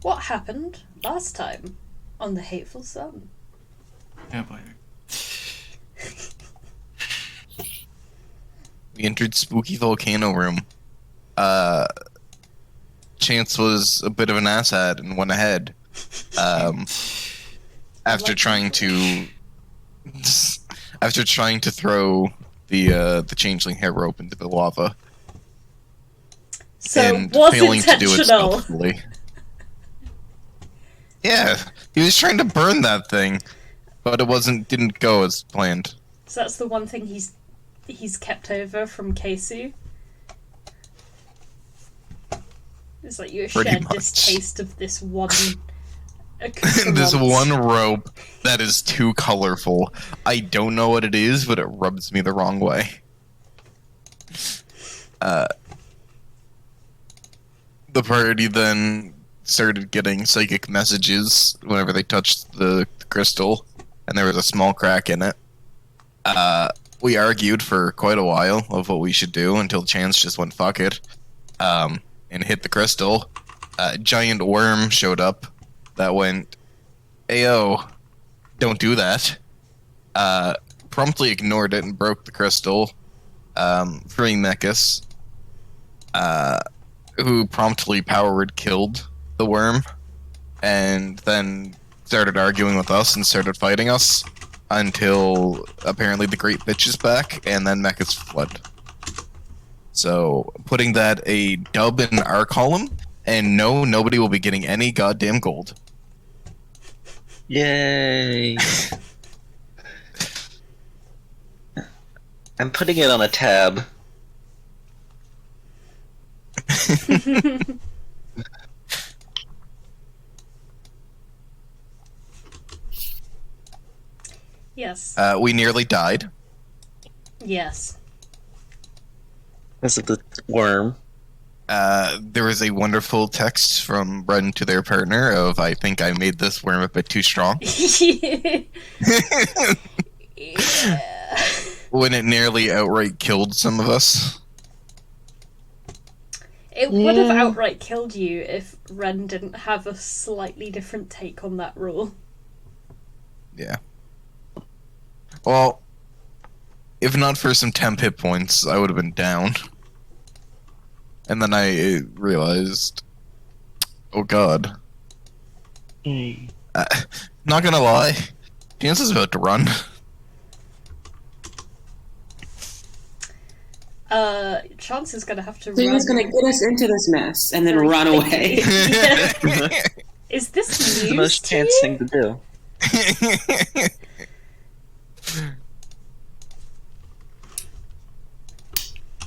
What happened last time on the Hateful Sun? Yeah, boy. We entered spooky volcano room. Chance was a bit of an asshat and went ahead. After trying to throw the changeling hair rope into the lava. So and was failing to do it intentional. stealthily. Yeah, he was trying to burn that thing, but it didn't go as planned. So that's the one thing he's kept over from Kesu. It's like you Pretty shared much. distaste of this one. This one rope that is too colorful. I don't know what it is, but it rubs me the wrong way. The party then started getting psychic messages whenever they touched the crystal, and there was a small crack in it. We argued for quite a while of what we should do until Chance just went fuck it, and hit the crystal. A giant worm showed up that went, "Ayo, don't do that." Promptly ignored it and broke the crystal, freeing Mechus, who promptly powered killed the worm, and then started arguing with us and started fighting us until apparently the Great Bitch is back, and then Mechus fled. So, putting that a dub in our column, and no, nobody will be getting any goddamn gold. Yay! I'm putting it on a tab. Yes. We nearly died. Yes. This is the worm. There was a wonderful text from Ren to their partner of, "I think I made this worm a bit too strong." Yeah. When it nearly outright killed some of us. It would have outright killed you if Ren didn't have a slightly different take on that rule. Yeah. Well, if not for some temp hit points, I would have been down. And then I realized, oh god. Not gonna lie, Chance is about to run. Chance is gonna have to So he run. was going to get us into this mess and then run away. Yeah. Is this This is news the most to Chance you? thing to do.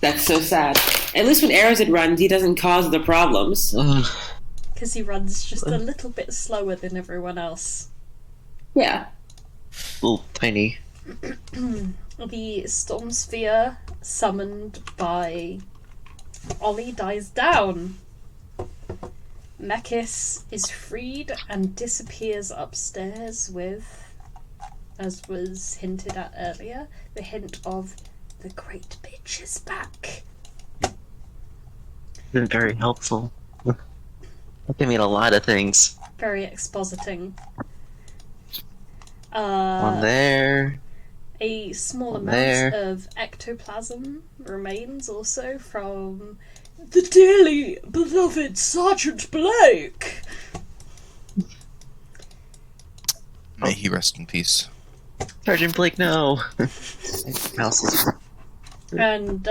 That's so sad. At least when Arazid runs, he doesn't cause the problems. Because he runs just a little bit slower than everyone else. Yeah. Little tiny. The storm sphere summoned by Ollie dies down. Mechus is freed and disappears upstairs with, as was hinted at earlier, the hint of the Great Bitch is back. Been very helpful. That can mean a lot of things. Very expositing. One there. A small One amount there. of ectoplasm remains also from the dearly beloved Sergeant Blake. May he rest in peace. Sergeant Blake, no. Mouse is... And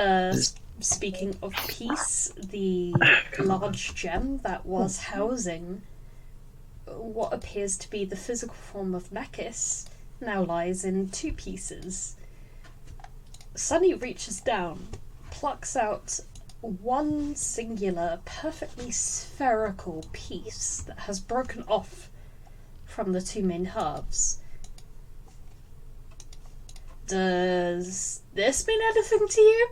speaking of peace, the large gem that was housing what appears to be the physical form of Mechus now lies in two pieces. Sunny reaches down, plucks out one singular, perfectly spherical piece that has broken off from the two main halves. Does this mean anything to you?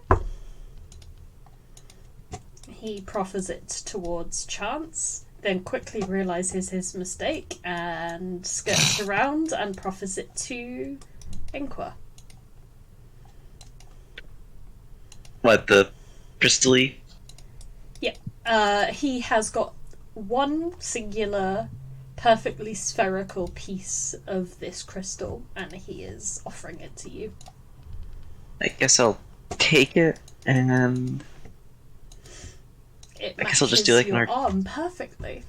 He proffers it towards Chance, then quickly realises his mistake and skirts around and proffers it to Inqua. What, the crystally? He has got one singular, perfectly spherical piece of this crystal, and he is offering it to you. I guess I'll take it, and It I guess I'll just do matches like your arm perfectly.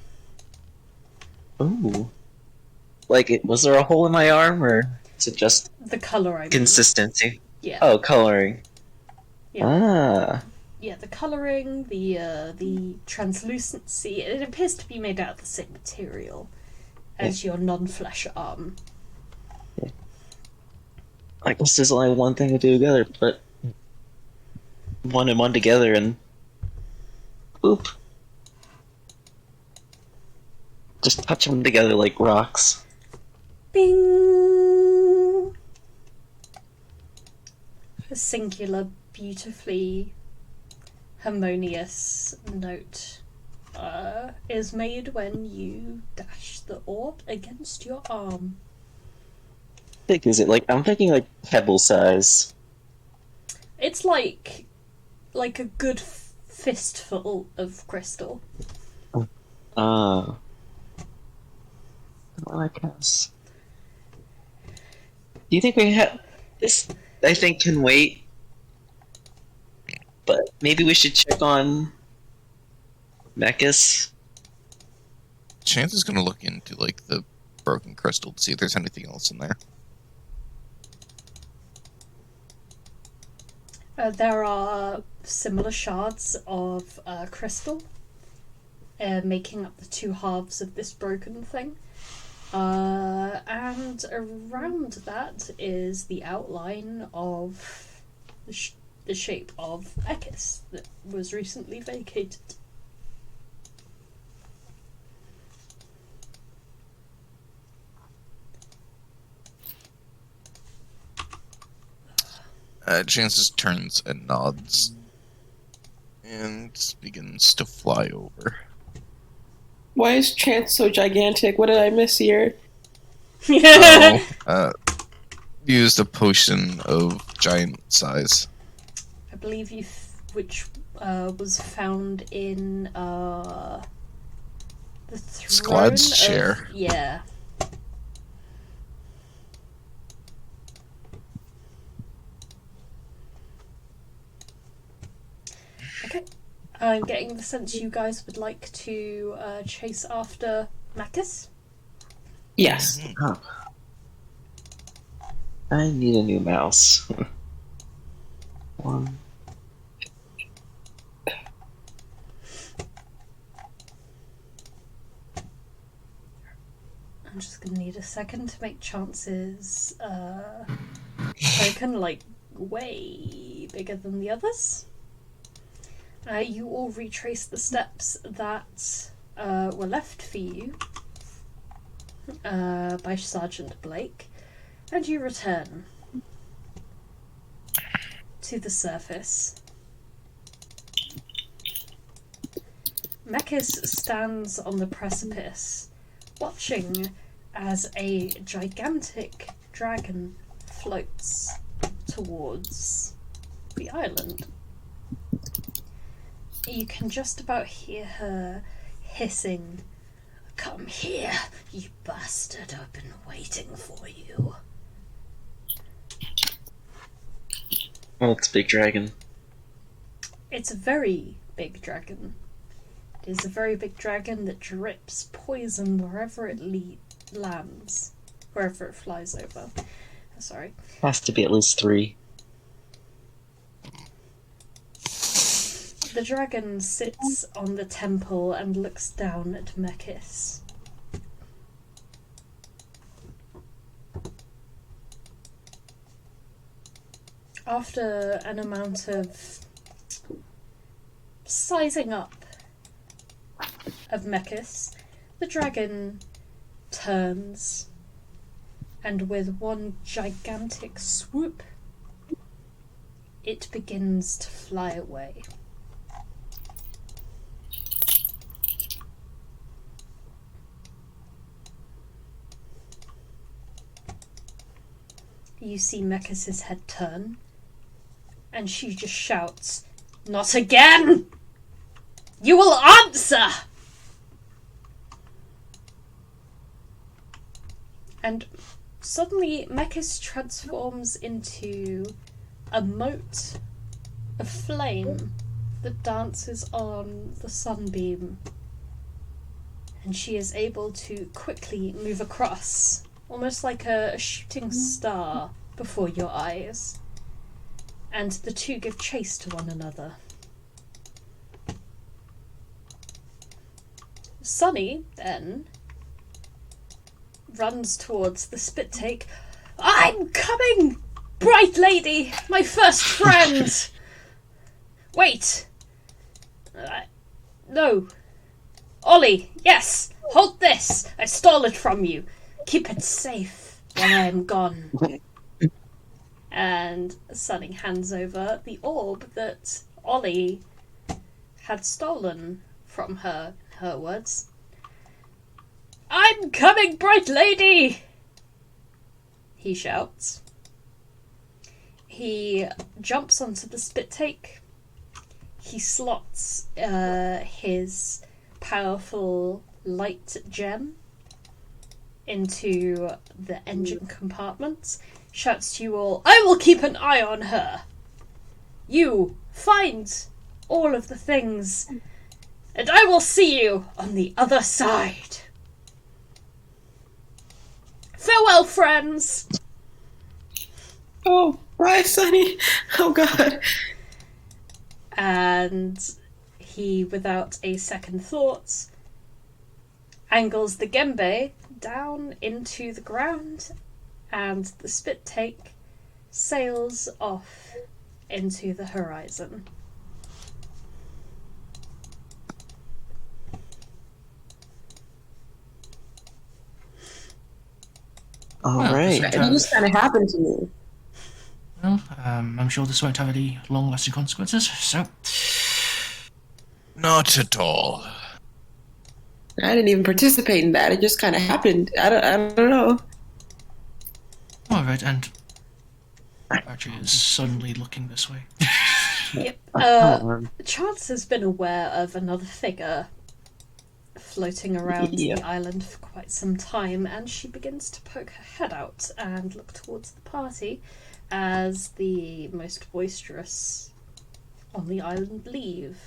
Ooh. Like, was there a hole in my arm, or is it just The colour, I mean. consistency? Yeah. Oh, coloring. Yeah. Ah. Yeah, the colouring, the translucency, it appears to be made out of the same material as your non-flesh arm. I guess there's only one thing to do together, but one and one together, and boop. Just touch them together like rocks. Bing! A singular, beautifully harmonious note is made when you dash the orb against your arm. How big is it? Like, I'm thinking like pebble size. It's like a good fistful of crystal. Ah. Well, I guess. Do you think we have this? I think can wait, but maybe we should check on Mechas. Chance is gonna look into like the broken crystal to see if there's anything else in there. There are similar shards of crystal making up the two halves of this broken thing. And around that is the outline of the shape of Ekis that was recently vacated. Chances turns and nods and begins to fly over. Why is Chance so gigantic? What did I miss here? Used a potion of giant size. I believe which was found in the throne Squad's of, chair. Yeah. Okay. I'm getting the sense you guys would like to chase after Mechas. Yes. Oh. I need a new mouse. One. I'm just gonna need a second to make chances token like way bigger than the others. You all retrace the steps that were left for you by Sergeant Blake, and you return to the surface. Mechas stands on the precipice, watching as a gigantic dragon floats towards the island. You can just about hear her hissing, "Come here, you bastard, I've been waiting for you." Oh, it's a big dragon. It's a very big dragon. It is a very big dragon that drips poison wherever it lands. Wherever it flies over. Sorry. Has to be at least 3. The dragon sits on the temple and looks down at Mechas. After an amount of sizing up of Mechas, the dragon turns and with one gigantic swoop, it begins to fly away. You see Mechas' head turn, and she just shouts, "Not again! You will answer!" And suddenly Mekis transforms into a mote of flame that dances on the sunbeam. And she is able to quickly move across, almost like a shooting star before your eyes. And the two give chase to one another. Sunny, then, runs towards the spit take. I'm coming, bright lady, my first friend! Wait! No. Ollie, yes! Hold this! I stole it from you. Keep it safe while I am gone. And Sunny hands over the orb that Ollie had stolen from her, in her words. I'm coming, bright lady! He shouts. He jumps onto the spit take. He slots his powerful light gem into the engine compartment. Shouts to you all, I will keep an eye on her. You find all of the things, and I will see you on the other side. Farewell, friends. Oh, bye, Sunny. Oh, God. And he, without a second thought, angles the gembe down into the ground, and the spit take sails off into the horizon. All Well, right. this It just kind of happened to me. Well, I'm sure this won't have any long-lasting consequences, so... Not at all. I didn't even participate in that. It just kind of happened. I don't know. Alright, and... Matria is suddenly looking this way. Yep. Chance has been aware of another figure floating around the island for quite some time, and she begins to poke her head out and look towards the party as the most boisterous on the island leave.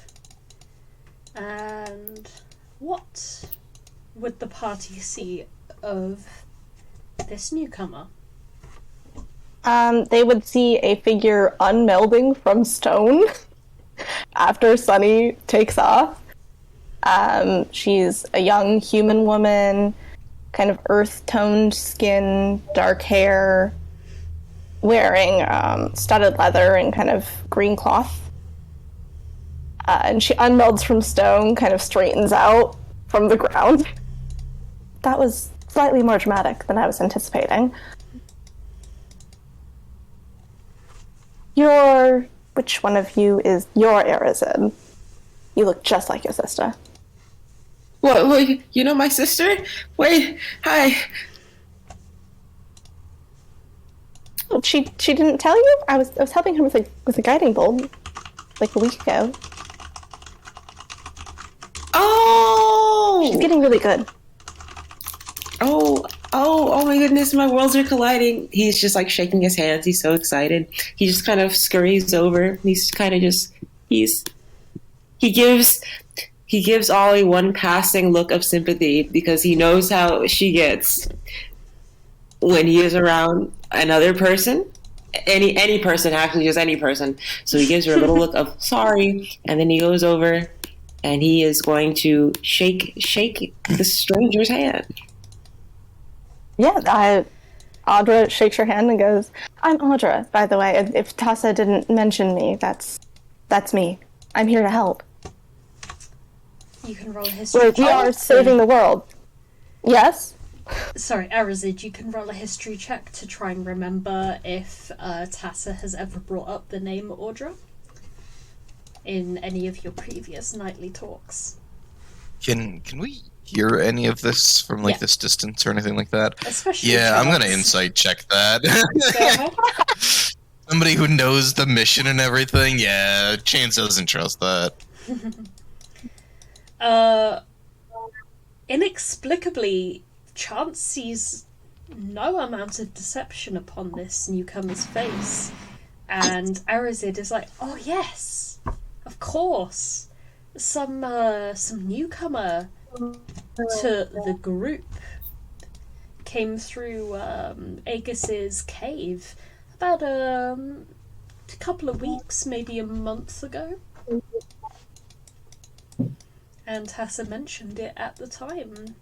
And what would the party see of this newcomer? They would see a figure unmelding from stone after Sunny takes off. She's a young human woman, kind of earth-toned skin, dark hair, wearing studded leather and kind of green cloth. And she unmelds from stone, kind of straightens out from the ground. That was slightly more dramatic than I was anticipating. Which one of you is your Arazid? You look just like your sister. What, you know my sister? Wait, hi. She didn't tell you? I was helping her with a guiding bolt like a week ago. Oh! She's getting really good. Oh my goodness, my worlds are colliding. He's just like shaking his hands. He's so excited. He just kind of scurries over. He's kind of just, he gives Ollie one passing look of sympathy because he knows how she gets when he is around another person. Any person, actually, just any person. So he gives her a little look of sorry, and then he goes over and he is going to shake the stranger's hand. Yeah, Audra shakes her hand and goes, I'm Audra, by the way. If Tassa didn't mention me, that's me. I'm here to help. You can roll a history check. We are saving the world. Yes? Sorry, Arazid, you can roll a history check to try and remember if Tassa has ever brought up the name Audra in any of your previous nightly talks. Can we hear any of this from this distance or anything like that? Especially I'm Chance. gonna insight check that. Go ahead. Somebody who knows the mission and everything. Yeah, Chance doesn't trust that. Inexplicably, Chance sees no amount of deception upon this newcomer's face. And Arazid is like, oh yes, of course. Some newcomer to the group came through Agus's cave about a couple of weeks, maybe a month ago. And Tassa mentioned it at the time.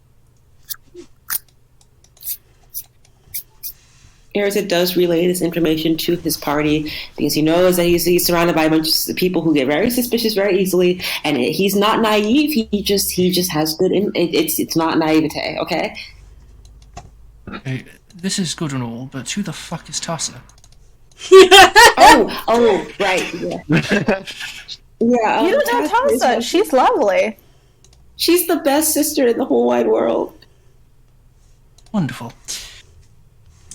Arazid does relay this information to his party because he knows that he's surrounded by a bunch of people who get very suspicious very easily, and he's not naive. He just has good. It's not naivete, okay? Okay, this is good and all, but who the fuck is Tassa? oh, right, yeah. Yeah, You don't know Tassa. She's lovely. She's the best sister in the whole wide world. Wonderful.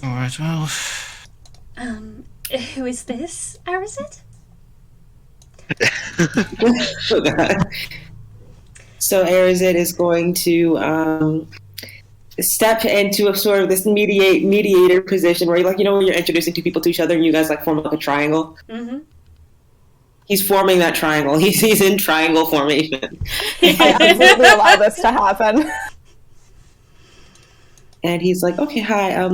Alright, well... Who is this, Arazid? So Arazid is going to step into a sort of this mediator position where, like, you know, when you're introducing two people to each other and you guys like form like a triangle. Mm-hmm. He's forming that triangle. He's in triangle formation. I absolutely allow this to happen. And he's like, okay, hi.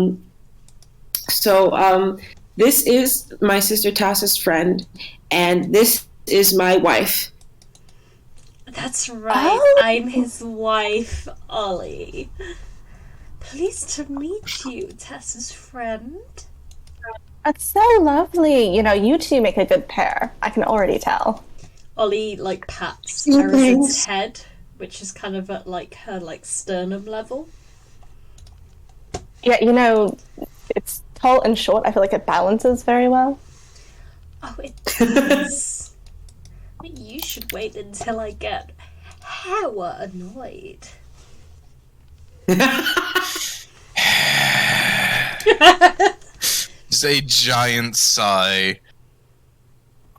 So this is my sister Tassa's friend, and this is my wife. That's right. Oh. I'm his wife, Ollie. Pleased to meet you, Tessa's friend. That's so lovely. You know, you two make a good pair. I can already tell. Ollie like pats Arazid's head, which is kind of at like her like sternum level. Yeah, you know, it's tall and short. I feel like it balances very well. Oh, it does. You should wait until I get how annoyed. Just a giant sigh.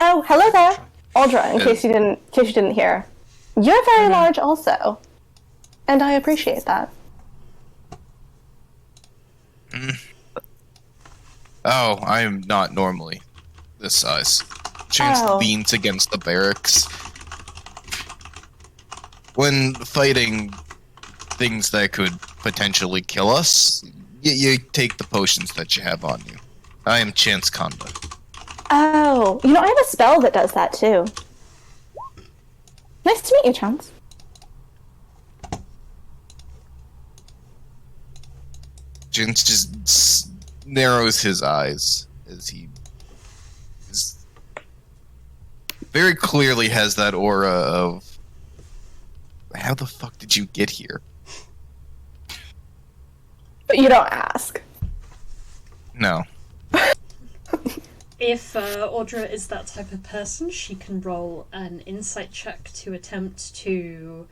Oh, hello there, Audra. In case you didn't hear, you're very large, also, and I appreciate that. Oh, I am not normally this size. Chance leans against the barracks. When fighting things that could potentially kill us, you take the potions that you have on you. I am Chance Kanda. Oh, you know, I have a spell that does that too. Nice to meet you, Chance. Chance just narrows his eyes as he very clearly has that aura of, how the fuck did you get here? But you don't ask. No. If Audra is that type of person, she can roll an insight check to attempt to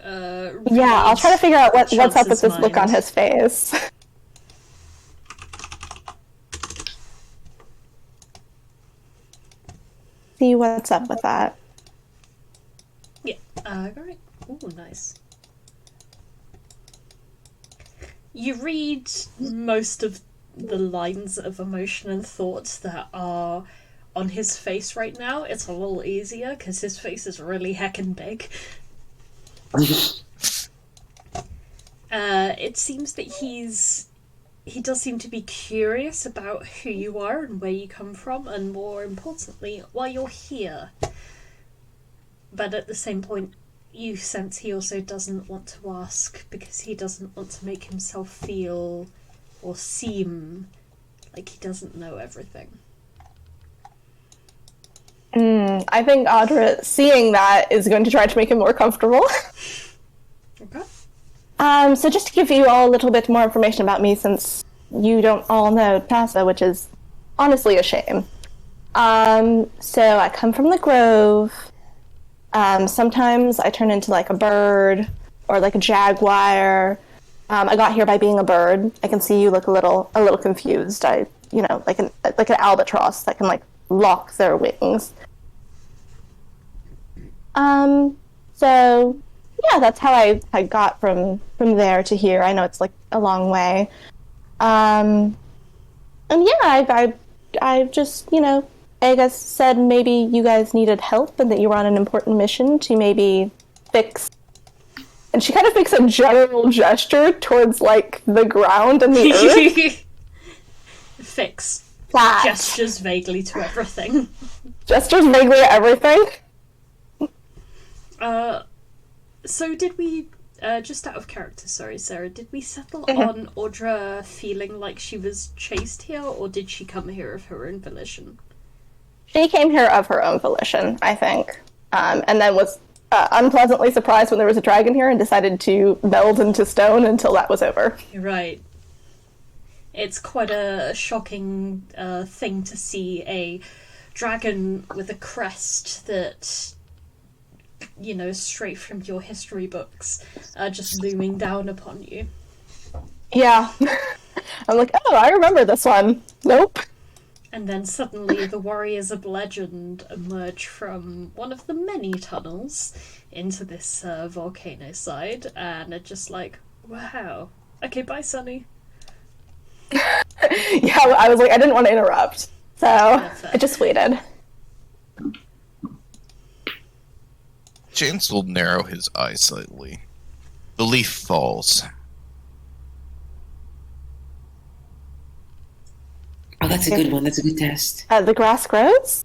yeah, I'll try to figure out what's up with this look on his face. See what's up with that. Yeah, alright. Ooh, nice. You read most of the lines of emotion and thoughts that are on his face right now. It's a little easier because his face is really heckin' big. It seems that he does seem to be curious about who you are and where you come from, and more importantly, why you're here. But at the same point, you sense he also doesn't want to ask because he doesn't want to make himself feel or seem like he doesn't know everything. I think Audra, seeing that, is going to try to make him more comfortable. Okay. So just to give you all a little bit more information about me, since you don't all know Tassa, which is honestly a shame. So I come from the Grove. Sometimes I turn into like a bird or like a jaguar. I got here by being a bird. I can see you look a little confused. Like an albatross that can like lock their wings. So yeah, that's how I got from there to here. I know it's like a long way. And yeah, I've just, I guess said maybe you guys needed help and that you were on an important mission to maybe fix. And she kind of makes a general gesture towards, like, the ground and the earth. Fix. That. Gestures vaguely to everything. Gestures vaguely at everything? So did we, just out of character, sorry, Sarah, did we settle on Audra feeling like she was chased here, or did she come here of her own volition? She came here of her own volition, I think. And then was unpleasantly surprised when there was a dragon here and decided to meld into stone until that was over. You're right. It's quite a shocking thing to see a dragon with a crest that, straight from your history books, just looming down upon you. Yeah. I'm like, oh, I remember this one. Nope. And then suddenly the warriors of legend emerge from one of the many tunnels into this volcano side, and are just like, wow. Okay, bye, Sunny. Yeah, I was like, I didn't want to interrupt, so I just waited. James will narrow his eyes slightly. The leaf falls. Oh, that's a good one. That's a good test. The grass grows?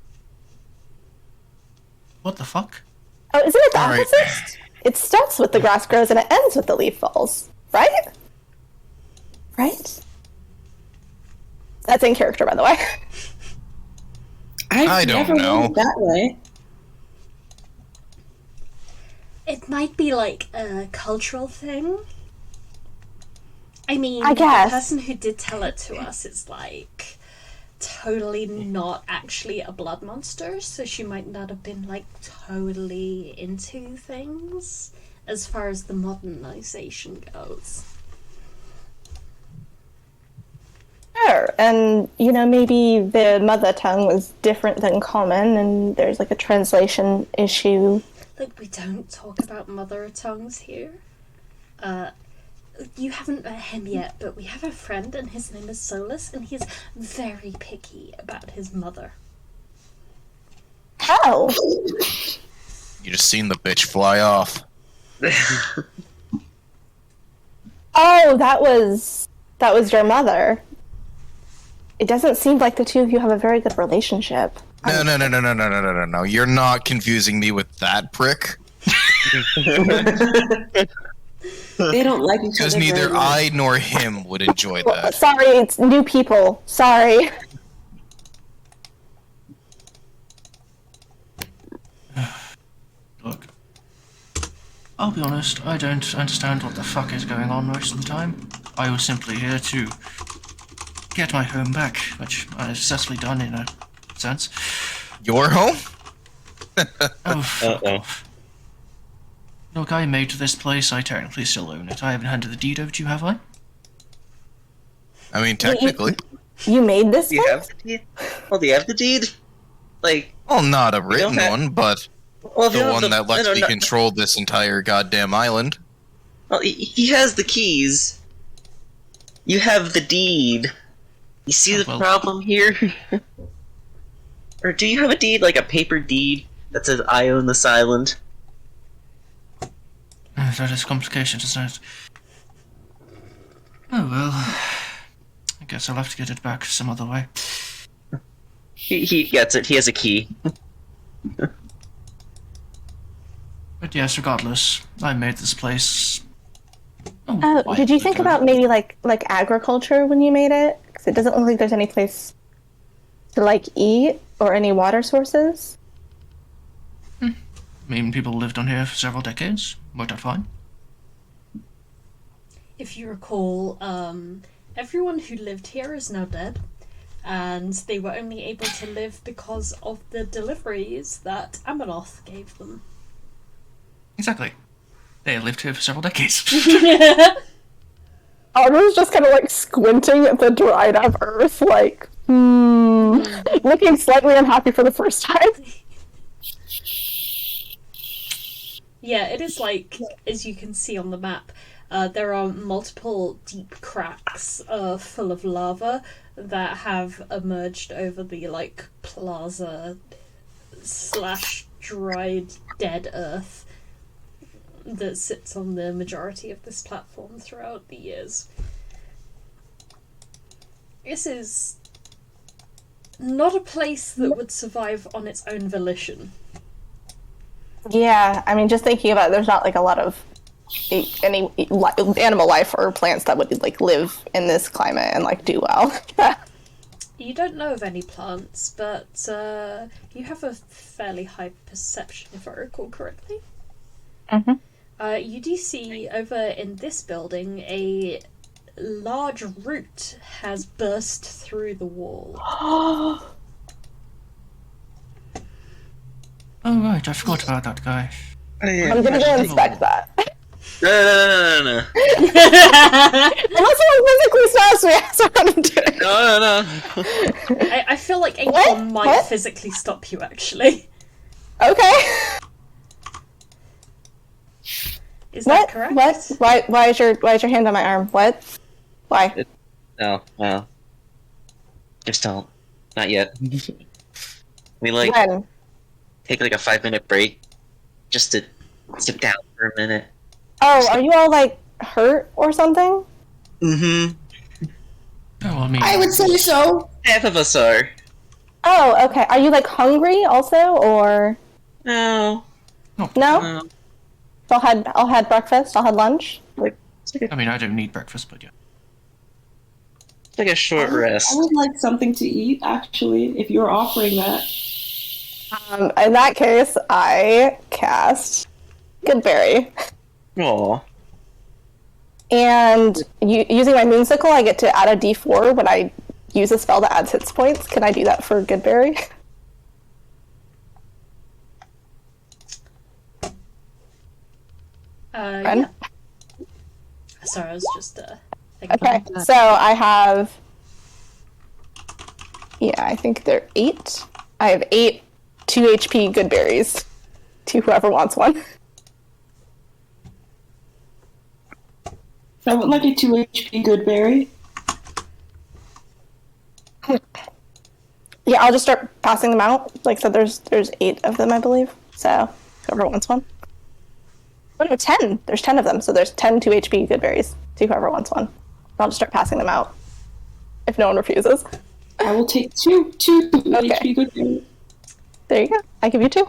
What the fuck? Oh, isn't it the All right. opposite? It starts with the grass grows and it ends with the leaf falls, right? Right? That's in character, by the way. I don't never know. went that way. It might be like a cultural thing. I mean, I guess. the person who did tell it to us is like totally not actually a blood monster, so she might not have been like totally into things as far as the modernization goes. Sure, and maybe the mother tongue was different than common, and there's like a translation issue. Look, we don't talk about mother tongues here. You haven't met him yet, but we have a friend, and his name is Solas, and he's very picky about his mother. Oh, You just seen the bitch fly off. oh, that was your mother. It doesn't seem like the two of you have a very good relationship. No. You're not confusing me with that prick. They don't like each Because other. neither very well. I nor him would enjoy that. Sorry, it's new people. Sorry. Look, I'll be honest, I don't understand what the fuck is going on most of the time. I was simply here to get my home back, which I've successfully done in a sense. Your home? Oh, fuck Uh-oh. off. Look, I made this place, I technically still own it. I haven't handed the deed over to you, have I? I mean, technically. You made this Do you one? have the deed? Well, do you have the deed? Like, Well, not a written have- one, but well, if you the don't one have that lets no, me no, control this entire goddamn island. Well, he has the keys. You have the deed. You see the well. problem here? Or do you have a deed, like a paper deed that says I own this island? That is complicated, isn't it? Oh well. I guess I'll have to get it back some other way. He gets it. He has a key. But yes, regardless, I made this place. Did you think about maybe like agriculture when you made it? Because it doesn't look like there's any place to like eat or any water sources. I mean, people lived on here for several decades. Worked out fine. If you recall, everyone who lived here is now dead, and they were only able to live because of the deliveries that Amanoth gave them. Exactly. They lived here for several decades. Audra's just kind of like squinting at the dried up earth, like, looking slightly unhappy for the first time. Yeah, it is like, as you can see on the map, There are multiple deep cracks full of lava that have emerged over the plaza / dried dead earth that sits on the majority of this platform throughout the years. This is not a place that would survive on its own volition. Yeah, I mean, just thinking about it, there's not a lot of any animal life or plants that would live in this climate and do well. You don't know of any plants, but you have a fairly high perception, if I recall correctly. Mm-hmm. You do see over in this building a large root has burst through the wall. Oh, right, I forgot about that guy. I'm gonna go inspect that. No. Unless someone physically stops me, that's what I'm doing. No. I feel like Inqua might physically stop you, actually. Okay. Is that correct? What? Why is your hand on my arm? What? Why? No. Just don't. Not yet. We When? take a 5-minute break just to sit down for a minute. Oh, are you all hurt or something? Mm-hmm. Oh, I mean, I would say so. Half of us are. Oh, okay. Are you hungry also, or No. no? No. I'll had breakfast. I'll had lunch. I mean, I don't need breakfast, but yeah. It's like a short rest. I would like something to eat, actually, if you're offering that. In that case, I cast Goodberry. Aw. And using my moonsicle, I get to add a d4 when I use a spell that adds hit points. Can I do that for Goodberry? Yeah. Sorry, I was just thinking. Okay, so I have... Yeah, I think they're 8. I have 8 2 HP Goodberries to whoever wants one. I would like a 2 HP Goodberry. Yeah, I'll just start passing them out. Like I said, there's 8 of them, I believe. So, whoever wants one. Oh no, 10! There's 10 of them, so there's 10 2 HP Goodberries to whoever wants one. I'll just start passing them out. If no one refuses. I will take 2 HP Goodberry. There you go. I give you 2.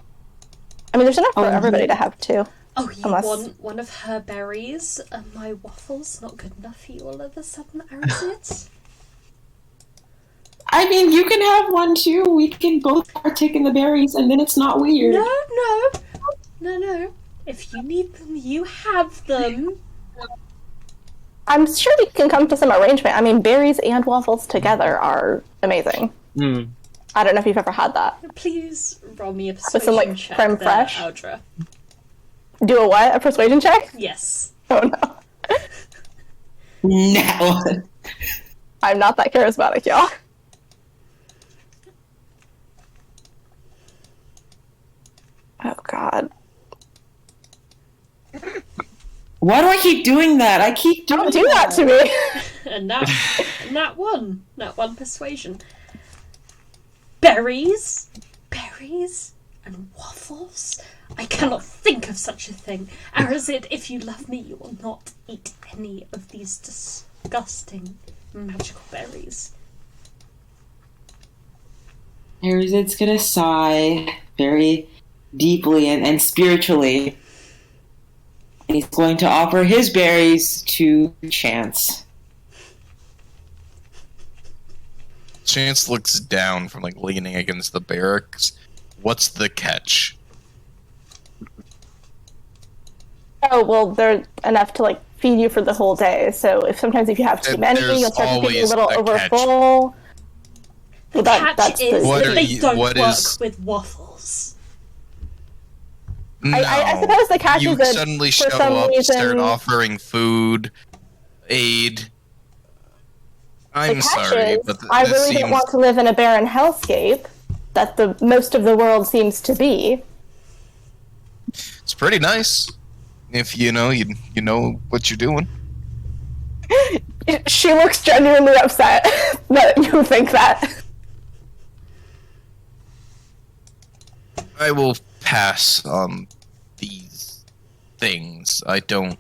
I mean, there's enough for everybody to have 2. Oh, you Unless... want one of her berries? Are my waffles not good enough for you all of a sudden, Arazid? I mean, you can have one too. We can both partake in the berries, and then it's not weird. No. If you need them, you have them. I'm sure we can come to some arrangement. I mean, berries and waffles together are amazing. Mm. I don't know if you've ever had that. Please roll me a With persuasion some, check creme there, fraiche? Audra. Do a what? A persuasion check? Yes. Oh no. No. I'm not that charismatic, y'all. Oh god. Why do I keep doing that? I keep doing Don't do that to me! And that one persuasion. Berries and waffles. I cannot think of such a thing. Arazid, if you love me, you will not eat any of these disgusting magical berries. Arazid's gonna sigh very deeply and spiritually. And he's going to offer his berries to Chance. Chance looks down from leaning against the barracks. What's the catch? Oh, well, they're enough to feed you for the whole day. So if you have too many, There's you'll start to feel a always little a over catch. full. Well, Catch is What that are they you- don't what work is- with waffles. No. I suppose the catch you is that suddenly for show some up, reason- start offering food, aid. I'm the catch sorry, is, but I this really seems... don't want to live in a barren hellscape that the most of the world seems to be. It's pretty nice. if you know what you're doing. She looks genuinely upset that you think that. I will pass on these things. I don't.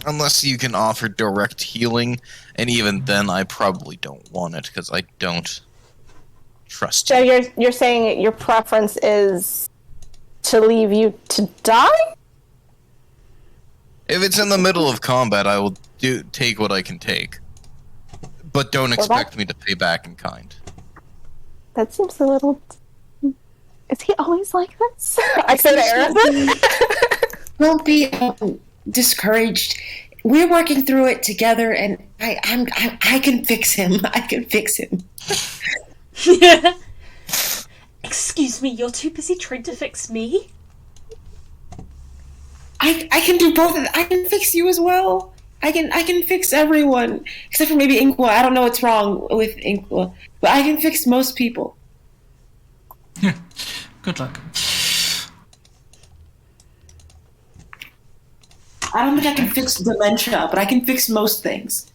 Unless you can offer direct healing, and even then, I probably don't want it because I don't trust So you. you're saying your preference is to leave you to die? If it's in the middle of combat, I will take what I can take, but don't expect me to pay back in kind. That seems a little. Is he always like this? I say to Arazid. Don't be discouraged. We're working through it together, and I can fix him. I can fix him. Excuse me, you're too busy trying to fix me? I can do both. I can fix you as well. I can fix everyone except for maybe Inqua. I don't know what's wrong with Inqua, but I can fix most people. Good luck. I don't think I can fix dementia, but I can fix most things.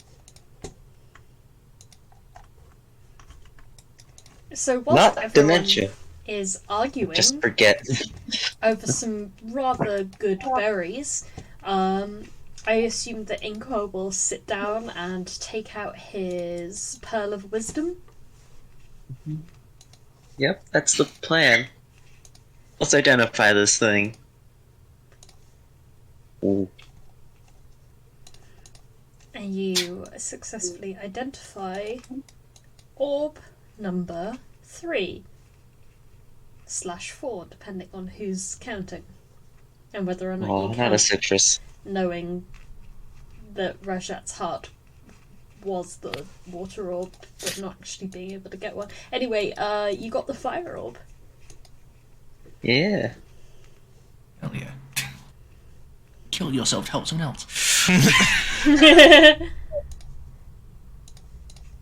So whilst Not everyone dementia. is arguing Just forget. over some rather good berries, I assume that Inqua will sit down and take out his Pearl of Wisdom. Yep, that's the plan. Let's identify this thing. Ooh. And you successfully identify orb number 3/4, depending on who's counting. And whether or not Oh, you not count, a citrus. knowing that Rajat's heart was the water orb, but not actually being able to get one. Anyway, you got the fire orb. Yeah. Hell yeah. Kill yourself to help someone else.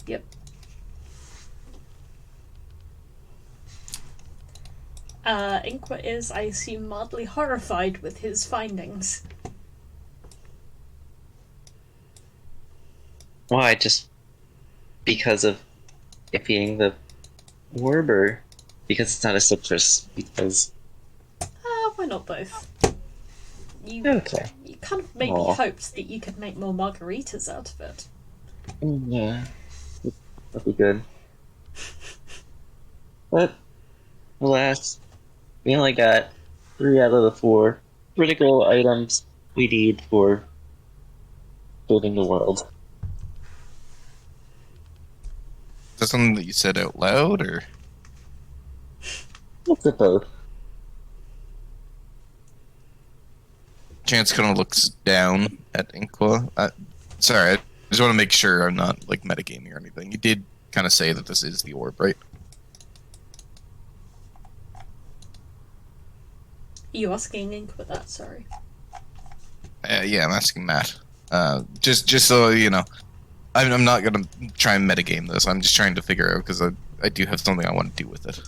Yep. Inqua is, I assume, mildly horrified with his findings. Why? Just because of it being the orb, or because it's not a citrus? Because Why not both? You okay. you kind of maybe Aw. hoped that you could make more margaritas out of it. Yeah, that'd be good. But alas, we only got 3 out of the 4 critical items we need for building the world. Is that something that you said out loud, or? What's it both? Chance kind of looks down at Inqua. Sorry, I just want to make sure I'm not like metagaming or anything. You did kind of say that this is the orb, right? You asking Inqua that? Sorry. Yeah, I'm asking Matt. Just so you know, I'm not gonna try and metagame this. I'm just trying to figure out because I do have something I want to do with it.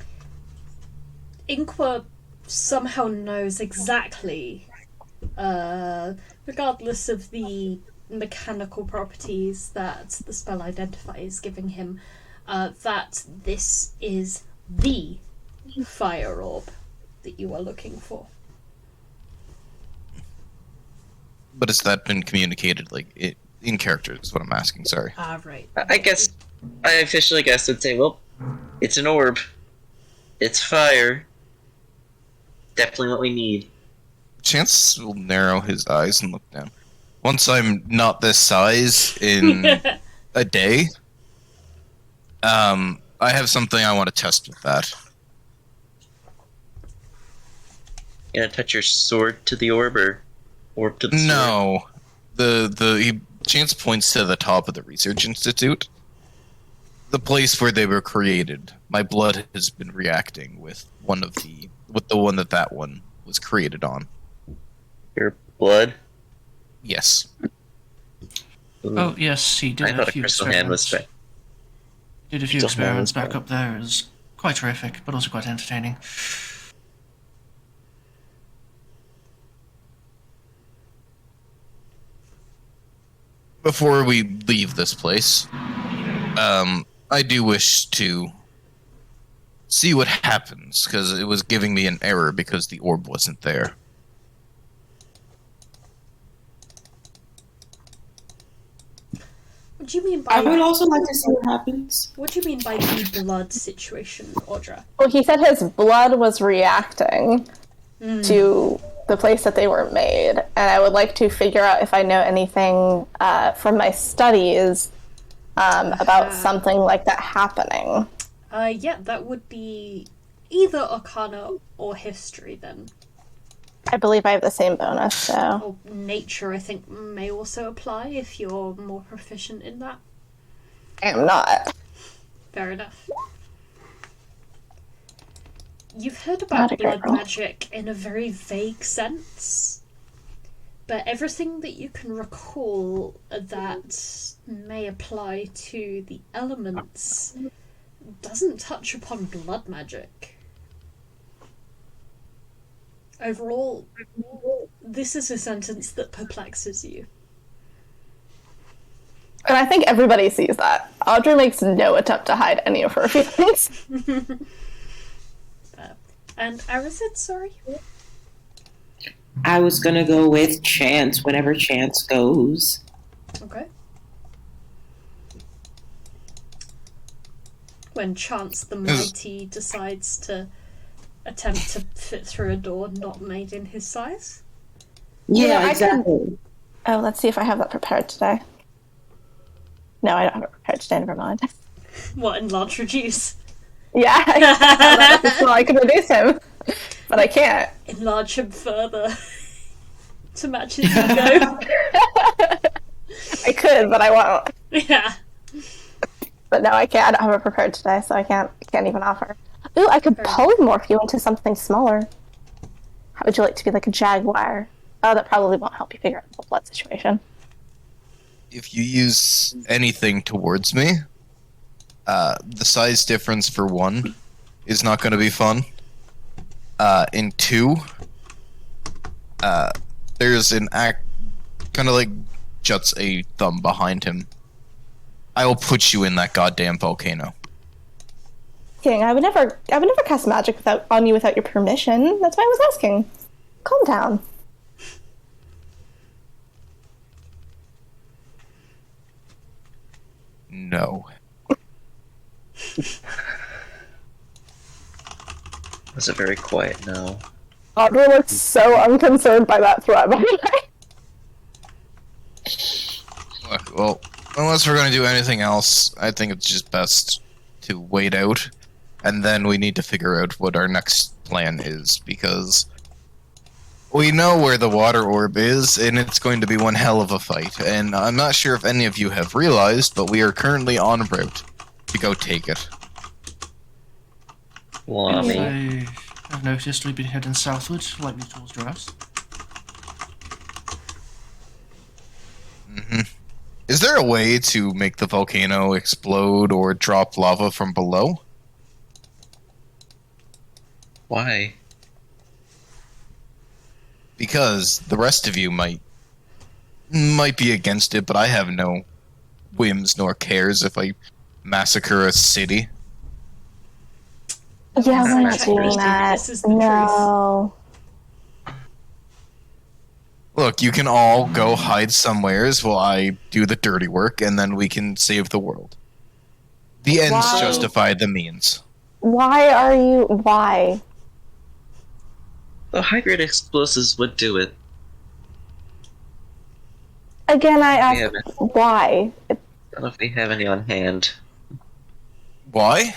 Inqua somehow knows exactly, regardless of the mechanical properties that the spell Identify is giving him, that this is the fire orb that you are looking for. But has that been communicated like in character? Is what I'm asking. Sorry. Right. I guess I officially guess I'd say, well, it's an orb. It's fire. Definitely what we need. Chance will narrow his eyes and look down. Once I'm not this size in a day, I have something I want to test with that. You gonna touch your sword to the orb, or orb to the sword? No, Chance points to the top of the research institute, the place where they were created. My blood has been reacting with the one that one was created on. Your blood? Yes. Ooh. Oh, yes, he did I a thought a few crystal hand was experiments. Did a few Crystal hand experiments was back up there. It was quite terrific, but also quite entertaining. before we leave this place, I do wish to see what happens, because it was giving me an error because the orb wasn't there. What do you mean by? I would also like to see what happens. What do you mean by the blood situation, Audra? Well, he said his blood was reacting to the place that they were made, and I would like to figure out if I know anything from my studies about something like that happening. Yeah, that would be either Arcana or History then. I believe I have the same bonus, so... Or Nature, I think, may also apply if you're more proficient in that. I am not. Fair enough. You've heard about blood magic in a very vague sense, but everything that you can recall that may apply to the elements doesn't touch upon blood magic. Overall, this is a sentence that perplexes you. And I think everybody sees that. Audra makes no attempt to hide any of her feelings. And Arazid, sorry? I was gonna go with chance, whenever chance goes. Okay. When Chance the Mighty decides to attempt to fit through a door not made in his size? Yeah, exactly. Oh, let's see if I have that prepared today. No, I don't have it prepared today, never mind. What, enlarge reduce? Yeah, I can reduce him, but I can't. Enlarge him further to match his ego. I could, but I won't. Yeah. But no, I can't. I don't have it prepared today, so I can't even offer. Ooh, I could polymorph you into something smaller. How would you like to be like a jaguar? Oh, that probably won't help you figure out the blood situation. If you use anything towards me, the size difference for 1 is not going to be fun. In 2, there's an act kind of like juts a thumb behind him. I will put you in that goddamn volcano. King, I would never cast magic on you without your permission. That's why I was asking. Calm down. No. That's a very quiet no. Audra looks so unconcerned by that threat, by the way. Look, well, unless we're going to do anything else, I think it's just best to wait out, and then we need to figure out what our next plan is, because we know where the water orb is, and it's going to be one hell of a fight, and I'm not sure if any of you have realized, but we are currently en route to go take it. Lummy. I've noticed we've been heading southward, likely towards Dusk. Mm-hmm. Is there a way to make the volcano explode or drop lava from below? Why? Because the rest of you might be against it, but I have no whims nor cares if I massacre a city. Yeah, we're not That's doing crazy. that. This is the No. Look, you can all go hide somewheres while I do the dirty work, and then we can save the world. The ends Why? justify the means. Why? The high-grade explosives would do it. Again, I ask, Yeah, why? I don't know if we have any on hand. Why?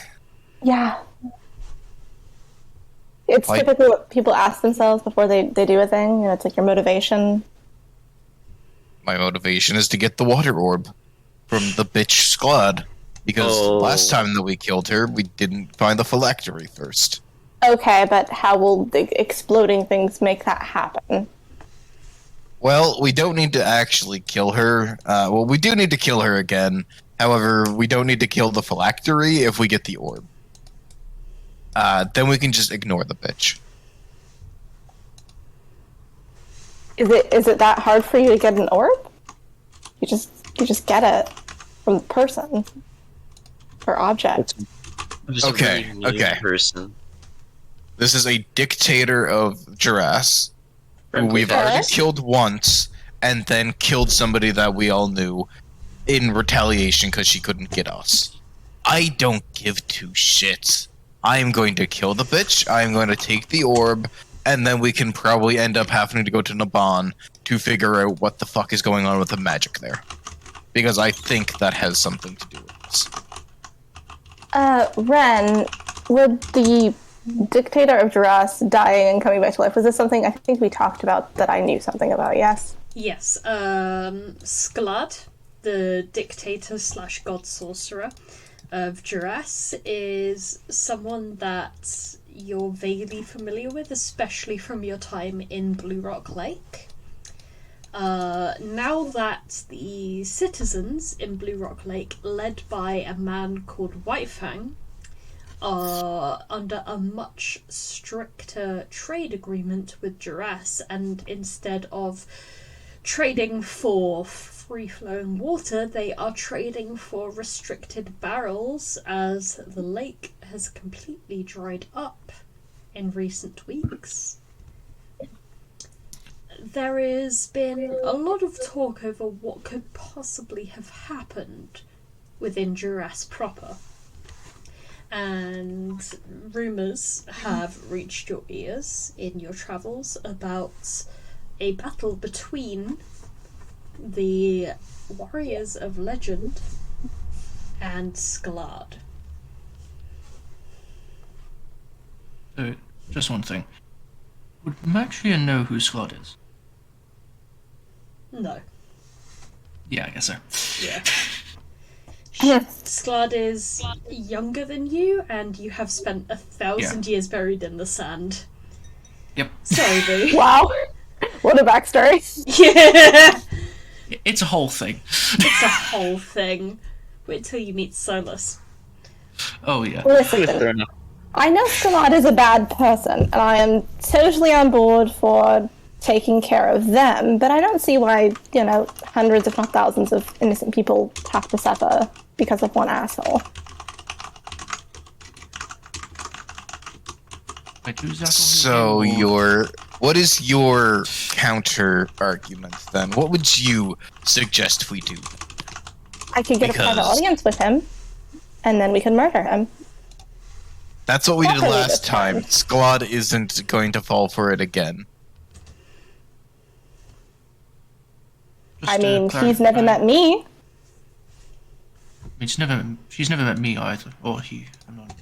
Yeah. It's Why? typically what people ask themselves before they do a thing. You know, it's like your motivation. My motivation is to get the water orb from the bitch squad. Because last time that we killed her, we didn't find the phylactery first. Okay, but how will the exploding things make that happen? Well, we don't need to actually kill her. Well, we do need to kill her again. However, we don't need to kill the phylactery if we get the orb. Then we can just ignore the bitch. Is it that hard for you to get an orb? You just get it from the person or object. I'm just Okay, a really mean okay. person. This is a dictator of Duras, who we've already Yes. killed once, and then killed somebody that we all knew in retaliation because she couldn't get us. I don't give two shits. I am going to kill the bitch, I am going to take the orb, and then we can probably end up having to go to Naban to figure out what the fuck is going on with the magic there. Because I think that has something to do with this. Ren, would the dictator of Duras dying and coming back to life, was this something I think we talked about that I knew something about, yes? Yes, Sklad, the dictator / god sorcerer of Duras, is someone that you're vaguely familiar with, especially from your time in Blue Rock Lake. Now that the citizens in Blue Rock Lake, led by a man called Whitefang, are under a much stricter trade agreement with Duras, and instead of trading for free-flowing water, they are trading for restricted barrels, as the lake has completely dried up in recent weeks. There has been a lot of talk over what could possibly have happened within Duras proper. And rumours have reached your ears in your travels about a battle between the warriors of legend and Sklad. So, just one thing. Would Matria know who Sklad is? No. Yeah, I guess so. Yeah. Sklad is younger than you, and you have spent 1,000 years buried in the sand. Yep. Sorry, boo. Wow. What a backstory. Yeah. It's a whole thing. It's a whole thing. Wait till you meet Solas. Oh, yeah. Listen, Fair enough. I know Skalad is a bad person, and I am totally on board for taking care of them, but I don't see why, hundreds if not thousands of innocent people have to suffer because of one asshole. Wait, who's that? So what is your counter argument then? What would you suggest we do? I could get a private Because- audience with him, and then we could murder him. That's what we did Properly last this time. time. Sklad isn't going to fall for it again. Just I to mean, he's clarify, never met me. She's never met me either, or he. I'm not.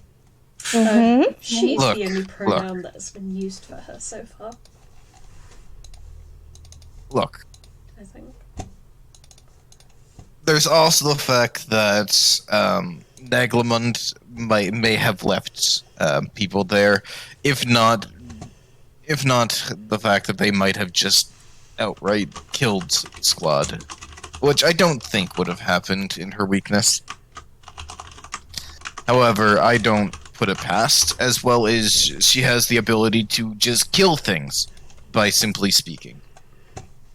Mm-hmm. She's Look, the only look. pronoun that has been used for her so far, Look, I think. there's also the fact that Naglamund may have left people there, if not the fact that they might have just outright killed Sklad, which I don't think would have happened in her weakness. However, I don't put it past, as well as she has the ability to just kill things by simply speaking.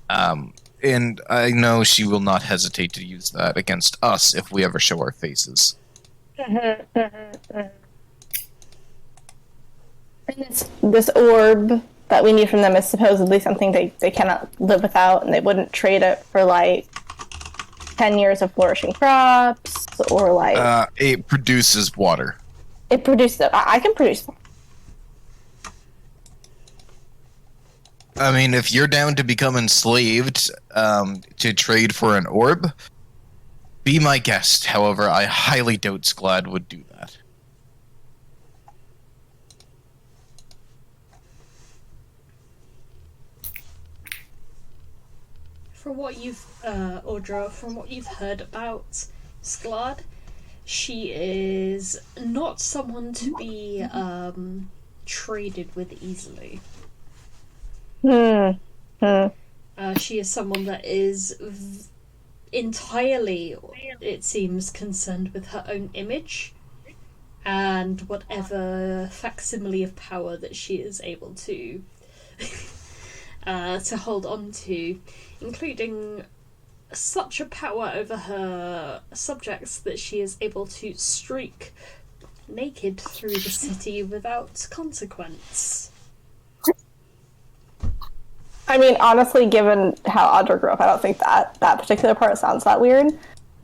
And I know she will not hesitate to use that against us if we ever show our faces. And this orb that we need from them is supposedly something they cannot live without, and they wouldn't trade it for, 10 years of flourishing crops, or, It produces water. it produces... I can produce... I mean, if you're down to become enslaved to trade for an orb, be my guest. However, I highly doubt Sklad would do that. From what you've, Audra, from what you've heard about Sklad, she is not someone to be traded with easily. She is someone that is entirely, it seems, concerned with her own image and whatever facsimile of power that she is able to hold on to, including such a power over her subjects that she is able to streak naked through the city without consequence. I mean, honestly, given how Audra grew up, I don't think that particular part sounds that weird.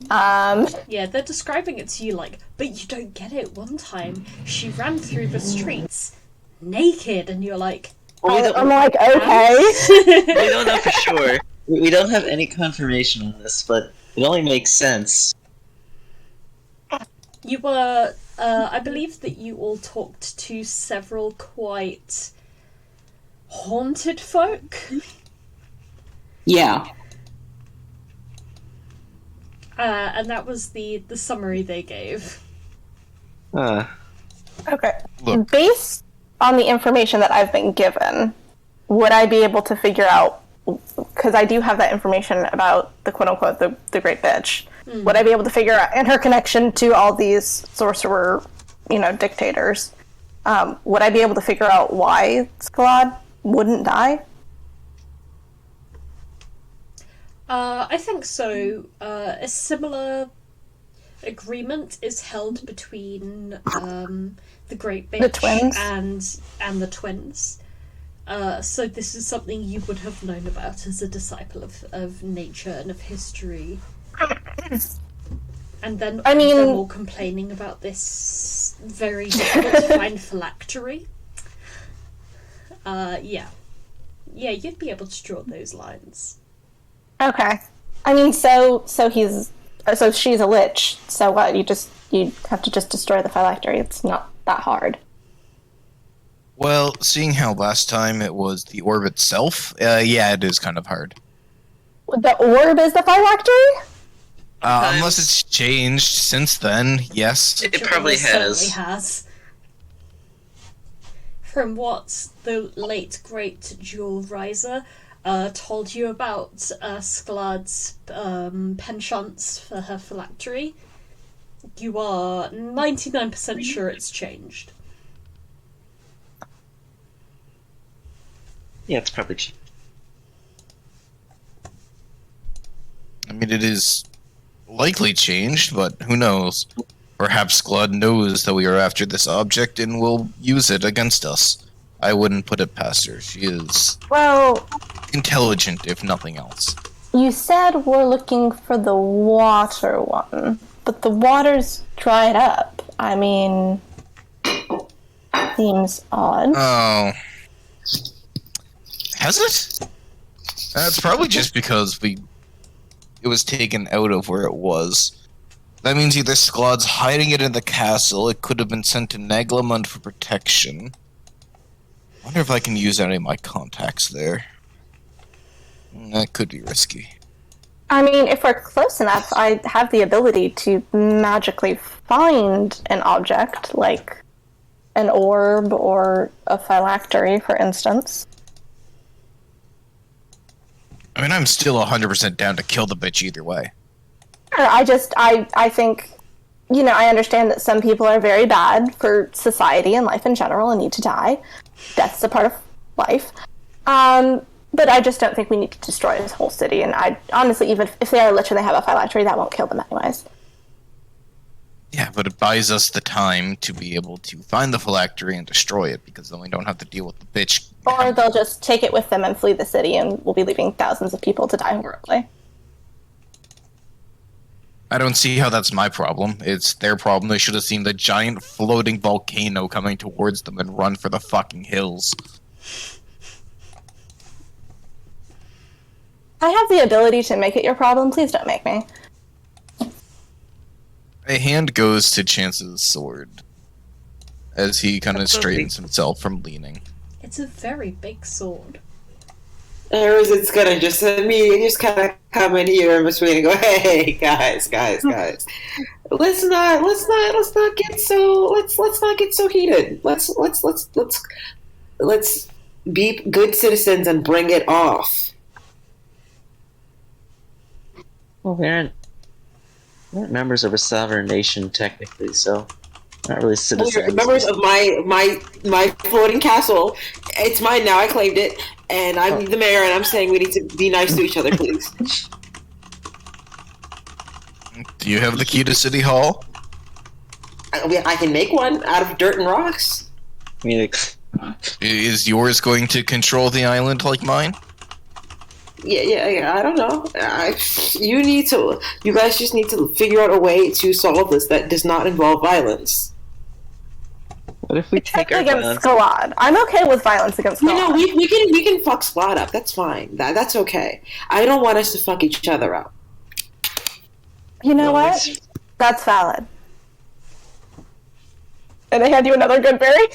Yeah, they're describing it to you like, but you don't get it. One time, she ran through the streets naked, and you're like, I'm like, okay. We don't know for sure. We don't have any confirmation on this, but it only makes sense. you were, I believe that you all talked to several quite haunted folk. Yeah. And that was the summary they gave. Okay. Look. Based on the information that I've been given, would I be able to figure out, because I do have that information about the quote-unquote the great bitch, would I be able to figure out, and her connection to all these sorcerer, dictators, would I be able to figure out why Skalad wouldn't die? I think so. A similar agreement is held between the Great Bitch The twins? and the twins. So this is something you would have known about as a disciple of nature and of history. And then they're all complaining about this very difficult to find phylactery. Yeah, you'd be able to draw those lines. Okay. I mean, so she's a lich. So what? You have to just destroy the phylactery. It's not that hard. Well, seeing how last time it was the orb itself, yeah, it is kind of hard. The orb is the phylactery? Unless it's changed since then, yes. It probably Certainly has. From what the late great Jewel Riser told you about Skalad's penchants for her phylactery, you are 99% sure it's changed. Yeah, it's probably cheap. I mean, it is likely changed, but who knows? Perhaps Skalad knows that we are after this object and will use it against us. I wouldn't put it past her. She is intelligent, if nothing else. You said we're looking for the water one, but the water's dried up. I mean, seems odd. Oh. Has it? That's probably just because it was taken out of where it was. That means either Skalad's hiding it in the castle, it could have been sent to Naglamund for protection. I wonder if I can use any of my contacts there. That could be risky. I mean, if we're close enough, I have the ability to magically find an object, like an orb or a phylactery, for instance. I mean, I'm still 100% down to kill the bitch either way. I think, I understand that some people are very bad for society and life in general and need to die. Death's a part of life. But I just don't think we need to destroy this whole city. And I honestly, even if they are lich and they have a phylactery, that won't kill them anyways. Yeah, but it buys us the time to be able to find the phylactery and destroy it, because then we don't have to deal with the bitch. Or they'll just take it with them and flee the city, and we'll be leaving thousands of people to die horribly. I don't see how that's my problem. It's their problem. They should have seen the giant floating volcano coming towards them and run for the fucking hills. I have the ability to make it your problem. Please don't make me. A hand goes to Chance's sword as he kind of straightens himself from leaning. It's a very big sword. Arazid's gonna just immediately just kind of come in here in between and go, "Hey, guys, let's not get so heated. Let's be good citizens and bring it off." Well, we aren't members of a sovereign nation technically, so not really citizens. We're members of my floating castle. It's mine now. I claimed it, and I'm the mayor. And I'm saying we need to be nice to each other, please. Do you have the key to City Hall? I can make one out of dirt and rocks. I mean, Is yours going to control the island like mine? Yeah. I don't know. You guys just need to figure out a way to solve this that does not involve violence. what if we take our against balance? Squad. I'm okay with violence against Squad. No, we can fuck Squad up. That's fine. That's okay. I don't want us to fuck each other up. You know Well, what? That's valid. And I hand you another good berry.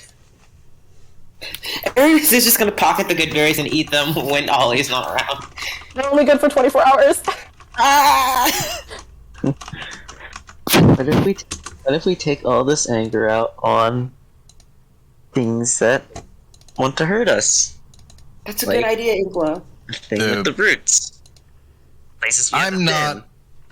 Aries is just gonna pocket the good berries and eat them when Ollie's not around. They're only good for 24 hours. Ah! What if we take all this anger out on things that want to hurt us? That's a Like- good idea, Inqua. Thing with the roots. Places we haven't been.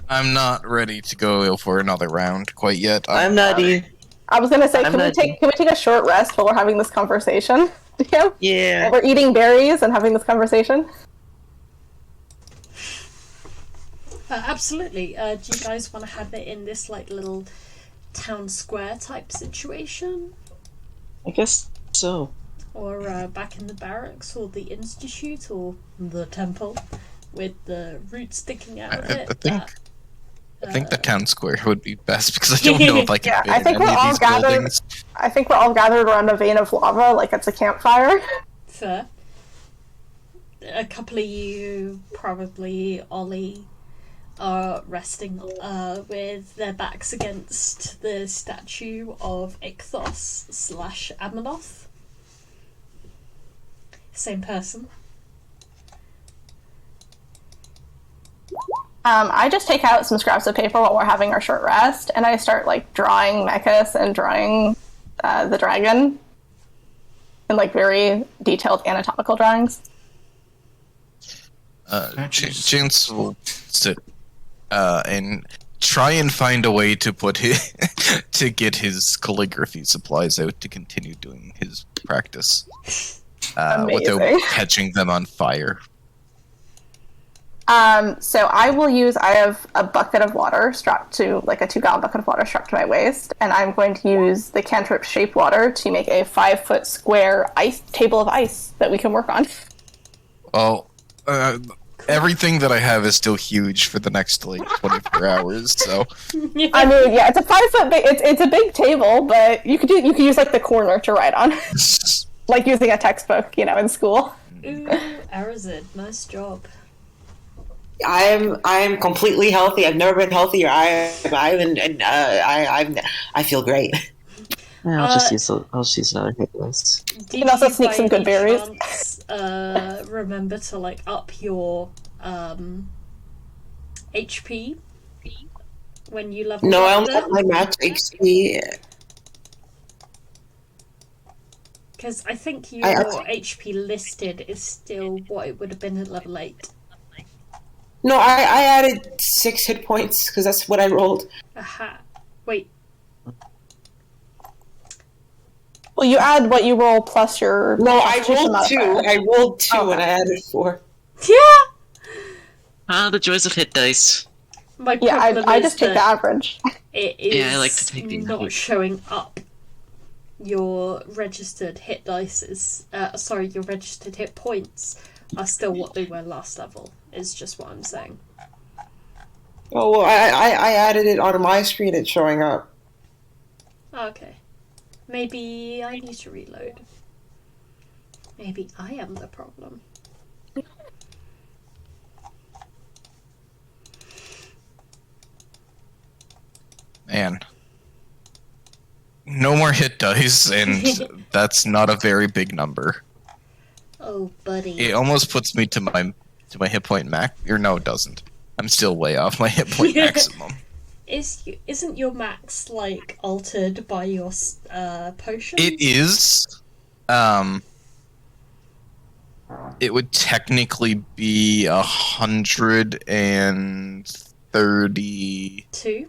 I'm not ready to go for another round quite yet. I'm not either. I was gonna say, I'm can we not- take a short rest while we're having this conversation? DM? Yeah. While we're eating berries and having this conversation? Absolutely. Do you guys want to have it in this like little town square type situation, I guess so. or back in the barracks, or the institute, or the temple, with the roots sticking out of it? I think the town square would be best because I don't know if I can Yeah, fit I in think any we're of all these gathered. buildings. I think we're all gathered around a vein of lava, like it's a campfire. Fair. A couple of you, probably Ollie, are resting with their backs against the statue of Ichthos / Amanoth. Same person. I just take out some scraps of paper while we're having our short rest, and I start like drawing Mechas and drawing the dragon in like very detailed anatomical drawings. Chance will sit and try and find a way to put to get his calligraphy supplies out to continue doing his practice without Amazing. catching them on fire. So I have a bucket of water strapped to, like a 2-gallon bucket of water strapped to my waist, and I'm going to use the cantrip shape water to make a 5-foot square ice table of ice that we can work on. Well, everything that I have is still huge for the next like 24 hours, so I mean, yeah, it's a 5-foot big, it's a big table, but you could use like the corner to write on, like using a textbook, in school. Ooh, Arazid, nice job. I'm completely healthy. I've never been healthier. I feel great. Yeah, I'll just use another hit list. Did can also you sneak by some good any berries. chance, remember to like up your HP when you level No, I up only have my max HP. Because I think your HP listed is still what it would have been at level 8. No, I added 6 hit points because that's what I rolled. Aha. Wait. Well, you add what you roll plus your. No, I constitution rolled 2. modifier. I rolled 2 Okay. and I added 4. Yeah! Ah, the joys of hit dice. My Yeah, problem I is just take the that average. it is Yeah, I like to take the not average. showing up. Your registered hit dice is... your registered hit points are still what they were last level, is just what I'm saying. Oh, well, I added it on my screen. It's showing up. Okay. Maybe I need to reload. Maybe I am the problem. man, no more hit dice, and that's not a very big number. Oh, buddy. It almost puts me to my hit point max. Or no, it doesn't. I'm still way off my hit point maximum. Isn't your max, like, altered by your potions? It is. It would technically be 136. 2?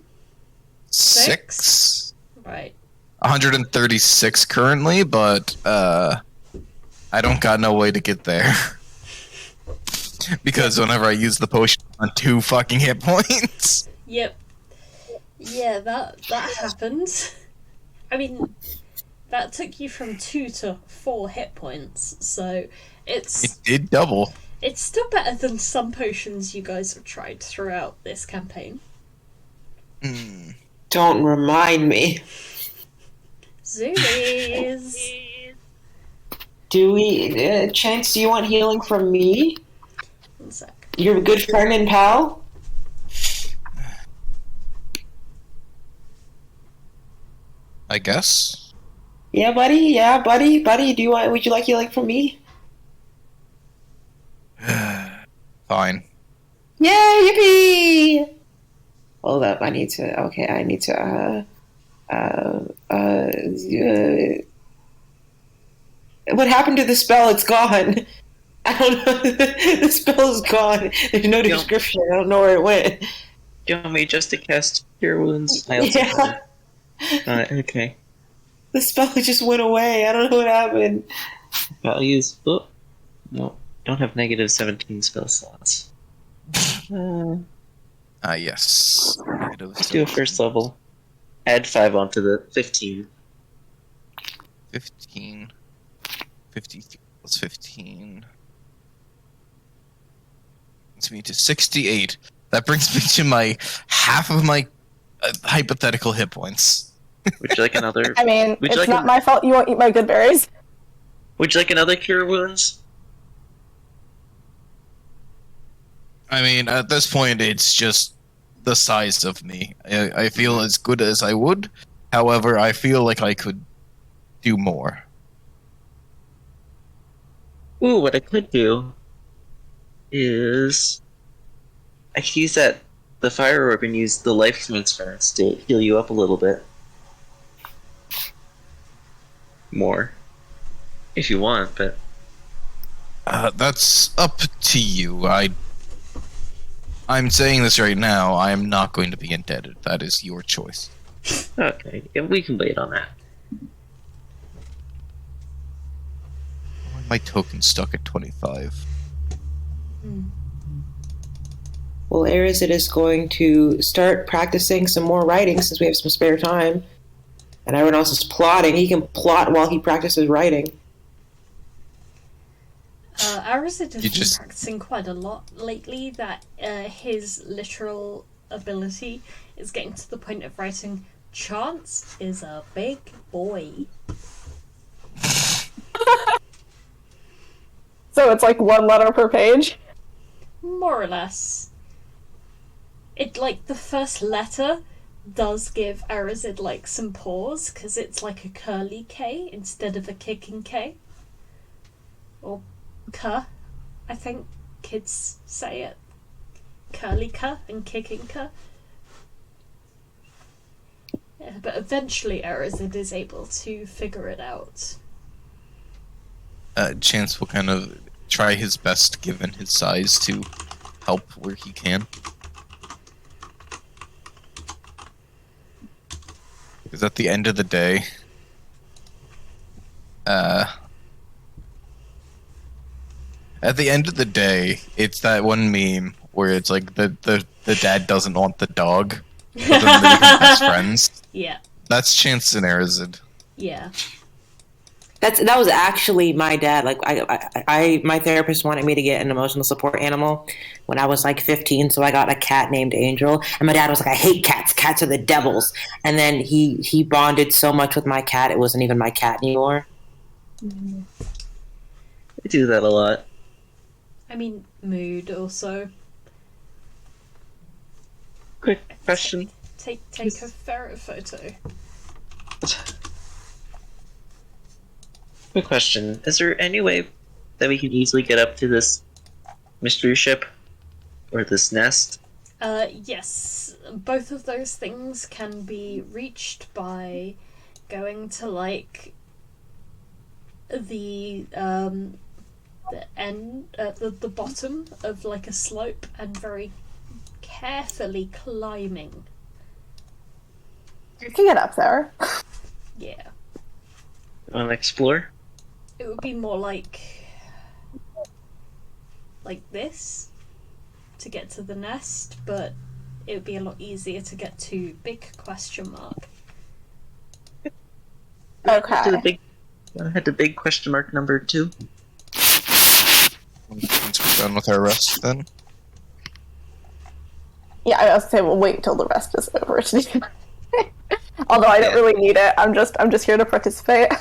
Right. 136 currently, but I don't got no way to get there. Because whenever I use the potion on 2 fucking hit points. Yep. Yeah, that happened. I mean, that took you from 2 to 4 hit points, so It it's did double. still better than some potions you guys have tried throughout this campaign. Don't remind me. Zoomies! Do we, Chance, do you want healing from me? 1 sec. Your good friend and pal? I guess. Yeah, buddy. Yeah, buddy. Buddy, would you like healing from me? Fine. Yay, yippee! Hold up, I need to, what happened to the spell? It's gone. I don't know. The spell is gone. There's no description. I don't know where it went. Do you want me just to cast Cure Wounds? Yeah. Okay. The spell just went away. I don't know what happened. Values. Oh, no. Don't have negative 17 spell slots. Yes. Let's do a first level. Add 5 onto the 15. 15. 53 plus 15. Brings me to 68. That brings me to my half of my hypothetical hit points. Would you like another? I mean, Would you it's like not my fault you won't eat my good berries. Would you like another Cure Wounds? I mean, at this point, it's just the size of me. I feel as good as I would. However, I feel like I could do more. Ooh, what I could do is I could use the fire orb and use the life transference to heal you up a little bit more, if you want. But That's up to you. I'm saying this right now. I am not going to be indebted. That is your choice. okay, yeah, we can wait on that. My token's stuck at 25. Well, Arazid is going to start practicing some more writing since we have some spare time. And everyone else is plotting. He can plot while he practices writing. Arazid has been practicing quite a lot lately, that his literal ability is getting to the point of writing, "Chance is a big boy." So it's like 1 letter per page? More or less. It, like, the first letter does give Arazid, like, some pause, because it's like a curly K instead of a kicking K. Or K, I think kids say it. Curly K and kicking K. Yeah, but eventually Arazid is able to figure it out. Chance will kind of try his best, given his size, to help where he can. Because at the end of the day, it's that one meme where it's like the dad doesn't want the dog, but then they become best friends. Yeah. That's Chance and Arazid. Yeah. That was actually my dad. Like my therapist wanted me to get an emotional support animal when I was like 15, so I got a cat named Angel. And my dad was like, "I hate cats. Cats are the devils." And then he bonded so much with my cat, it wasn't even my cat anymore. I do that a lot. I mean, mood also. Quick question. Take a ferret photo. Quick question. Is there any way that we can easily get up to this mystery ship? Or this nest? Yes. Both of those things can be reached by going to, like, the end, the bottom of, like, a slope and very carefully climbing. You can get up there. Yeah. Want to explore? It would be more like this to get to the nest, but it would be a lot easier to get to. Big question mark. Okay. Head to big question mark number 2. Once we're done with our rest, then. Yeah, I was gonna say we'll wait till the rest is over to do that. Although I don't really need it. I'm just here to participate.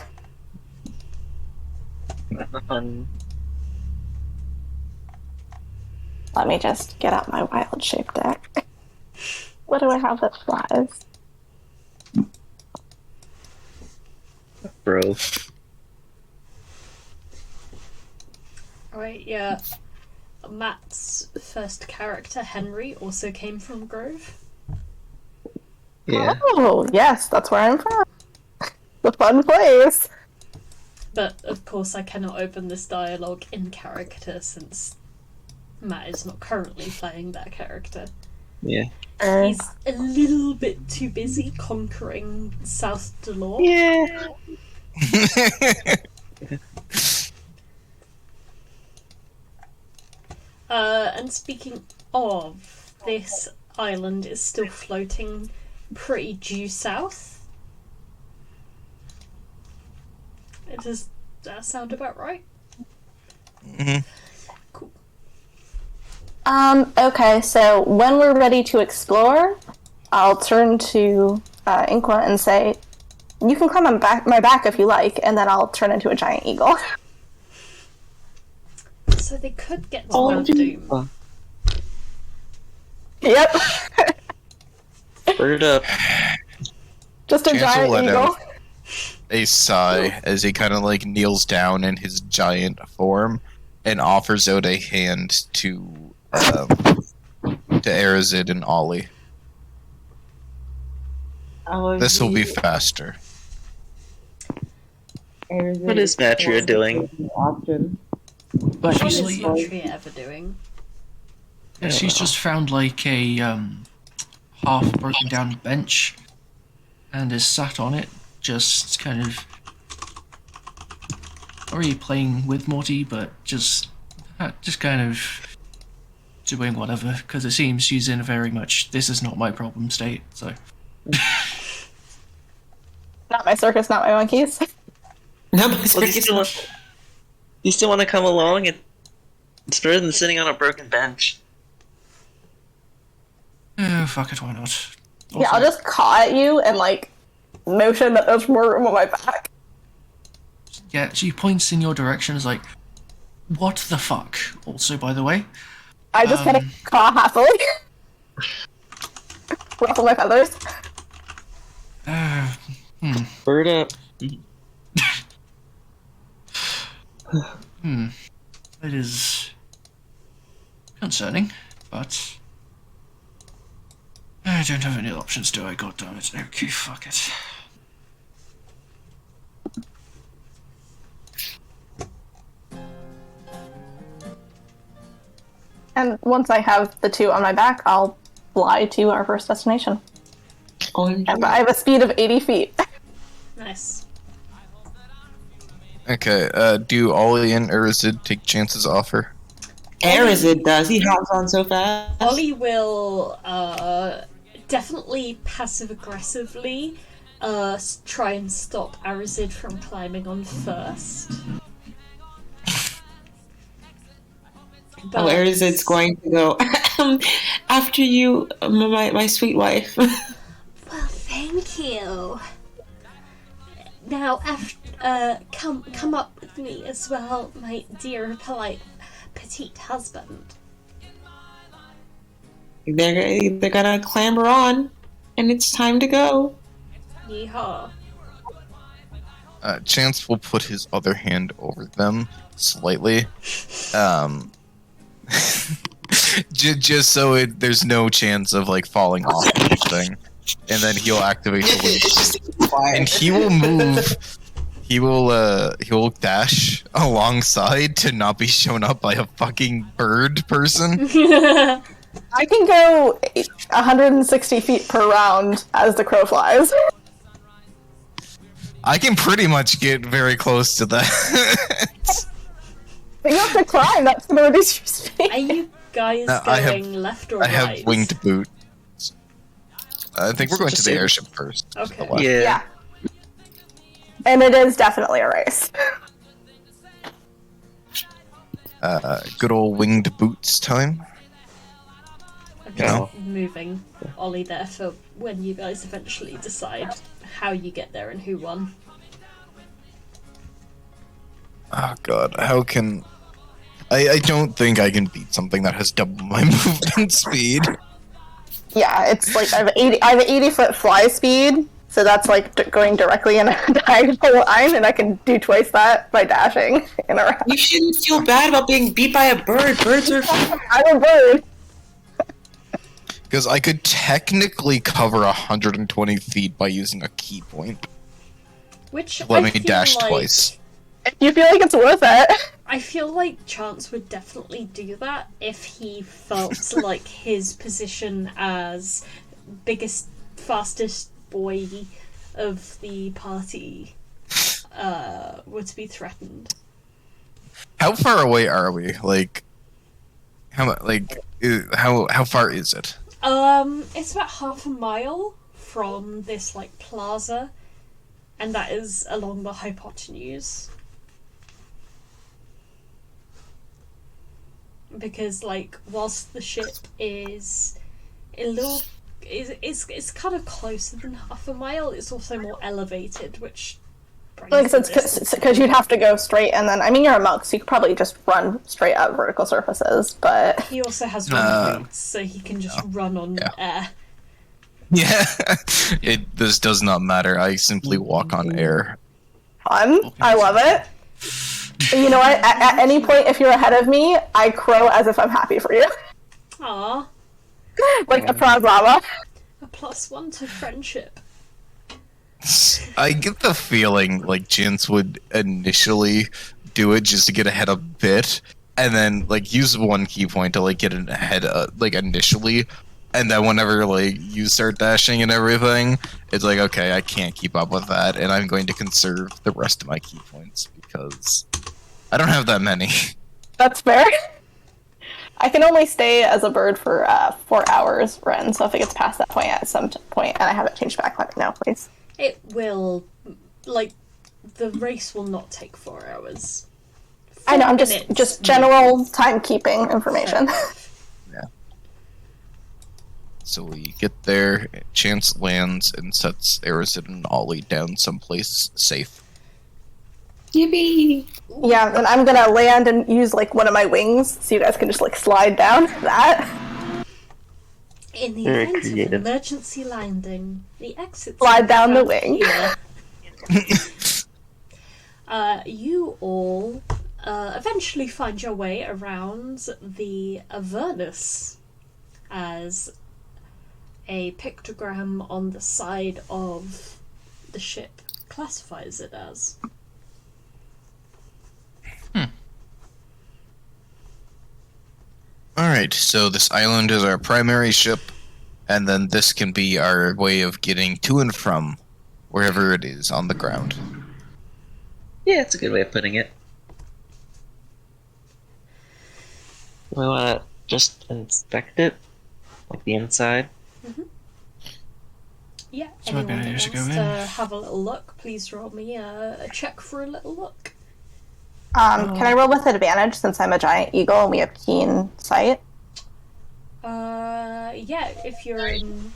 Let me just get out my wild shape deck. What do I have that flies? Bro. Alright, yeah. Matt's first character, Henry, also came from Grove. Yeah. Oh, yes, that's where I'm from. The fun place. But, of course, I cannot open this dialogue in character since Matt is not currently playing that character. Yeah. He's a little bit too busy conquering South Delore. Yeah. And speaking of, this island is still floating pretty due south. Does that sound about right? Mm-hmm. Cool. Okay, so when we're ready to explore, I'll turn to Inqua and say, you can climb on my back if you like, and then I'll turn into a giant eagle. So they could get to Mount Doom. Yep. Bird up. Just a Chance will giant let eagle. out a sigh as he kind of like kneels down in his giant form and offers out a hand to Arazid and Ollie. This will be faster. What is Matria doing? What is She's Matria ever doing? she's just found like a half broken down bench and is sat on it, just kind of not really playing with Morty, but just kind of doing whatever, because it seems she's in a very much this is not my problem state. So Not my circus, not my monkeys. No, my Well, circus. you still want to come along? It's better than sitting on a broken bench. oh, fuck it, why not? Yeah, I'll just caw at you and like motion that there's more room on my back. Yeah, she points in your direction, is like, what the fuck? Also, by the way, I just kind of caw happily. Ruffle my feathers. Bird up. it is concerning, but I don't have any options, do I? God damn it. Okay, fuck it. And once I have the two on my back, I'll fly to our first destination. And I have a speed of 80 feet. Nice. Okay, do Ollie and Arazid take Chance's offer? Arazid does. He hops on so fast. Ollie will definitely passive-aggressively try and stop Arazid from climbing on first. Oh, Arazid's going to go after you, my sweet wife. Well, thank you. Now, come up with me as well, my dear, polite, petite husband. They're gonna clamber on, and it's time to go. Yeehaw. Chance will put his other hand over them slightly, just so there's no chance of like falling off or anything, and then he'll activate the wind, and he will move. He will dash alongside to not be shown up by a fucking bird person. I can go 160 feet per round as the crow flies. I can pretty much get very close to that. But you have to climb, that's going to reduce your speed. Are you guys No, going left or I right? have winged boot, I think we're going to the Just- airship first. to the Okay. left. Yeah. And it is definitely a race. Good old winged boots time. I'm You know? just moving Ollie there for when you guys eventually decide how you get there and who won. Oh god, how can... I don't think I can beat something that has double my movement speed. Yeah, it's like I have an 80-foot fly speed, so that's like going directly in a diagonal line, and I can do twice that by dashing in a round. You shouldn't feel bad about being beat by a bird. Birds are I'm a bird. Because I could technically cover 120 feet by using a key point. Which Let I me feel dash like, twice. If you feel like it's worth it. I feel like Chance would definitely do that if he felt like his position as biggest, fastest boy of the party were to be threatened. How far away are we? Like, how far is it? It's about half a mile from this like plaza, and that is along the hypotenuse. Because like whilst the ship is a little it's kind of closer than half a mile, it's also more elevated, which Like, brings the distance because you'd have to go straight, and then, I mean, you're a monk, so you could probably just run straight up vertical surfaces, but... He also has run boots, so he can just run on air. Yeah, this does not matter. I simply walk on air. Fun. I love it. You know what? At any point, if you're ahead of me, I crow as if I'm happy for you. Aww, Like a Prazama. a +1 to friendship. I get the feeling like Jinx would initially do it just to get ahead a bit, and then like use one key point to like get ahead like initially, and then whenever like you start dashing and everything, it's like, okay, I can't keep up with that, and I'm going to conserve the rest of my key points because I don't have that many. That's fair. I can only stay as a bird for 4 hours, Ren, so if it gets past that point at some point and I haven't changed back, let me know, please. It will, like, the race will not take 4 hours. I know, I'm 4 minutes. just general timekeeping information. So we get there, Chance lands and sets Arazid and Ollie down someplace safe. yippee. Yeah, and I'm gonna land and use, like, one of my wings, so you guys can just, like, slide down that. In the Very event creative. of emergency landing, the exit Slide down the wing. You all eventually find your way around the Avernus as a pictogram on the side of the ship classifies it as. Alright, so this island is our primary ship, and then this can be our way of getting to and from wherever it is on the ground. Yeah, it's a good way of putting it. We want to just inspect it, like the inside. Yeah, So might be anyone that ideas to wants go to in. have a little look, please roll me a check for a little look. Can I roll with advantage since I'm a giant eagle and we have keen sight? Yeah, if you're in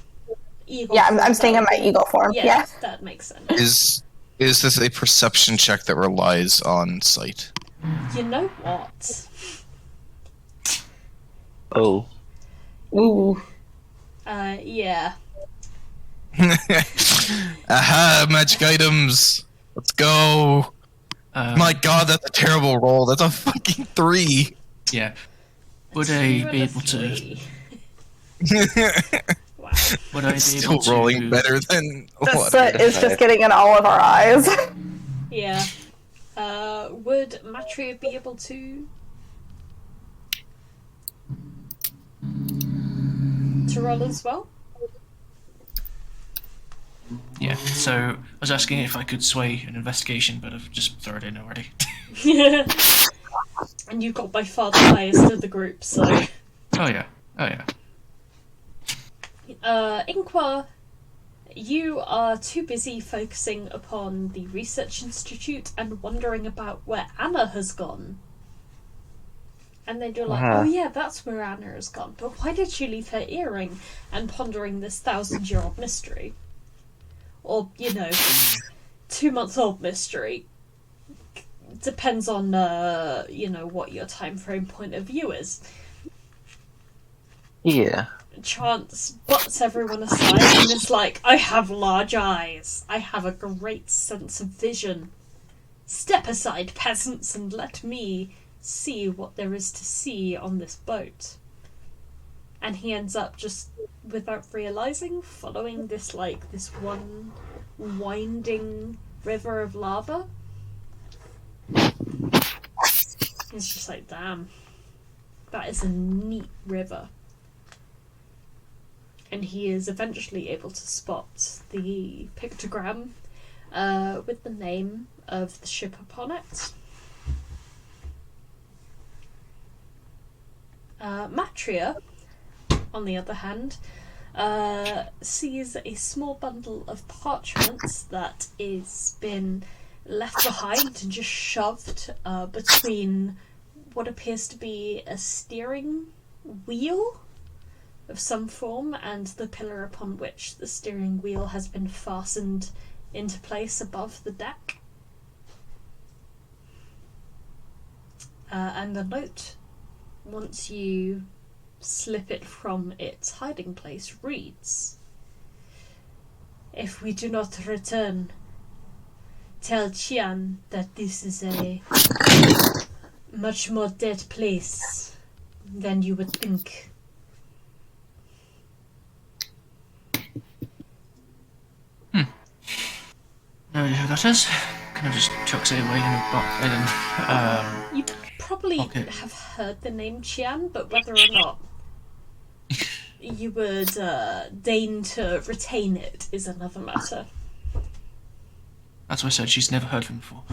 eagle. Yeah, form, I'm staying in that my would be- eagle form. Yeah, Yeah. that makes sense. Is this a perception check that relies on sight? You know what? Oh. Ooh. Yeah. Aha, magic items! Let's go! My god, that's a terrible roll. That's a fucking 3! Yeah. Would Two I and be a able to? 3. Wow. Would I be Still able to? rolling better than The what? soot is just getting in all of our eyes. Yeah. Would Matria be able to roll as well? Yeah. So I was asking if I could sway an investigation, but I've just thrown it in already. And you've got by far the highest of the group, so. Oh yeah. Oh yeah. Inqua, You are too busy focusing upon the research institute and wondering about where Anna has gone. And then you're like, oh yeah, that's where Anna has gone. But why did she leave her earring? And pondering this 1,000-year-old mystery. Or, 2-month-old mystery. Depends on, what your time frame point of view is. Yeah. Chance butts everyone aside and is like, I have large eyes. I have a great sense of vision. Step aside, peasants, and let me see what there is to see on this boat. And he ends up just, without realizing, following this one winding river of lava. He's just like, damn, that is a neat river. And he is eventually able to spot the pictogram with the name of the ship upon it. Matria, on the other hand, sees a small bundle of parchments that is been left behind and just shoved between what appears to be a steering wheel of some form and the pillar upon which the steering wheel has been fastened into place above the deck. And the note, once you slip it from its hiding place, reads, "If we do not return, tell Qian that this is a much more dead place than you would think." No idea who that is. Kind of just chucks it away in a box. You probably have heard the name Qian, but whether or not you would deign to retain it is another matter. That's why I said she's never heard of him before.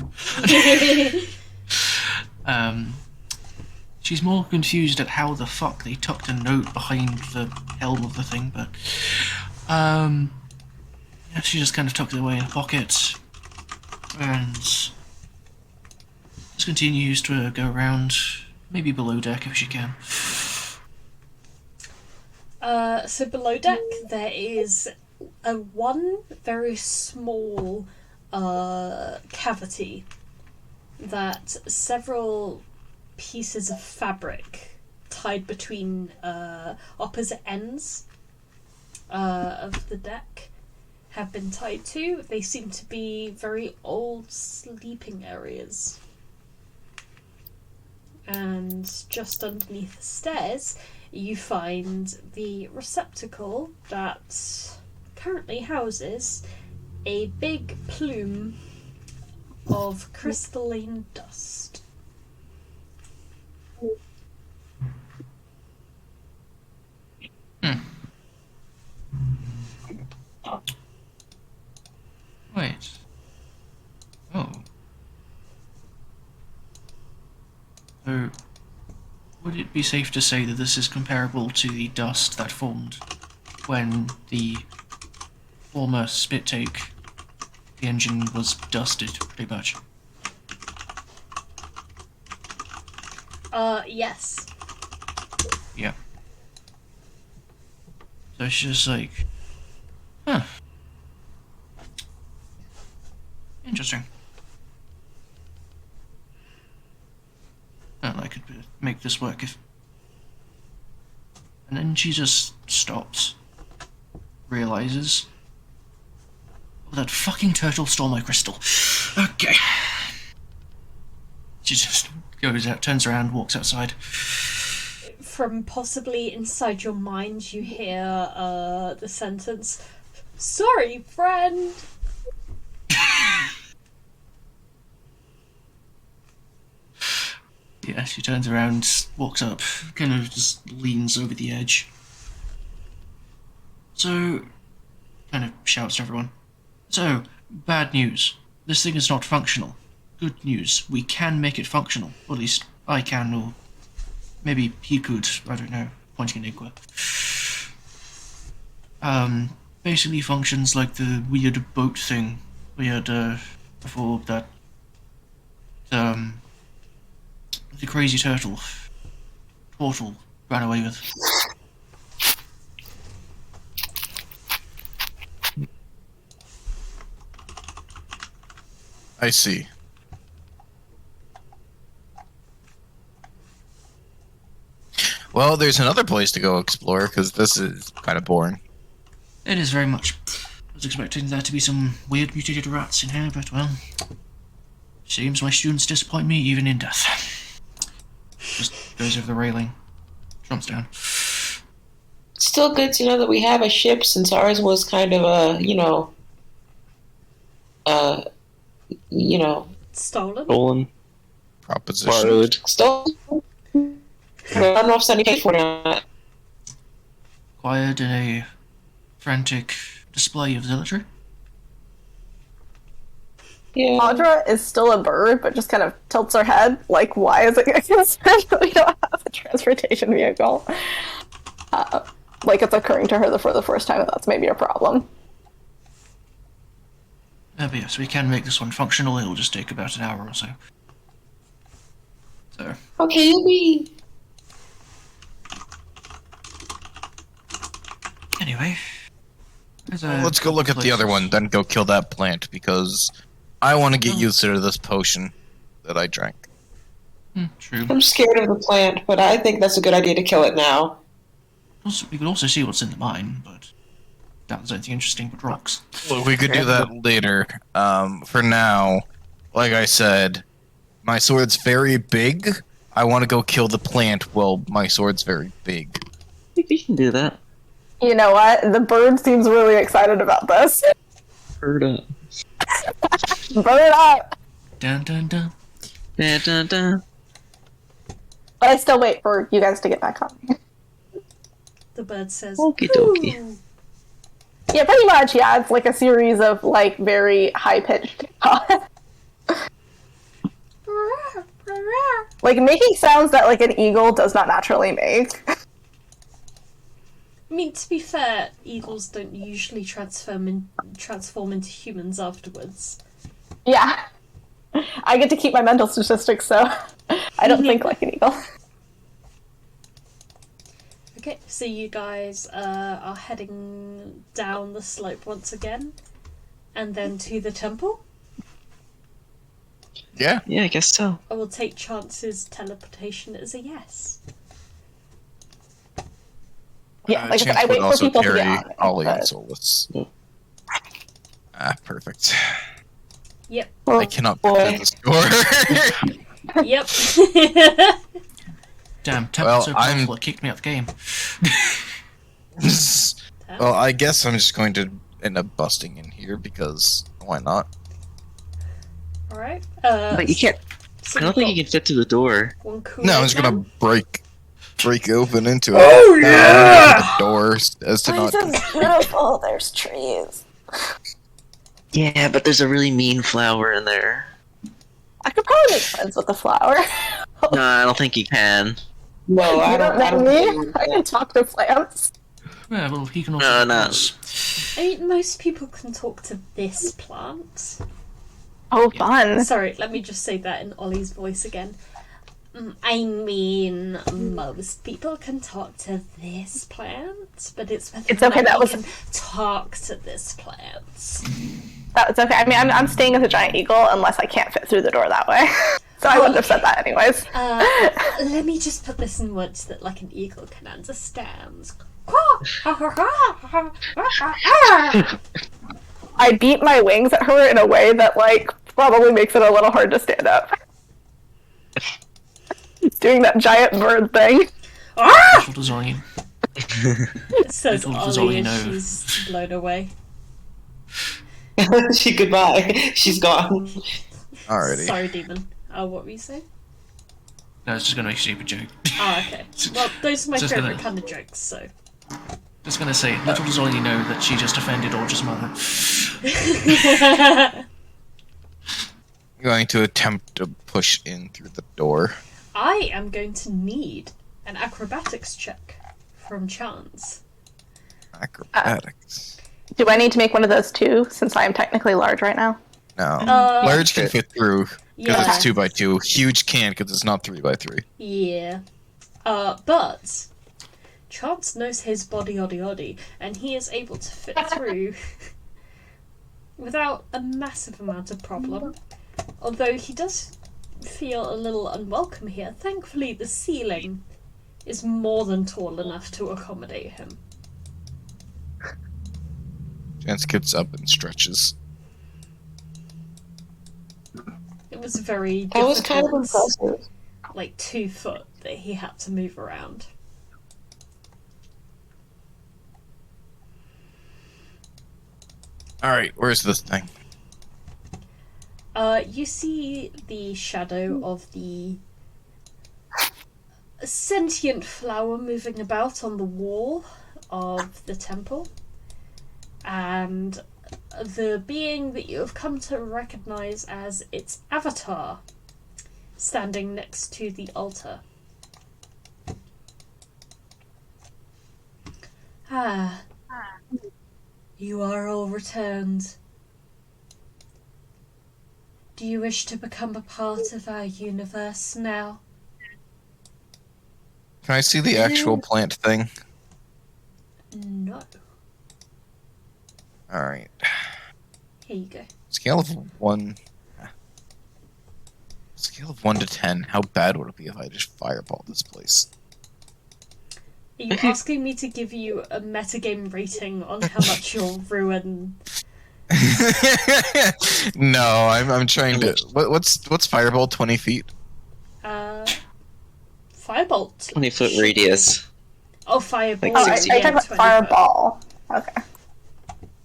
She's more confused at how the fuck they tucked a note behind the helm of the thing, but yeah, she just kind of tucked it away in her pocket and just continues to go around, maybe below deck if she can. So below deck there is one very small cavity that several pieces of fabric tied between opposite ends of the deck have been tied to. They seem to be very old sleeping areas. And just underneath the stairs you find the receptacle that currently houses a big plume of crystalline dust. Wait. Oh. So, would it be safe to say that this is comparable to the dust that formed when the former spit take, the engine was dusted, pretty much? Yes. Yeah. So it's just like, huh. Interesting. Well, I could make this work if... And then she just stops. Realizes... Oh, that fucking turtle stole my crystal. Okay. She just goes out, turns around, walks outside. From possibly inside your mind you hear the sentence, "Sorry, friend." Yeah, she turns around, walks up, kind of just leans over the edge. So, kind of shouts to everyone. So, bad news. This thing is not functional. Good news. We can make it functional. Or at least I can, or maybe he could. I don't know. Pointing at Inqua. basically functions like the weird boat thing we had before that the crazy turtle ran away with. I see. Well, there's another place to go explore, because this is kind of boring. It is very much. I was expecting there to be some weird mutated rats in here, but well, seems my students disappoint me even in death. Just goes over the railing, jumps down. Still good to know that we have a ship, since ours was kind of a, Stolen? Stolen. Proposition. Borrowed. stolen. I don't know if somebody paid for it or not. Acquired in a frantic display of zealotry. Yeah. Audra is still a bird, but just kind of tilts her head, like, why is it concerned that we don't have a transportation vehicle? Like it's occurring to her for the first time that that's maybe a problem. But yes, we can make this one functional. It'll just take about an hour or so. So, Okay, anyway. Let's go look at the other one, then go kill that plant, because I want to get used to this potion that I drank. True. I'm scared of the plant, but I think that's a good idea to kill it now. Also, we could also see what's in the mine, but that was anything interesting but rocks. Well, we could do that later. For now, like I said, my sword's very big. I want to go kill the plant while my sword's very big. I think we can do that. You know what? The bird seems really excited about this. Bird up. Bird up! Dun dun dun. Dun, dun, dun. But I still wait for you guys to get back on. The bird says, Okie dokie. "Ooh." Yeah, pretty much, yeah. It's like a series of, like, very high-pitched like, making sounds that, like, an eagle does not naturally make. I mean, to be fair, eagles don't usually transform into humans afterwards. Yeah. I get to keep my mental statistics, so I don't think like an eagle. Okay, so you guys are heading down the slope once again, and then to the temple. Yeah. Yeah, I guess so. I will take chances teleportation is a yes. Yeah, like I said, Chance I would wait for also people to carry get on. Ollie and but- Solas. Yep. Perfect. Yep, I cannot complete the score. yep. Damn, Temple's Well, so I'm- powerful it kicked me out the game. Well, I guess I'm just going to end up busting in here, because why not? Alright. But you can't. So I don't think you can fit to the door. One cool No, I'm just gonna man. break open into it. Oh, yeah! The door as to not. This is beautiful. There's trees. Yeah, but there's a really mean flower in there. I could probably make friends with the flower. No, I don't think you can. No, I You don't. don't I know don't me. I can talk to plants. Yeah, well, he can also. No, do no. this. I mean, most people can talk to this plant. Oh, fun. Sorry, let me just say that in Ollie's voice again. I mean, most people can talk to this plant, but it's whether It's or okay, not that you was- can talk to this plant. That's okay. I mean, I'm staying as a giant eagle unless I can't fit through the door that way. So I wouldn't have said that anyways. Let me just put this in words that like an eagle can understand. I beat my wings at her in a way that, like, probably makes it a little hard to stand up. Doing that giant bird thing. Little does Ollie. Says Little does Ollie Ollie as know. she's blown away. Goodbye. She's gone. Alrighty. Sorry, demon. What were you saying? No, it's just gonna make a stupid joke. Oh, okay. Well, those are my Just favourite gonna- kind of jokes, so. Just gonna say, little does Ollie know that she just offended Audra's mother. I'm going to attempt to push in through the door. I am going to need an acrobatics check from Chance. Acrobatics. Do I need to make one of those too, since I am technically large right now? No. Uh, Large can fit through because Yeah. it's 2x2. Huge can't because it's not 3x3. Yeah. But Chance knows his body oddy, and he is able to fit through without a massive amount of problem. Although he does feel a little unwelcome here. Thankfully, the ceiling is more than tall enough to accommodate him. Chance gets up and stretches. It was very That was kind of difficult, impressive. like 2 foot that he had to move around. Alright, where's this thing? You see the shadow of the sentient flower moving about on the wall of the temple, and the being that you have come to recognize as its avatar standing next to the altar. Ah, you are all returned. Do you wish to become a part of our universe now? Can I see the actual plant thing? No. Alright. Here you go. Scale of 1. Scale of 1 to 10. How bad would it be if I just fireball this place? Are you asking me to give you a metagame rating on how much you'll ruin? No, I'm trying to. What's fireball? 20 feet. Firebolt. 20-foot radius. Oh, fireball. Like Oh, I 60 talking about 20 foot. fireball. Okay.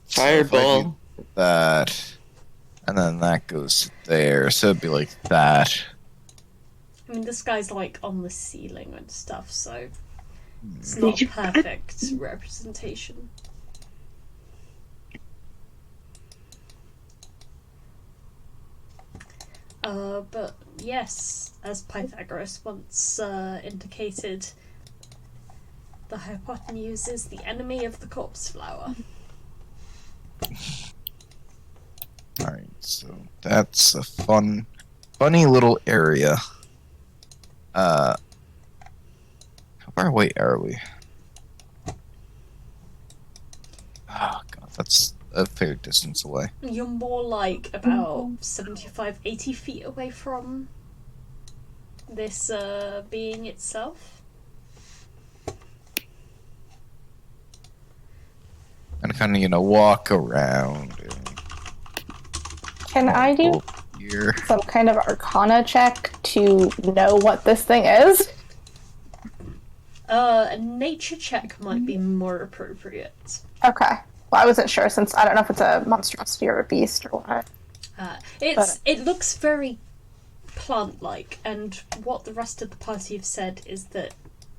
Fireball. That, and then that goes there. So it'd be like that. I mean, this guy's like on the ceiling and stuff, so it's not perfect representation. But yes, as Pythagoras once indicated, the hypotenuse is the enemy of the corpse flower. Alright, so that's a funny little area. How far away are we? Oh god, that's a fair distance away. You're more like about 75, 80 feet away from this being itself. And kind of, walk around. Can I do Here. some kind of arcana check to know what this thing is? A nature check might be more appropriate. Okay. Well, I wasn't sure since I don't know if it's a monstrosity or a beast or what. It looks very plant-like, and what the rest of the party have said is that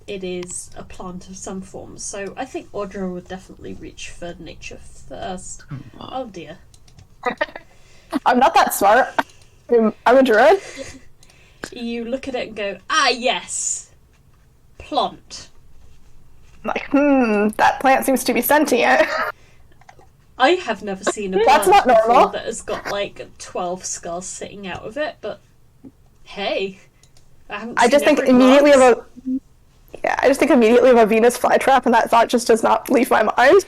it is a plant of some form. So I think Audra would definitely reach for nature first. Oh dear. I'm not that smart. I'm a druid. You look at it and go, ah yes, plant. I'm like, that plant seems to be sentient. I have never seen a That's plant not normal. before that has got like 12 skulls sitting out of it, but hey, I just think immediately of a I just think immediately of a Venus flytrap, and that thought just does not leave my mind.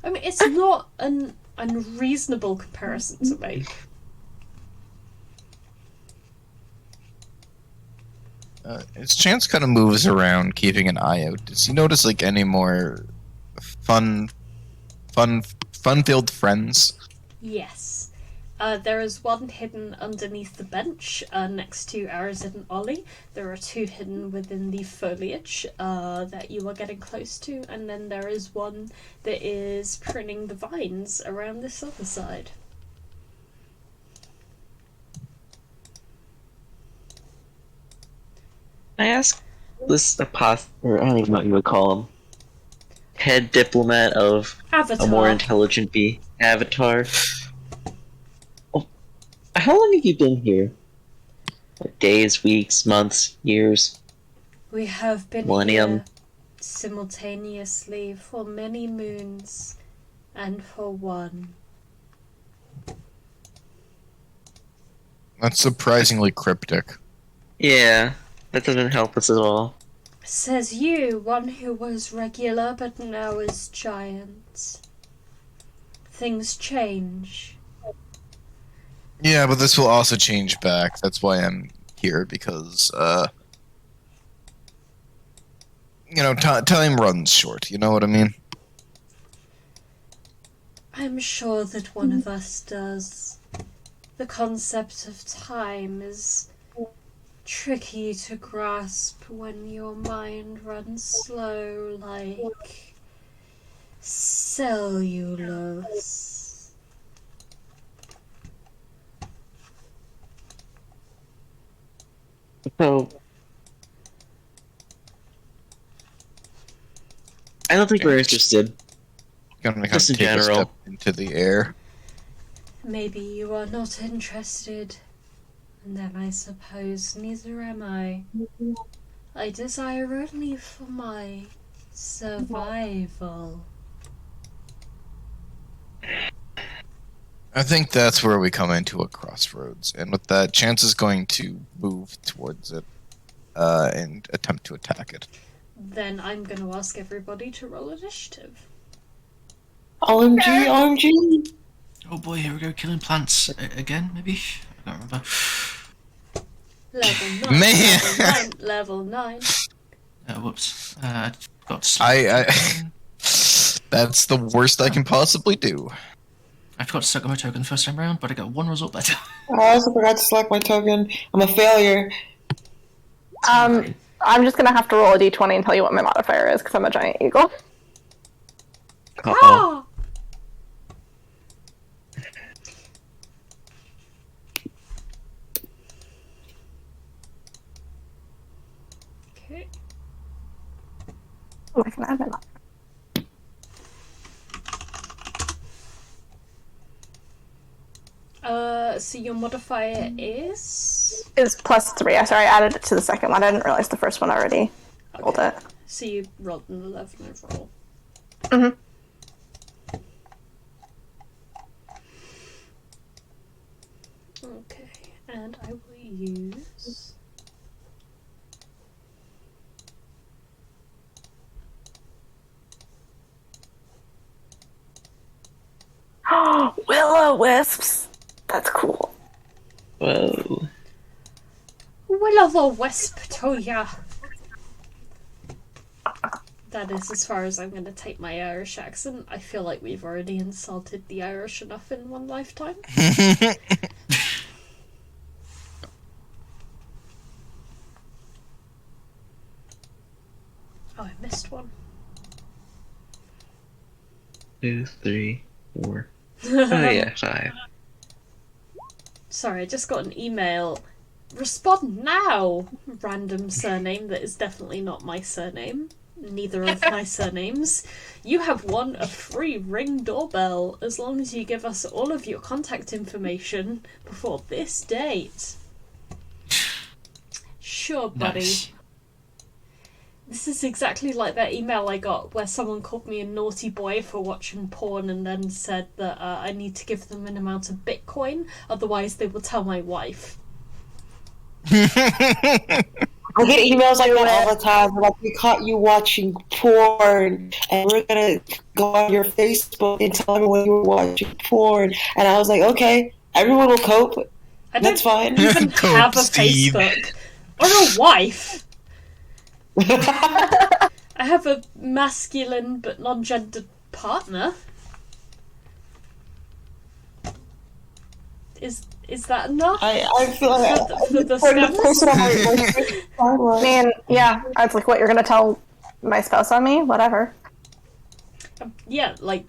I mean, it's not an unreasonable comparison to make. As Chance kind of moves around, keeping an eye out, does he notice like any more fun-filled friends? Yes. There is one hidden underneath the bench next to Arazid and Ollie. There are 2 hidden within the foliage that you are getting close to, and then there is one that is pruning the vines around this other side. I ask this or I don't even know what you would call him. Head diplomat of Avatar. a more intelligent avatar. Oh, how long have you been here? Like days, weeks, months, years? We have been Millennium. here simultaneously for many moons And for one. That's surprisingly cryptic. Yeah, that doesn't help us at all. Says you, one who was regular but now is giant. Things change. Yeah, but this will also change back. That's why I'm here, because, time runs short, you know what I mean? I'm sure that one of us does. The concept of time is tricky to grasp when your mind runs slow like cellulose. So, I don't think we're interested. Gonna Just in take a general. step into the air. Maybe you are not interested. And then I suppose neither am I. I desire only for my survival. I think that's where we come into a crossroads, and with that, Chance is going to move towards it and attempt to attack it. Then I'm going to ask everybody to roll initiative. OMG, OMG. Oh boy, here we go, killing plants again, maybe? I can't remember. Level 9. Man! Level 9. Whoops. Got I That's the worst I can possibly do. I forgot to suck my token the first time round, but I got one result better. I also forgot to select my token. I'm a failure. I'm just gonna have to roll a d20 and tell you what my modifier is, because I'm a giant eagle. Uh-oh. Ah! Okay. Oh, I can add my modifier. So your modifier is? It's +3. Sorry, I added it to the second one. I didn't realize the first one already rolled it. So you rolled an 11 overall. Mm-hmm. Okay, and I will use... Will-o-wisps! That's cool. Whoa. Will-o-the-wisp to ya! That is as far as I'm going to take my Irish accent. I feel like we've already insulted the Irish enough in one lifetime. Oh, I missed one. 2, 3, 4. Oh yeah, 5. Sorry, I just got an email. Respond now! Random surname that is definitely not my surname. Neither of my surnames. You have won a free Ring doorbell as long as you give us all of your contact information before this date. Sure, buddy. Nice. This is exactly like that email I got where someone called me a naughty boy for watching porn and then said that I need to give them an amount of Bitcoin, otherwise they will tell my wife. I get emails like that all the time. Like, we caught you watching porn, and we're gonna go on your Facebook and tell everyone you were watching porn. And I was like, okay, everyone will cope. I That's fine. don't even Cope, have a Steve. Facebook or a wife. I have a masculine but non-gendered partner. Is that enough? I feel like For the for the person on my I timeline. mean, yeah, I was like, what, you're gonna tell my spouse on me? Whatever. Yeah, like...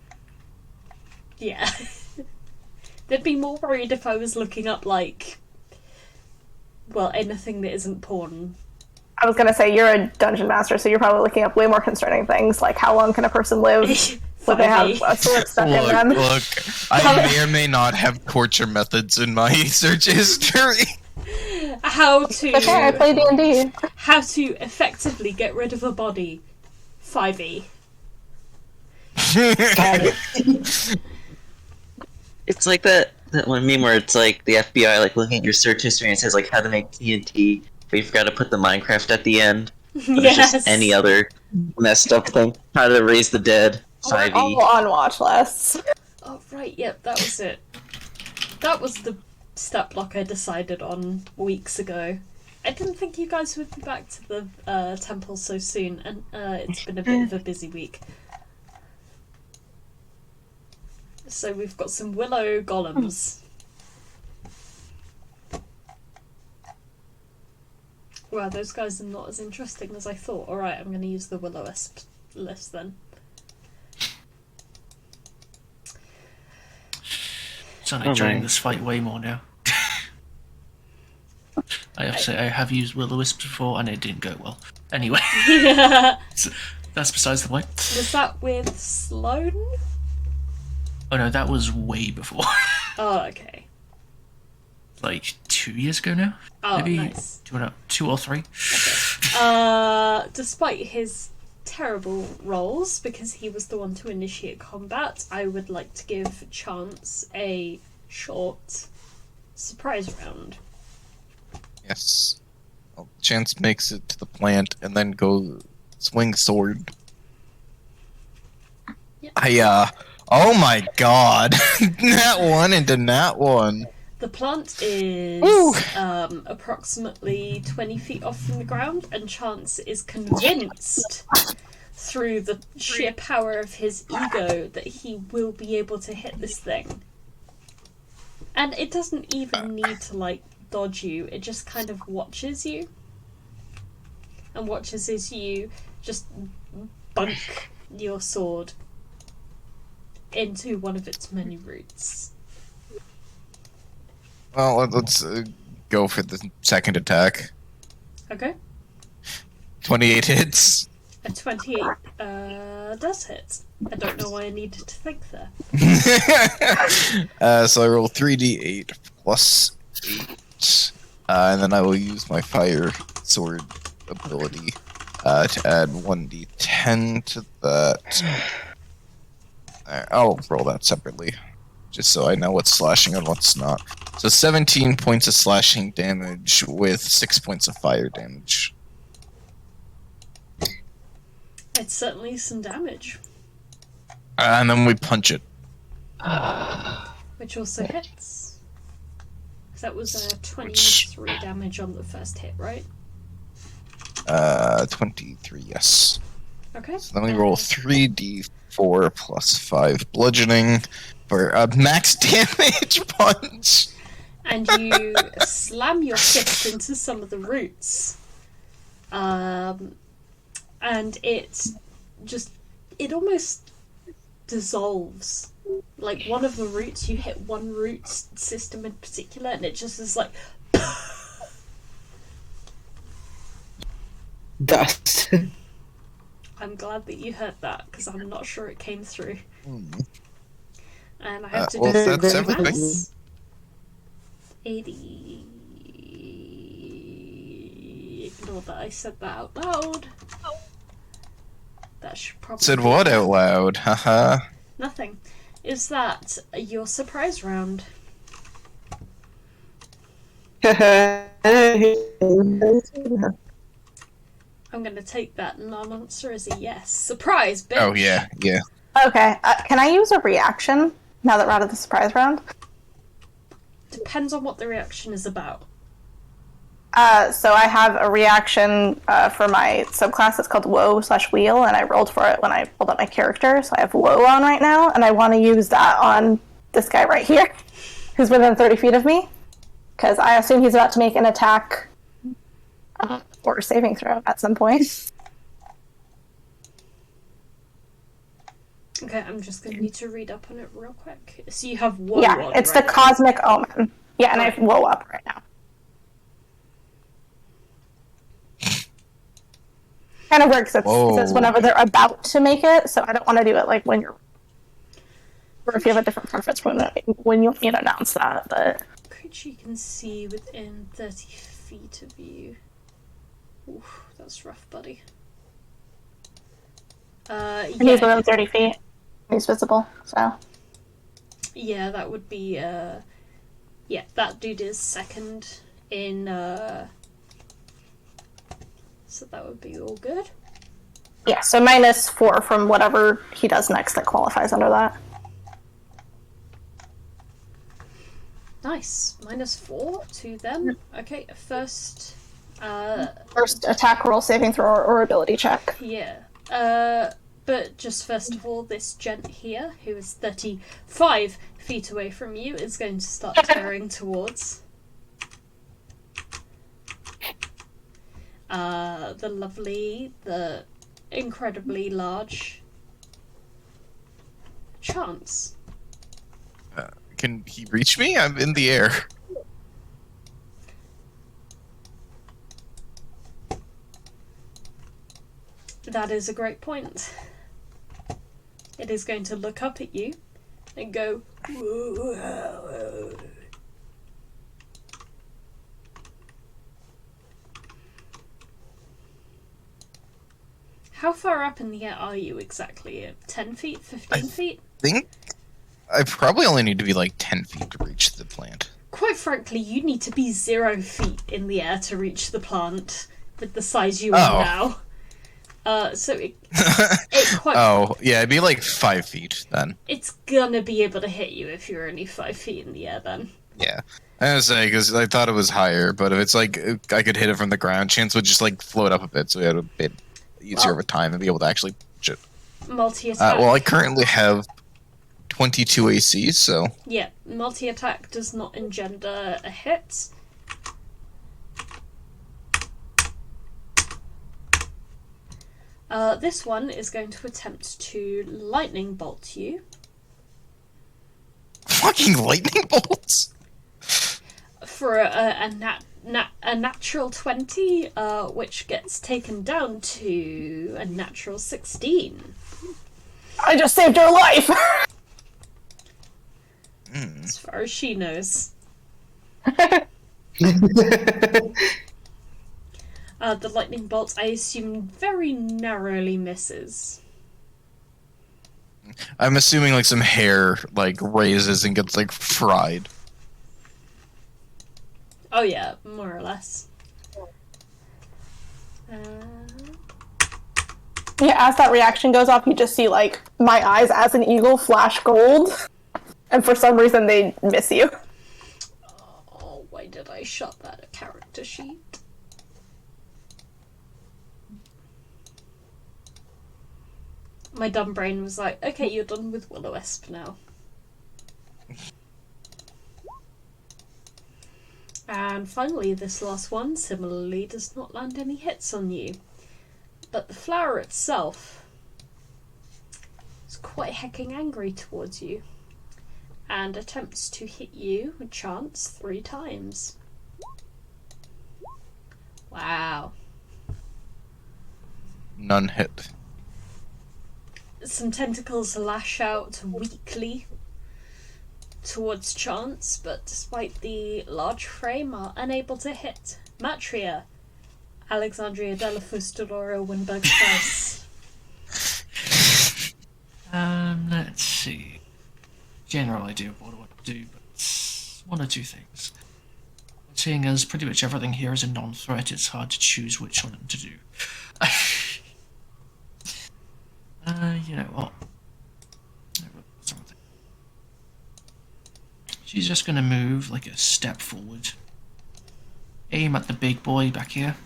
Yeah. They'd be more worried if I was looking up, like... Well, anything that isn't porn. I was gonna say, you're a dungeon master, so you're probably looking up way more concerning things, like how long can a person live when they have a sword stuck in them. Look, I may or may not have torture methods in my search history. How Okay, I to... play D&D. How to effectively get rid of a body. 5e. It's like that one meme where it's like the FBI like looking at your search history and it says like how to make TNT, but you forgot to put the Minecraft at the end. But it's Yes. just any other messed up thing. How to raise the dead. We're 5e. all on watch lists. Oh, right, yep, that was it. That was the stat block I decided on weeks ago. I didn't think you guys would be back to the temple so soon, and it's been a bit of a busy week. So we've got some willow golems. Wow, those guys are not as interesting as I thought. Alright, I'm going to use the willow-wisp list then. Suddenly enjoying this fight way more now. I have to say, I have used will-o-wisp before and it didn't go well. Anyway, so that's besides the point. Was that with Sloane? Oh no, that was way before. Oh, okay. Like 2 years ago now? Oh, Maybe nice. 2 or 3. Despite his terrible rolls, because he was the one to initiate combat, I would like to give Chance a short surprise round. Yes. Well, Chance makes it to the plant and then go swing sword. Yeah. Oh my god. Nat 1 into Nat 1. The plant is approximately 20 feet off from the ground, and Chance is convinced through the sheer power of his ego that he will be able to hit this thing. And it doesn't even need to, like, dodge you, it just kind of watches you. And watches as you just bunk your sword into one of its many roots. Well, let's go for the second attack. Okay. 28 hits. A 28 does hit. I don't know why I needed to think there. So I roll 3d8 plus 8. And then I will use my fire sword ability to add 1d10 to that. I'll roll that separately, just so I know what's slashing and what's not. So 17 points of slashing damage with 6 points of fire damage. It's certainly some damage. And then we punch it. Which also hits. 'Cause that was 23 damage on the first hit, right? 23, yes. Okay. So then we roll 3d4 plus 5 bludgeoning for a max damage punch. And you slam your fist into some of the roots. And it almost dissolves. Like one of the roots, you hit one root system in particular, and it just is like. Dust. I'm glad that you heard that, because I'm not sure it came through. And I have to Well, do that's the everything. maths. 80. Ignore that I said that out loud. That should probably Said what out loud? Haha. Nothing. Is that your surprise round? I'm gonna take that non-answer as a yes. Surprise, bitch! Oh yeah, yeah. Okay, can I use a reaction now that we're out of the surprise round? Depends on what the reaction is about. So I have a reaction for my subclass. It's called Woe/Wheel, and I rolled for it when I pulled up my character. So I have Woe on right now, and I want to use that on this guy right here, who's within 30 feet of me, because I assume he's about to make an attack or a saving throw at some point. Okay, I'm just gonna need to read up on it real quick. So you have Woe Yeah, on, it's right? the Cosmic Omen. Yeah, and I have Woe up right now. Kind of works. It says whenever they're about to make it, so I don't want to do it like when you're, or if you have a different preference when you announce that. But Creature you can see within 30 feet of you. Oof, that's rough, buddy. he's within 30 feet. He's visible, so. Yeah, that would be, yeah, that dude is second in, so that would be all good. Yeah, so -4 from whatever he does next that qualifies under that. Nice. -4 to them. Okay, first, First attack roll, saving throw, or ability check. yeah. But just first of all, this gent here, who is 35 feet away from you, is going to start tearing towards the incredibly large Chance. Can he reach me? I'm in the air. That is a great point. It is going to look up at you and go, "Whoa." How far up in the air are you exactly? 10 feet? 15 feet? I think I probably only need to be like 10 feet to reach the plant. Quite frankly, you need to be 0 feet in the air to reach the plant with the size you are now. So it quite... Oh, yeah, it'd be like 5 feet then. It's gonna be able to hit you if you're only 5 feet in the air then. Yeah. I was saying, because I thought it was higher, but if it's like I could hit it from the ground, Chance would just like float up a bit so we had a bit easier of a time and be able to actually push it. Multi-attack. Well, I currently have 22 AC, so... Yeah, multi-attack does not engender a hit. This one is going to attempt to lightning bolt you. Fucking lightning bolts? For a natural 20, which gets taken down to a natural 16. I just saved your life! As far as she knows. The lightning bolt, I assume, very narrowly misses. I'm assuming like some hair like raises and gets like fried. Oh yeah, more or less. Yeah, as that reaction goes off, you just see, like, my eyes as an eagle flash gold. And for some reason, they miss you. Oh, why did I shut that character sheet? My dumb brain was like, okay, you're done with Will-O-Wisp now. And finally, this last one similarly does not land any hits on you. But the flower itself is quite hecking angry towards you and attempts to hit you with chance 3 times. Wow. None hit. Some tentacles lash out weakly towards Chance, but despite the large frame, are unable to hit. Matria, Alexandria, Dellefaus, Windburg-Streiss. Let's see. General idea of what I want to do, but one or two things. Seeing as pretty much everything here is a non-threat, it's hard to choose which one to do. You know what? She's just gonna move like a step forward. Aim at the big boy back here.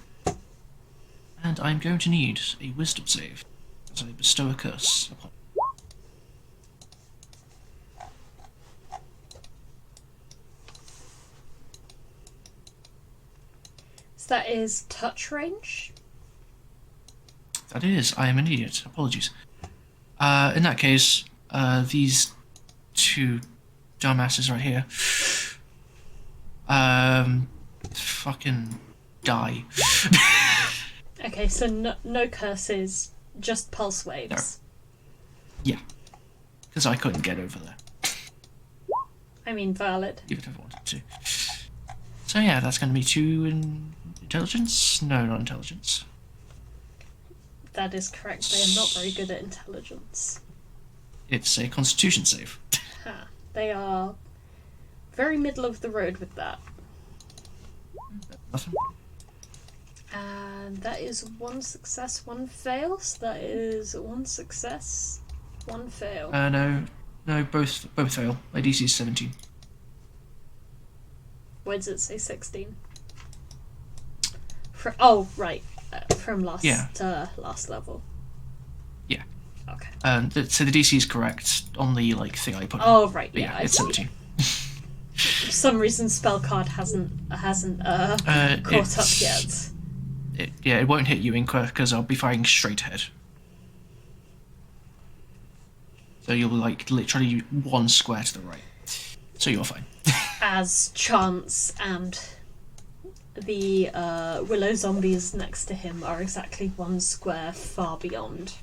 And I'm going to need a wisdom save as I bestow a curse upon. So that is touch range? That is, I am an idiot. Apologies. In that case, these two dumbasses right here, fucking die. Okay, so no curses, just pulse waves. No. Yeah, because I couldn't get over there. I mean, valid. Even if I wanted to. So yeah, that's going to be 2 in intelligence. No, not intelligence. That is correct. They are not very good at intelligence. It's a Constitution save. Ha. They are very middle of the road with that. Nothing. And that is 1 success, 1 fail. So that is 1 success, 1 fail. No, both fail. My DC is 17. Where does it say 16? Oh, right. From last level. Yeah. Okay. So the DC is correct on the thing I put. Oh, right. But Yeah, it's 17. For some reason, spell card hasn't caught up yet. It won't hit you, Inqua, because I'll be firing straight ahead. So you'll literally 1 square to the right. So you're fine. As Chance and the willow zombies next to him are exactly 1 square far beyond.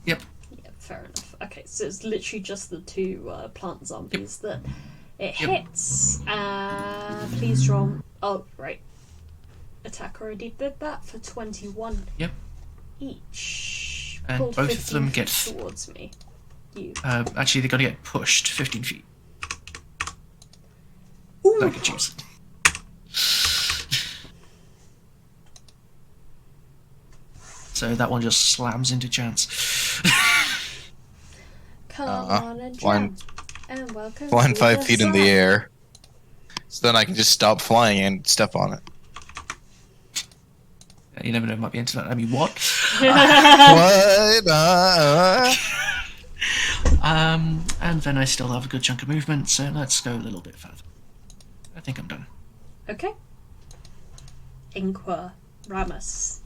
Yep. Yeah, fair enough. Okay, so it's literally just the 2 plant zombies that it hits. Please roll. Oh, right. Attack already did that for 21. Yep. Each. And Pulled both of 15 them feet get towards me. You. Actually, they got to get pushed 15 feet. Ooh. I could choose. So that one just slams into Chance. Come on and flying- jump. And welcome Flying to 5 the feet in the sun. air. So then I can just stop flying and step on it. You never know, might be into that. I mean, what? What? And then I still have a good chunk of movement, so let's go a little bit further. I think I'm done. Okay. Inqua Ramus.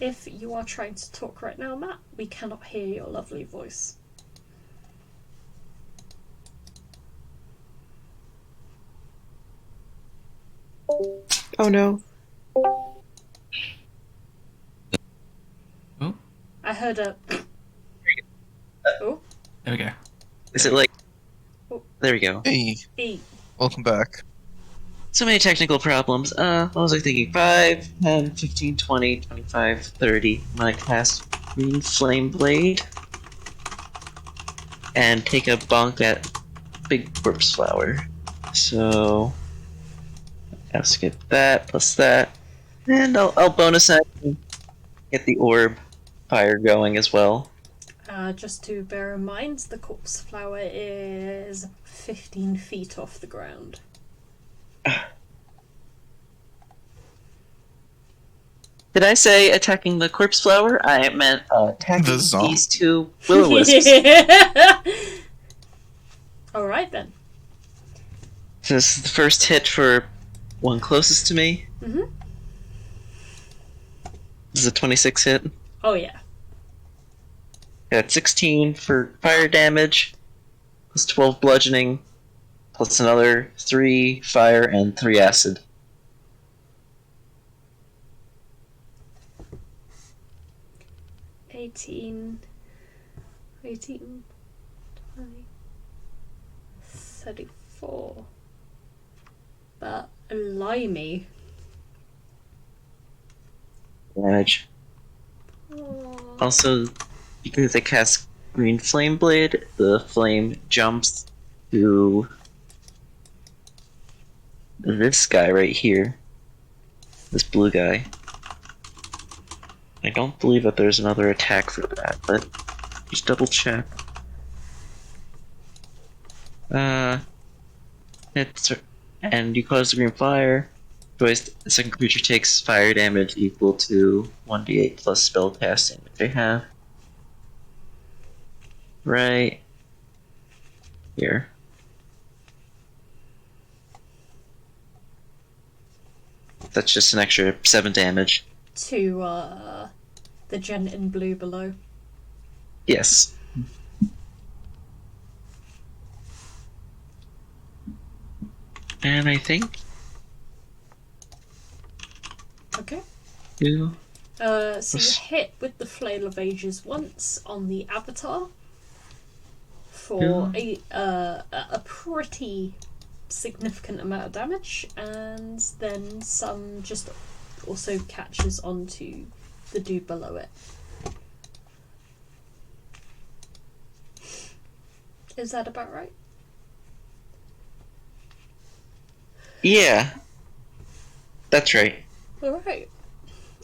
If you are trying to talk right now, Matt, we cannot hear your lovely voice. Oh no. Oh, I heard a. Oh, there we go. Is it there we go. Hey, E. welcome back. So many technical problems. What was I thinking? 5, 10, 15, 20, 25, 30. I'm gonna cast Green Flame Blade. And take a bonk at Big Corpse Flower. So I'll skip that, plus that. And I'll bonus action get the orb fire going as well. Just to bear in mind, the corpse flower is 15 feet off the ground. Did I say attacking the corpse flower? I meant attacking The zombie. these 2 will-o-wisps. Alright then. This is the first hit for one closest to me. Mm-hmm. This is a 26 hit. Oh yeah. Got 16 for fire damage, plus 12 bludgeoning, plus another 3 fire and 3 acid. Eighteen, 20, 34. But blimey. Damage. Oh. Also, because I cast Green Flame Blade, the flame jumps to this guy right here. This blue guy. I don't believe that there's another attack for that, but just double check. And you cause the green fire. Choice, the second creature takes fire damage equal to 1d8 plus spell casting, which I have. Right here. That's just an extra 7 damage. To the gent in blue below. Yes. And I think Okay. you. So you hit with the Flail of Ages once on the avatar for a pretty significant amount of damage, and then some just also catches onto the dude below it. Is that about right? Yeah. That's right. Alright.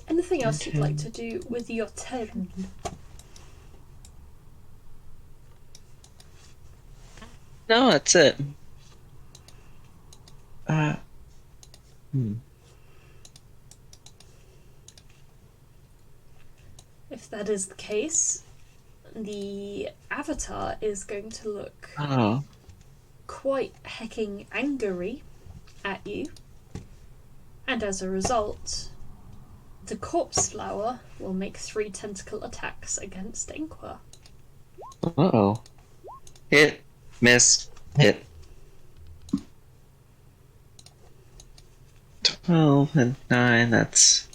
Anything else you'd like to do with your turn? No, that's it. If that is the case, the avatar is going to look Oh. quite hecking angry at you, and as a result, the corpse flower will make 3 tentacle attacks against Inqua. Uh-oh. Hit. Miss. Hit. 12 and 9, that's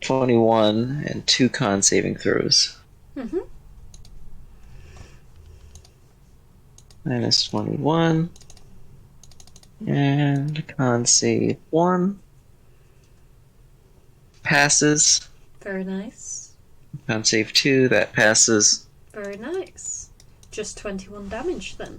21, and 2 con saving throws. Mm-hmm. Minus 21. And con save 1. Passes. Very nice. Con save 2, that passes. Very nice. Just 21 damage then.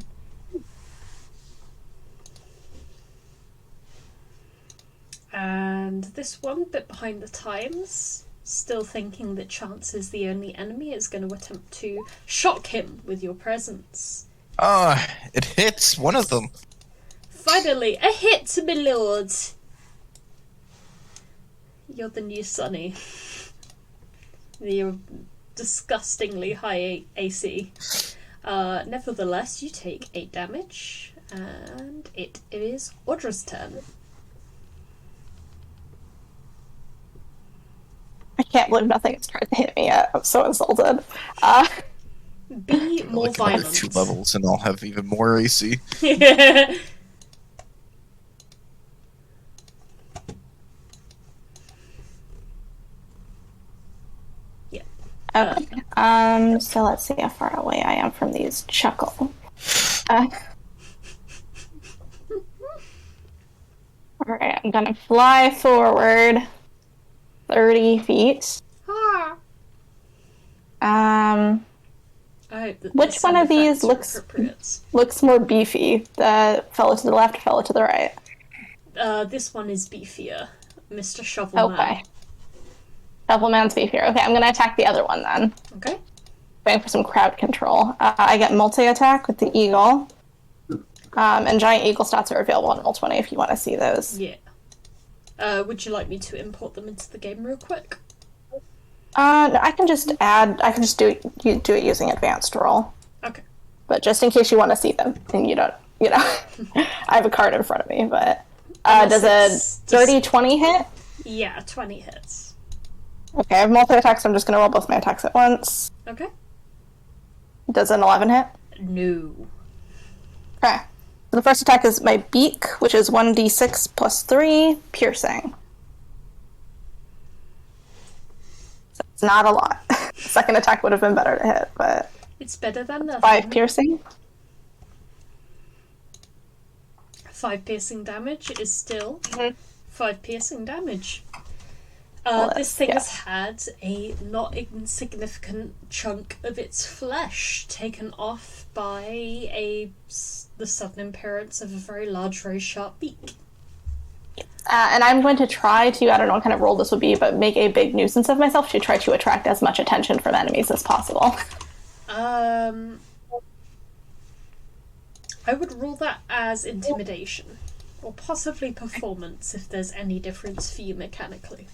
And this one, bit behind the times, still thinking that Chance is the only enemy, is going to attempt to shock him with your presence. It hits one of them. Finally, a hit, my lord! You're the new Sunny. You're disgustingly high AC. Nevertheless, you take 8 damage, and it is Audra's turn. I can't believe nothing has tried to hit me yet. I'm so insulted. Be more Like another violent. 2 levels, and I'll have even more AC. Yeah. Okay. So let's see how far away I am from these chuckle. Alright, I'm gonna fly forward 30 feet. Ah. Um, I hope that Which the one sound of these effects are looks- appropriate. looks more beefy. The fellow to the left, fellow to the right. This one is beefier, Mr. Shovelman. Okay. Shovelman's beefier. Okay, I'm gonna attack the other one then. Okay. Going for some crowd control. I get multi-attack with the eagle. And giant eagle stats are available on Roll20 if you want to see those. Yeah. Would you like me to import them into the game real quick? No, I can just do it using advanced roll. Okay. But just in case you want to see them, and you don't, I have a card in front of me, but Unless does a 30-20 hit? Yeah, 20 hits. Okay, I have multi-attack, so I'm just going to roll both my attacks at once. Okay. Does an 11 hit? No. Okay. So the first attack is my beak, which is 1d6 plus 3, piercing. So it's not a lot. Second attack would have been better to hit, but It's better than nothing. 5 piercing. 5 piercing damage is still Mhm. 5 piercing damage. Well, This thing yeah. has had a not insignificant chunk of its flesh taken off by the sudden appearance of a very large, very sharp beak. And I'm going to try to, I don't know what kind of role this would be, but make a big nuisance of myself to try to attract as much attention from enemies as possible. I would rule that as intimidation, or possibly performance if there's any difference for you mechanically.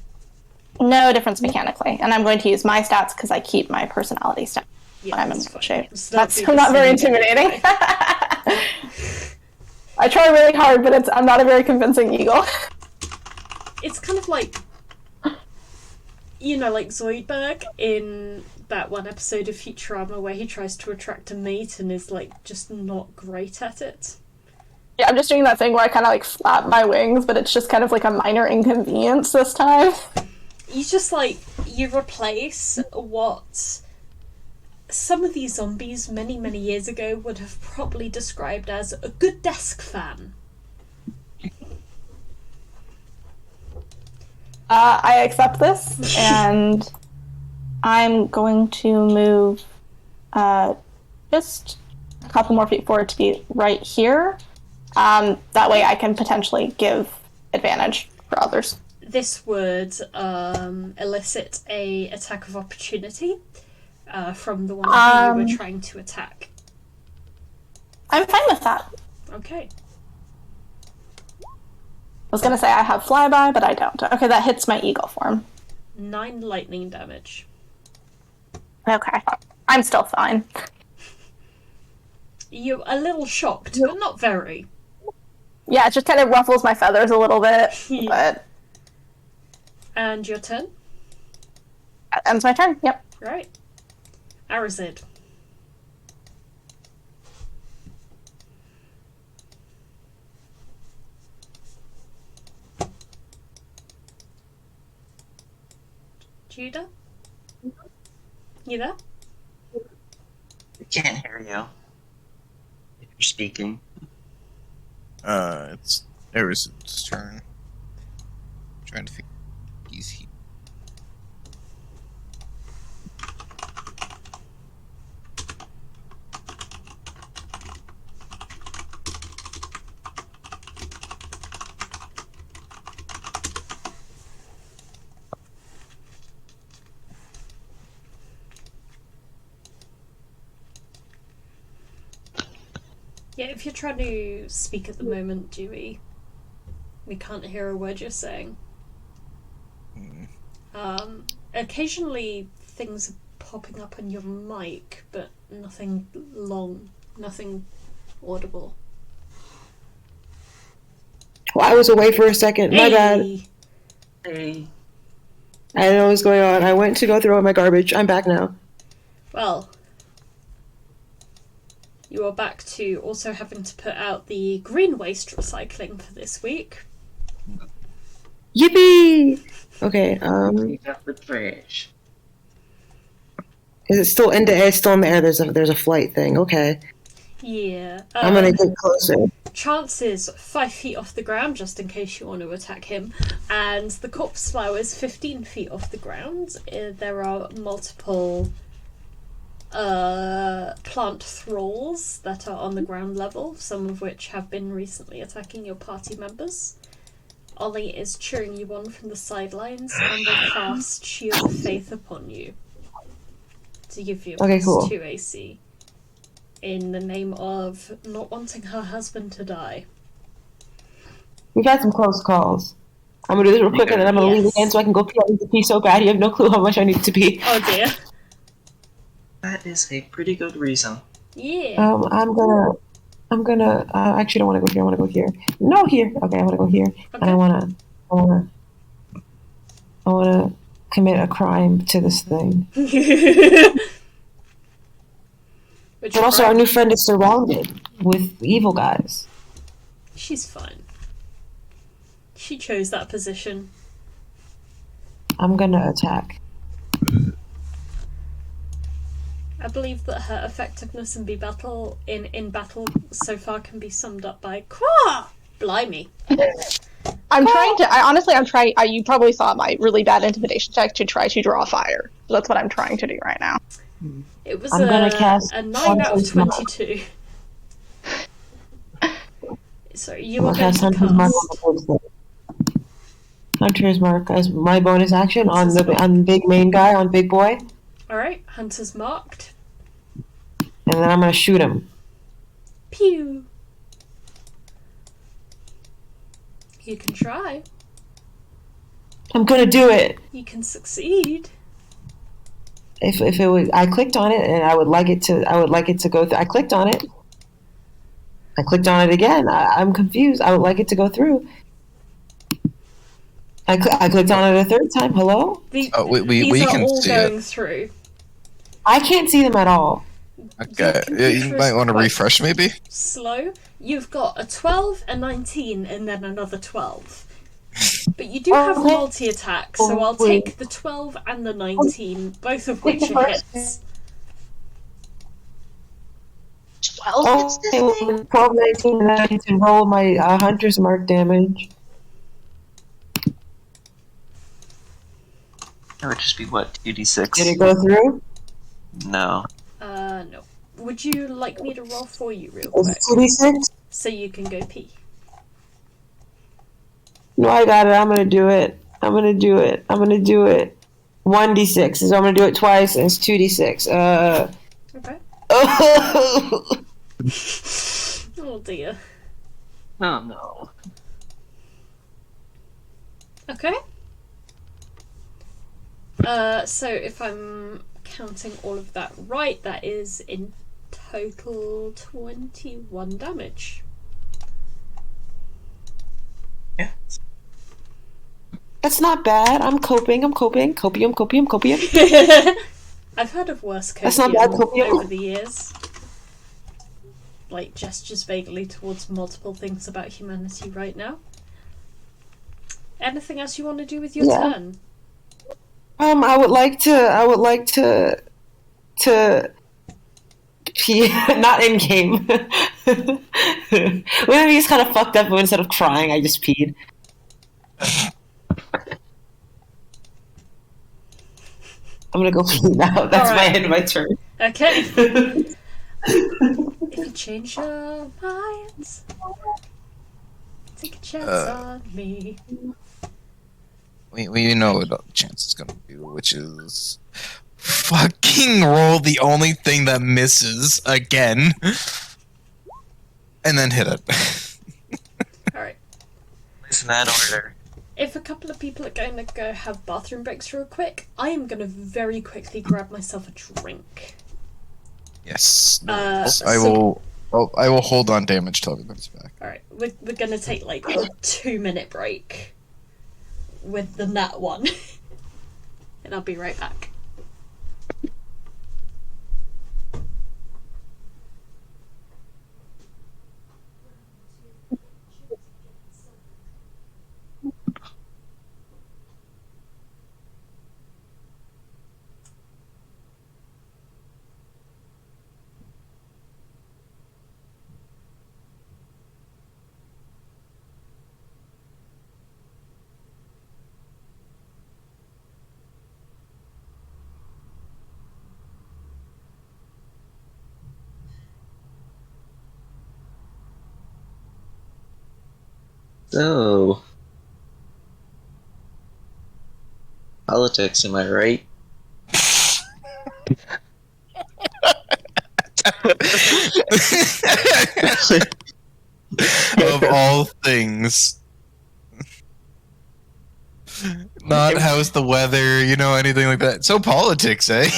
No difference mechanically. And I'm going to use my stats because I keep my personality stats Yeah, when I'm in that's good fine. shape. So that'd That's be not the very same intimidating. I try really hard, but I'm not a very convincing eagle. It's kind of like, like Zoidberg in that one episode of Futurama where he tries to attract a mate and is just not great at it. Yeah, I'm just doing that thing where I kind of flap my wings, but it's just kind of a minor inconvenience this time. You just you replace what some of these zombies many, many years ago would have probably described as a good desk fan. I accept this, and I'm going to move just a couple more feet forward to be right here. That way I can potentially give advantage for others. This would elicit a attack of opportunity from the one who you were trying to attack. I'm fine with that. Okay. I was going to say I have flyby, but I don't. Okay, that hits my eagle form. 9 lightning damage. Okay. I'm still fine. You're a little shocked, but not very. Yeah, it just kind of ruffles my feathers a little bit, but... And your turn? That ends my turn, yep. Right. Arazid. Judah? You there? I can't hear you. If you're speaking. It's Arazid's turn. Trying to figure he's here. Yeah, if you're trying to speak at the moment, Dewey, we can't hear a word you're saying. Occasionally things are popping up on your mic, but nothing long, nothing audible. Well, I was away for a second. My bad. Hey. I didn't know what was going on. I went to go throw out my garbage. I'm back now. Well, you are back to also having to put out the green waste recycling for this week. Yippee! Okay, Pick up the trash. is it still in the air? It's still in the air. There's a flight thing. Okay. Yeah. I'm gonna get closer. Chances 5 feet off the ground, just in case you want to attack him. And the corpse flower is 15 feet off the ground. There are multiple plant thralls that are on the ground level, some of which have been recently attacking your party members. Ollie is cheering you on from the sidelines and will cast Shield of Faith upon you to give you a Okay, cool. +2 AC in the name of not wanting her husband to die. We've had some close calls. I'm gonna do this real quick and then I'm gonna leave again so I can go pee. I need to pee so bad. You have no clue how much I need to pee. Oh dear. That is a pretty good reason. Yeah. I'm gonna. I actually don't want to go here. I want to go here. No, here. Okay, I want to go here, and I want to commit a crime to this thing. Which And also, crime? our new friend is surrounded with evil guys. She's fine. She chose that position. I'm gonna attack. I believe that her effectiveness in battle so far can be summed up by Quah! Blimey. I'm trying. You probably saw my really bad intimidation check to try to draw fire. So that's what I'm trying to do right now. It was I'm gonna cast a 9 out of Hunter's Mark. 22. So you I'm are gonna going cast to Hunter's Mark cast... on the Hunter's Mark as my bonus action on the big main guy, on big boy, Alright, Hunter's marked. and then I'm gonna shoot him. Pew! You can try. I'm gonna do it. You can succeed. If it was, I clicked on it and I would like it to go through. I clicked on it. I clicked on it again. I'm confused. I would like it to go through. I clicked on it a third time. Hello? These we are can all see going it. through. I can't see them at all. Okay, Your you might want to quite refresh maybe. Slow. You've got a 12, a 19, and then another 12. But you do have Okay. multi-attack, so I'll take the 12 and the 19, both of which are hits. 12 hits this Okay, thing? 12, 19, and then I need to roll my Hunter's Mark damage. That would just be what, 2d6? Did it go through? No. No. Would you like me to roll for you real Is quick? it 2d6? So you can go pee. No, I got it. I'm gonna do it. 1d6. So I'm gonna do it twice, and it's 2d6. Okay. Oh. Oh dear. Oh no. Okay. So if I'm counting all of that right, that is in total 21 damage. Yeah. That's not bad. I'm coping. Copium. I've heard of worse That's not bad, copium copium. over the years. Like, gestures vaguely towards multiple things about humanity right now. Anything else you want to do with your turn? I would like to pee, not in game. When I just kind of fucked up, but instead of crying, I just peed. I'm gonna go pee now. That's my end of my turn. Okay. If you change your minds, take a chance on me. We know what the chance is gonna do, which is fucking roll the only thing that misses again, and then hit it. Alright. It's in that order. If a couple of people are going to go have bathroom breaks real quick, I am going to very quickly grab myself a drink. Yes. I so- will hold on damage till everybody's back. Alright, we're going to take like a 2-minute break with the nat one. And I'll be right back. So, politics, am I right? Of all things. Not how's the weather, anything like that. So politics, eh?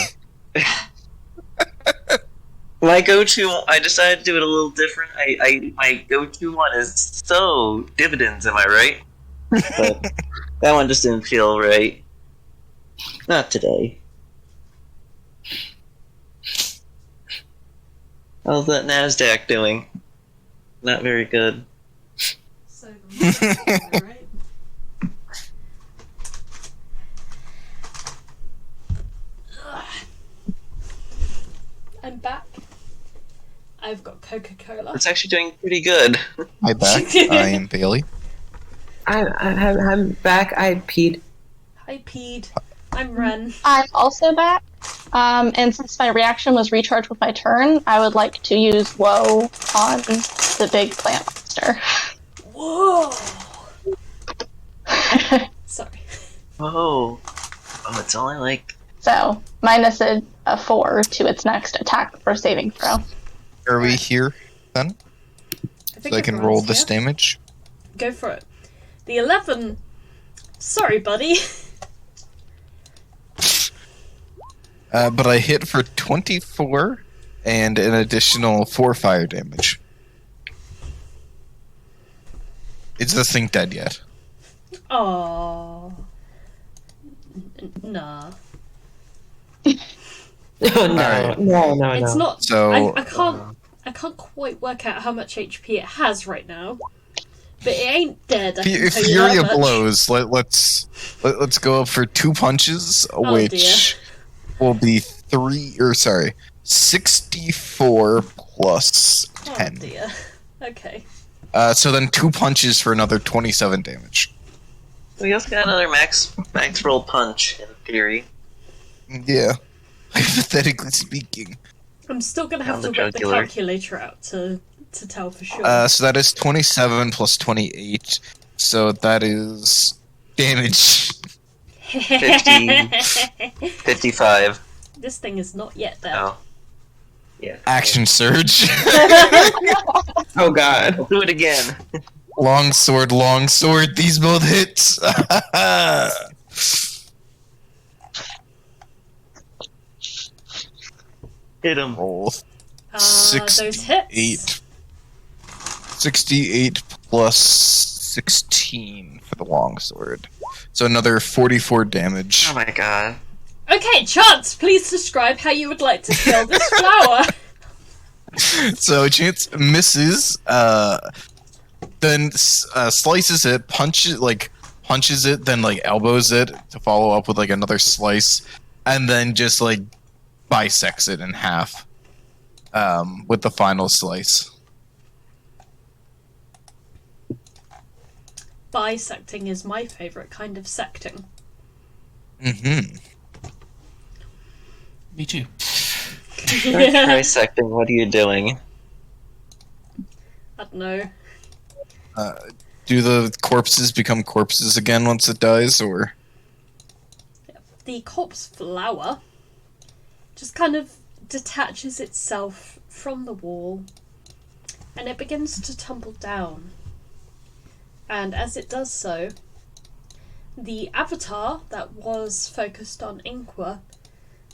My go-to, I decided to do it a little different. My go-to one is so dividends, am I right? But that one just didn't feel right. Not today. How's that NASDAQ doing? Not very good. So, right? I'm back. I've got Coca-Cola. It's actually doing pretty good. Hi back. I am Bailey. I'm back. I peed. I peed. I'm Ren. I'm also back. And since my reaction was recharged with my turn, I would like to use Woe on the big plant monster. Whoa! Sorry. Whoa. Oh, it's only like... So, minus a 4 to its next attack or saving throw. Are we here then? think So I can everyone's roll this here. damage? Go for it. The 11. Sorry, buddy. But I hit for 24 and an additional 4 fire damage. Is this thing dead yet? Oh. Nah. Oh, no, Alright. no. It's not. So I can't quite work out how much HP it has right now, but it ain't dead. I can tell you Fury that of much. blows. Let's go up for 2 punches, Oh, which will be 64 plus 10. Oh dear. Okay. So then 2 punches for another 27 damage. We also got another max roll punch in theory. Yeah. Hypothetically speaking. I'm still gonna have On to the whip the jugular. calculator out to tell for sure. So that is 27 plus 28. So that is damage. 55. This thing is not yet dead. Oh. Yeah. Action surge. Oh god. We'll do it again. Long sword. These both hits. Hit him. Roll. Those hits. 68 plus 16 for the longsword. So another 44 damage. Oh my god. Okay, Chance, please describe how you would like to kill this flower. So Chance misses, then slices it, punches it, then like elbows it to follow up with like another slice, and then just like bisects it in half with the final slice. Bisecting is my favourite kind of secting. Mm-hmm. Me too. Dissecting, what are you doing? I don't know. Do the corpses become corpses again once it dies, or? The corpse flower just kind of detaches itself from the wall and it begins to tumble down. And as it does so, the avatar that was focused on Inqua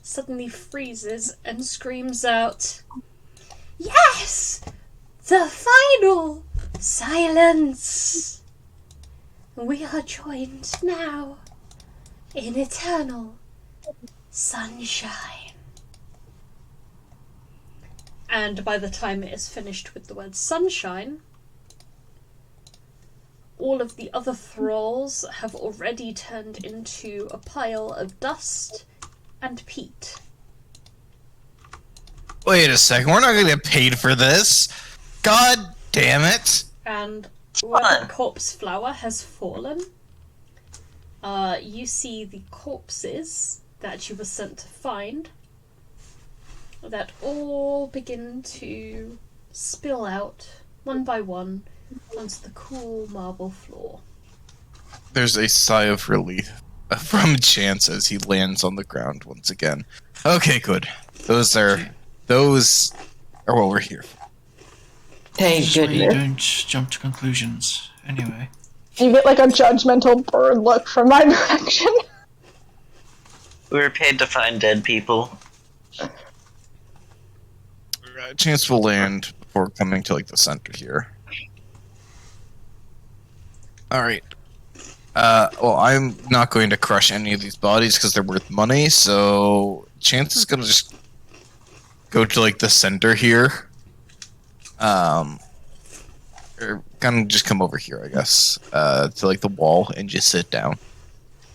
suddenly freezes and screams out, "Yes! The final silence! We are joined now in eternal sunshine." And by the time it is finished with the word sunshine, all of the other thralls have already turned into a pile of dust and peat. Wait a second, we're not gonna get paid for this. God damn it. And where the corpse flower has fallen, you see the corpses that you were sent to find that all begin to spill out one by one onto the cool marble floor. There's a sigh of relief from Chance as he lands on the ground once again. Okay, good. Those are what we're here for. Thank This is where you goodness. don't jump to conclusions. Anyway. You get like a judgmental bird look from my direction. We were paid to find dead people. Chance will land before coming to like the center here. Alright. Well, I'm not going to crush any of these bodies because they're worth money, so Chance is gonna just go to like the center here. Or kind of just come over here, I guess, to like the wall and just sit down.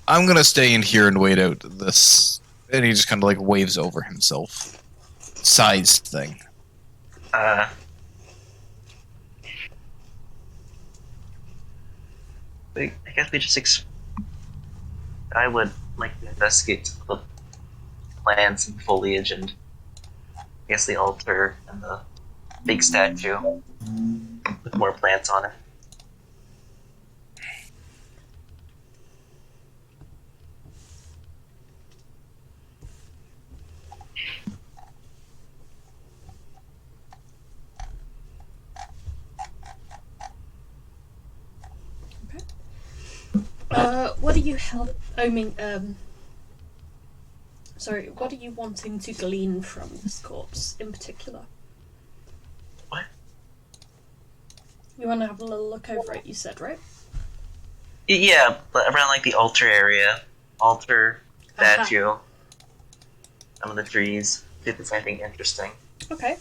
I'm gonna stay in here and wait out this. And he just kind of like waves over himself. Size thing. I guess we just I would like to investigate some of the plants and foliage and I guess the altar and the big statue with more plants on it. What are you what are you wanting to glean from this corpse in particular? What? You want to have a little look over it, you said, right? Yeah, but around like the altar area. Altar, statue, some of the trees. See if there's anything interesting. Okay.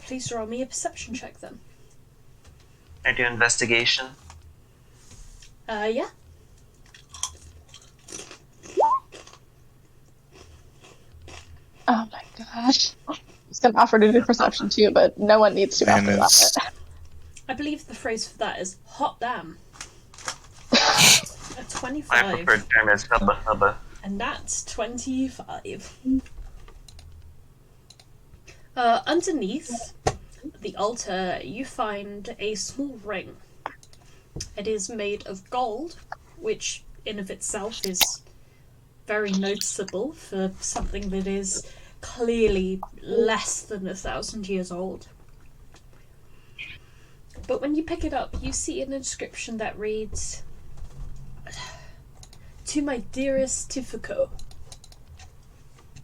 Please roll me a perception check then. I do investigation. Yeah. Oh my gosh. I was gonna offer to do perception too, but no one needs to And after it's that. I believe the phrase for that is hot damn. 25. preferred term is hubba hubba. And that's 25. Underneath the altar, you find a small ring. It is made of gold, which in of itself is very noticeable for something that is clearly less than 1,000 years old. But when you pick it up, you see an inscription that reads, "To my dearest Tifuko,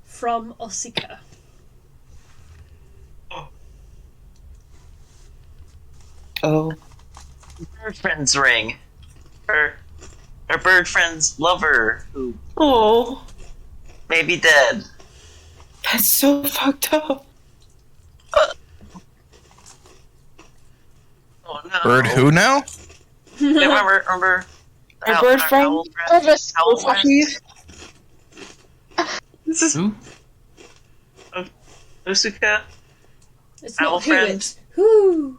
from Osika." Oh. Bird friend's ring. Her bird friend's lover, who Oh. may be dead. That's so fucked up. Oh no. Bird who now? Yeah, remember Our bird friend? owl They're just Owl so friend? fucking- This is Who? Usuka. It's Owl not who, friend. it's who.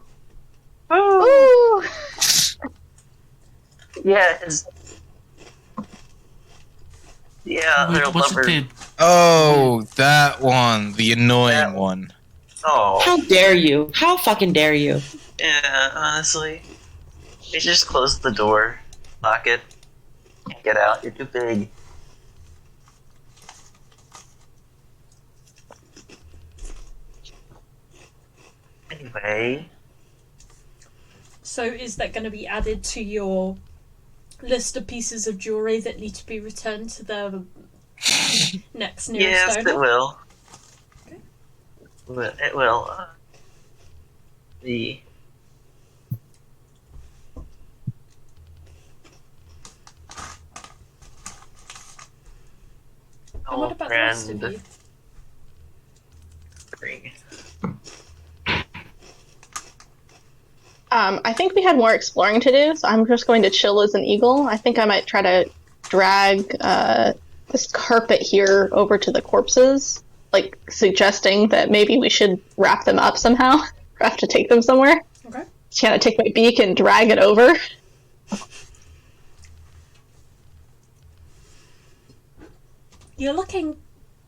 Ooh. Yeah, his. Yeah, their What's lover. appeared? Oh, that one. The annoying That- one. Oh, How dare you? How fucking dare you? yeah. Honestly, you should just close the door, lock it, and get out. You're too big. Anyway, So is that going to be added to your list of pieces of jewellery that need to be returned to the next nearest yes, owner? it will. Okay. It will. The And what about the rest of you? ring. I think we had more exploring to do, so I'm just going to chill as an eagle. I think I might try to drag this carpet here over to the corpses, like suggesting that maybe we should wrap them up somehow. Or have to take them somewhere. Okay. Just kind of take my beak and drag it over. You're looking...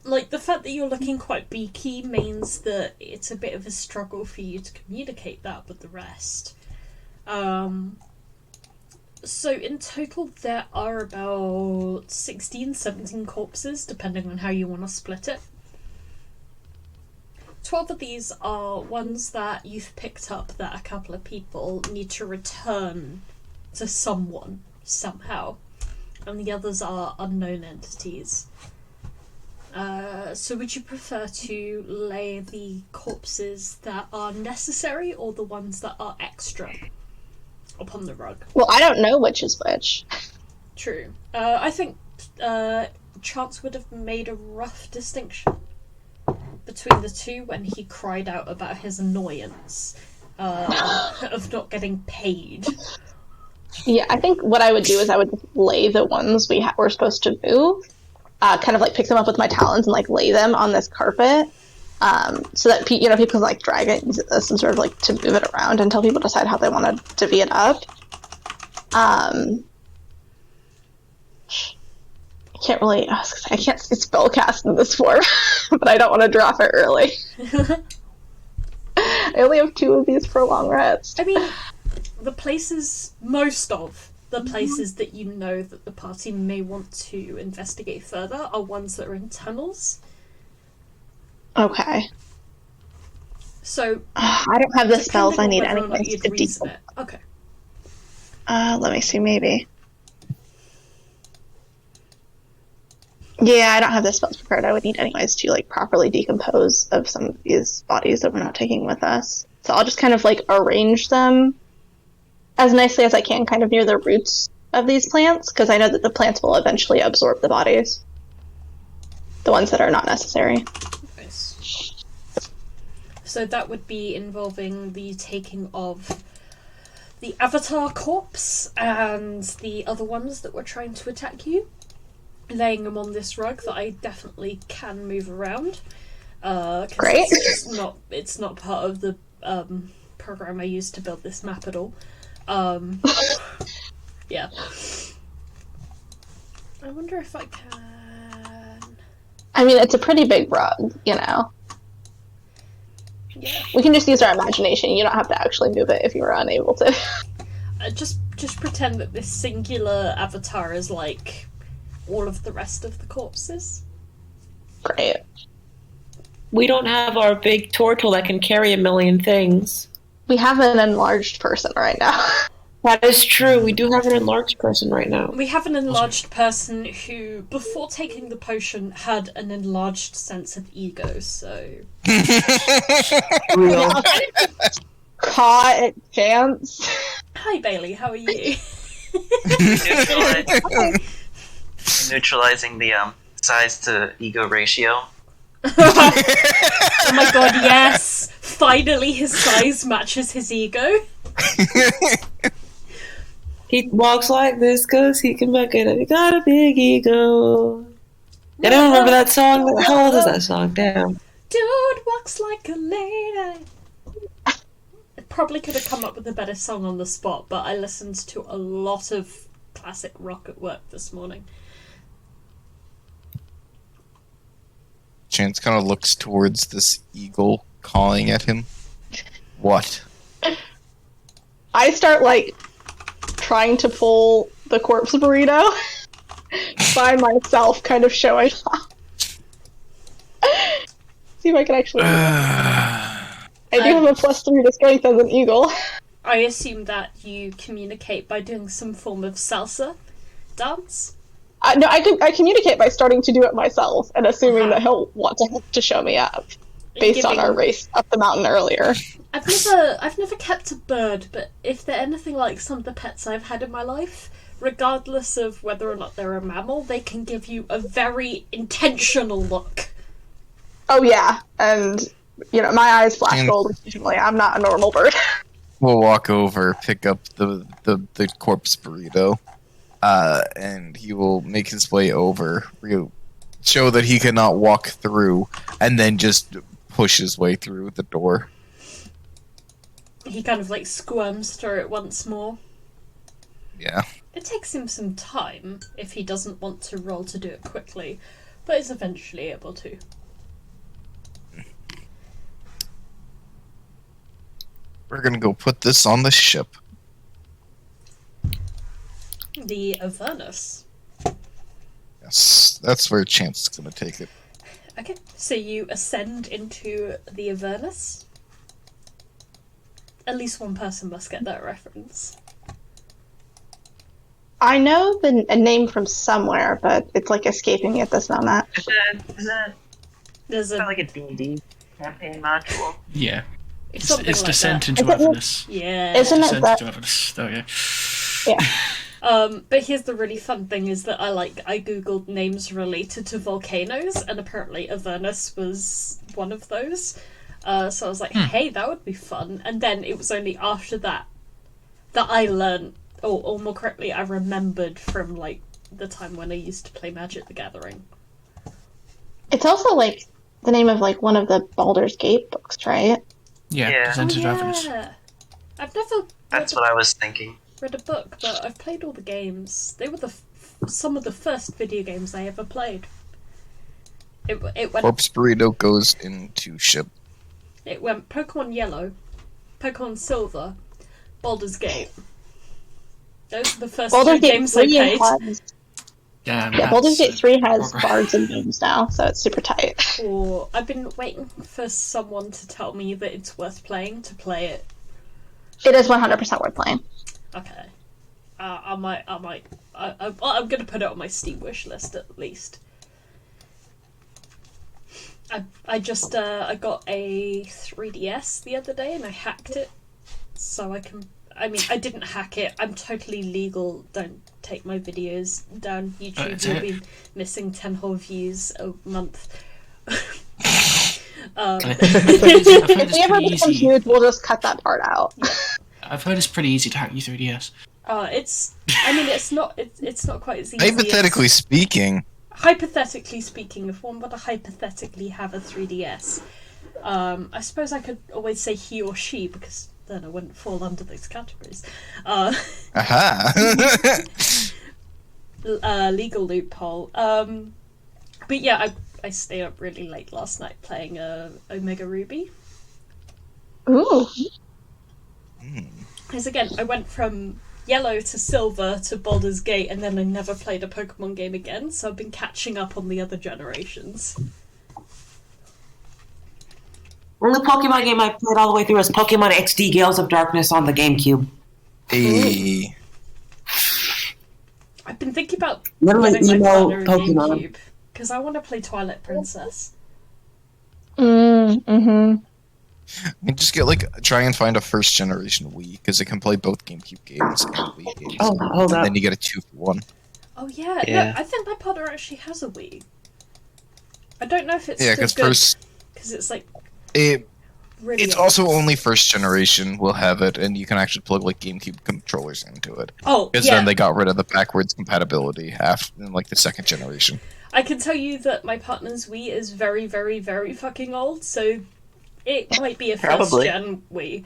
Like, the fact that you're looking quite beaky means that it's a bit of a struggle for you to communicate that with the rest. So in total there are about 16, 17 corpses, depending on how you want to split it. 12 of these are ones that you've picked up that a couple of people need to return to someone, somehow. And the others are unknown entities. So would you prefer to lay the corpses that are necessary or the ones that are extra upon the rug? Well, I don't know which is which. True. I think Chance would have made a rough distinction between the two when he cried out about his annoyance of not getting paid. Yeah, I think what I would do is I would lay the ones we were supposed to move, kind of like pick them up with my talons and like lay them on this carpet, so that people can like drag it and use it as some sort of like to move it around until people decide how they want to divvy it up. I can't really. I can't spellcast in this form, but I don't want to drop it early. I only have 2 of these for long rests. I mean, most of the places that you know that the party may want to investigate further are ones that are in tunnels. Okay. So I don't have the spells I depending need on whether or not anyways. you'd reason it. Okay. Let me see, maybe. Yeah, I don't have the spells prepared I would need anyways to like properly decompose of some of these bodies that we're not taking with us. So I'll just kind of like arrange them as nicely as I can, kind of near the roots of these plants, because I know that the plants will eventually absorb the bodies. The ones that are not necessary. Nice. So that would be involving the taking of the avatar corpse and the other ones that were trying to attack you, laying them on this rug that I definitely can move around. 'Cause Great. It's not part of the program I used to build this map at all. Yeah. I wonder if I can. I mean, it's a pretty big rug, you know. Yeah. We can just use our imagination. You don't have to actually move it if you were unable to. Just pretend that this singular avatar is like all of the rest of the corpses. Great. We don't have our big turtle that can carry a million things. We have an enlarged person right now. That is true. We do have an enlarged person right now. We have an enlarged person who, before taking the potion, had an enlarged sense of ego, so... Real. Caught at chance. Hi, Bailey, how are you? Neutralizing the size to ego ratio. Oh my god, yes! Finally his size matches his ego. He walks like this because he can back it up. He got a big ego. I don't remember that song. How old is that song? Damn. Dude walks like a lady. I probably could have come up with a better song on the spot, but I listened to a lot of classic rock at work this morning. Chance kind of looks towards this eagle calling at him. What? I start, like, trying to pull the corpse burrito by myself, kind of showing off. See if I can actually... I do have a +3 to strength as an eagle. I assume that you communicate by doing some form of salsa dance? No, I communicate by starting to do it myself and assuming that he'll want to show me up, based on our race up the mountain earlier. I've never kept a bird, but if they're anything like some of the pets I've had in my life, regardless of whether or not they're a mammal, they can give you a very intentional look. Oh yeah, and you know my eyes flash gold occasionally. I'm not a normal bird. We'll walk over, pick up the corpse burrito, and he will make his way over, show that he cannot walk through, and then just push his way through the door. He kind of like squirms through it once more. Yeah. It takes him some time if he doesn't want to roll to do it quickly, but is eventually able to. We're gonna go put this on the ship. The Avernus. Yes, that's where Chance is gonna take it. Okay, so you ascend into the Avernus. At least one person must get that reference. I know a name from somewhere, but it's like escaping me at this moment. There's a like a D&D campaign module. Yeah. it's It's like Descent that. into Avernus. Yeah. Isn't it Descent that? into Avernus. There we go. Yeah. But here's the really fun thing is that I googled names related to volcanoes, and apparently Avernus was one of those. So I was like, hey, that would be fun. And then it was only after that I learned, or more correctly, I remembered from like the time when I used to play Magic the Gathering. It's also like the name of like one of the Baldur's Gate books, right? Yeah, Yeah. Descent into Avernus. I've never That's what I was thinking. read a book, but I've played all the games. They were some of the first video games I ever played. It went Corpse burrito goes into ship. It went Pokemon Yellow, Pokemon Silver, Baldur's Gate. Those are the first Baldur's three Gate games I 3 played. has, Yeah, Baldur's Gate 3 has Folkor. bards and games now, so it's super tight. Or I've been waiting for someone to tell me that it's worth playing to play it. It is 100% worth playing. Okay. I'm gonna put it on my Steam wish list at least. I just I got a 3DS the other day and I hacked it, so I can. I mean, I didn't hack it. I'm totally legal. Don't take my videos down. YouTube will be missing 10 whole views a month. I've heard it's If we ever pretty become easy. huge, we'll just cut that part out. I've heard it's pretty easy to hack your 3DS. It's. I mean, it's not. It's not quite as easy. Hypothetically speaking, Hypothetically speaking, if one were to hypothetically have a 3DS, I suppose I could always say he or she because then I wouldn't fall under those categories. aha. legal loophole. But yeah, I stayed up really late last night playing Omega Ruby. Ooh. Because again, I went from Yellow to Silver to Baldur's Gate, and then I never played a Pokemon game again, so I've been catching up on the other generations. Only Pokemon game I played all the way through was Pokemon XD Gales of Darkness on the GameCube. Hey. I've been thinking about Literally getting my emo partner a Pokemon. GameCube, because I want to play Twilight Princess. Mm-hmm. You just get try and find a first generation Wii because it can play both GameCube games and Wii games. Oh, hold and up. then you get a 2-for-1. Oh yeah, Yeah. no, I think my partner actually has a Wii. I don't know if it's Yeah, still because good, first because it's like it really it's old. also only first generation will have it, and you can actually plug GameCube controllers into it. Oh Because yeah, then they got rid of the backwards compatibility after in the second generation. I can tell you that my partner's Wii is very, very, very fucking old, so it might be a first Probably. gen Wii.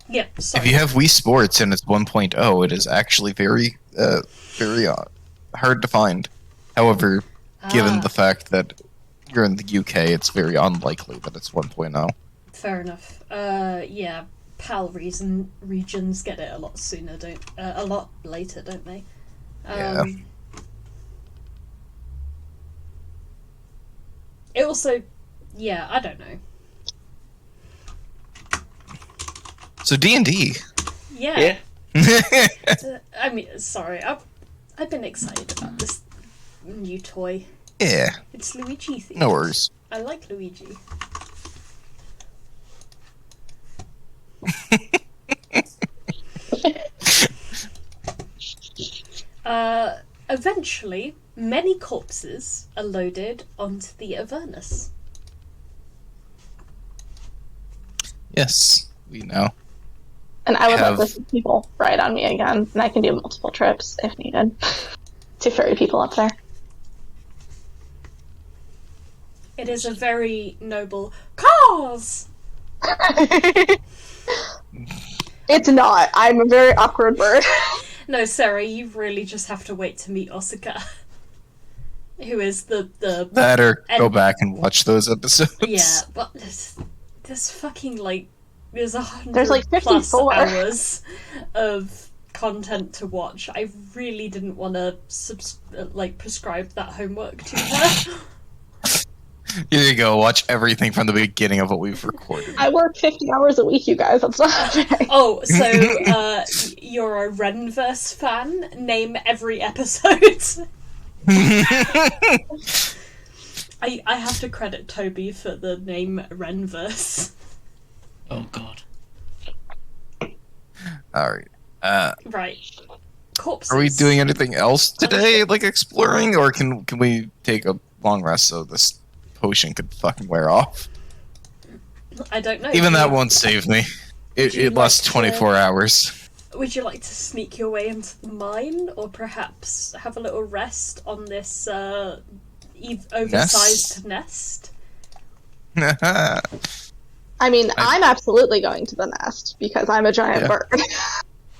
Yeah, sorry. If you have Wii Sports and it's 1.0, it is actually very hard to find. However, given the fact that you're in the UK, it's very unlikely that it's 1.0. Fair enough. Yeah, PAL regions get it a lot sooner, a lot later, don't they? Yeah. It also, yeah, I don't know. So D&D. Yeah. Yeah. I mean, sorry, I've been excited about this new toy. Yeah, It's Luigi themed. no worries. I like Luigi. Eventually, many corpses are loaded onto the Avernus. Yes, we know. And I would Have- let the people ride on me again, and I can do multiple trips if needed to ferry people up there. It is a very noble cause. It's not. I'm a very awkward bird. No, Sarah, you really just have to wait to meet Osaka, who is the That or go And- back and watch those episodes. yeah. But there's fucking there's 100 There's, like, plus 54. hours of content to watch. I really didn't want to prescribe that homework to her. Here you go. Watch everything from the beginning of what we've recorded. I work 50 hours a week, you guys. That's not happening. Oh, so you're a Renverse fan? Name every episode. I have to credit Toby for the name Renverse. Oh god. Alright. Right. Corpses. Are we doing anything else today, like exploring, or can we take a long rest so this potion could fucking wear off? I don't know. Even that won't save me. Would you It lasts like to- 24 hours. Would you like to sneak your way into the mine, or perhaps have a little rest on this oversized nest? I mean, I'm absolutely going to the nest because I'm a giant Yeah. bird.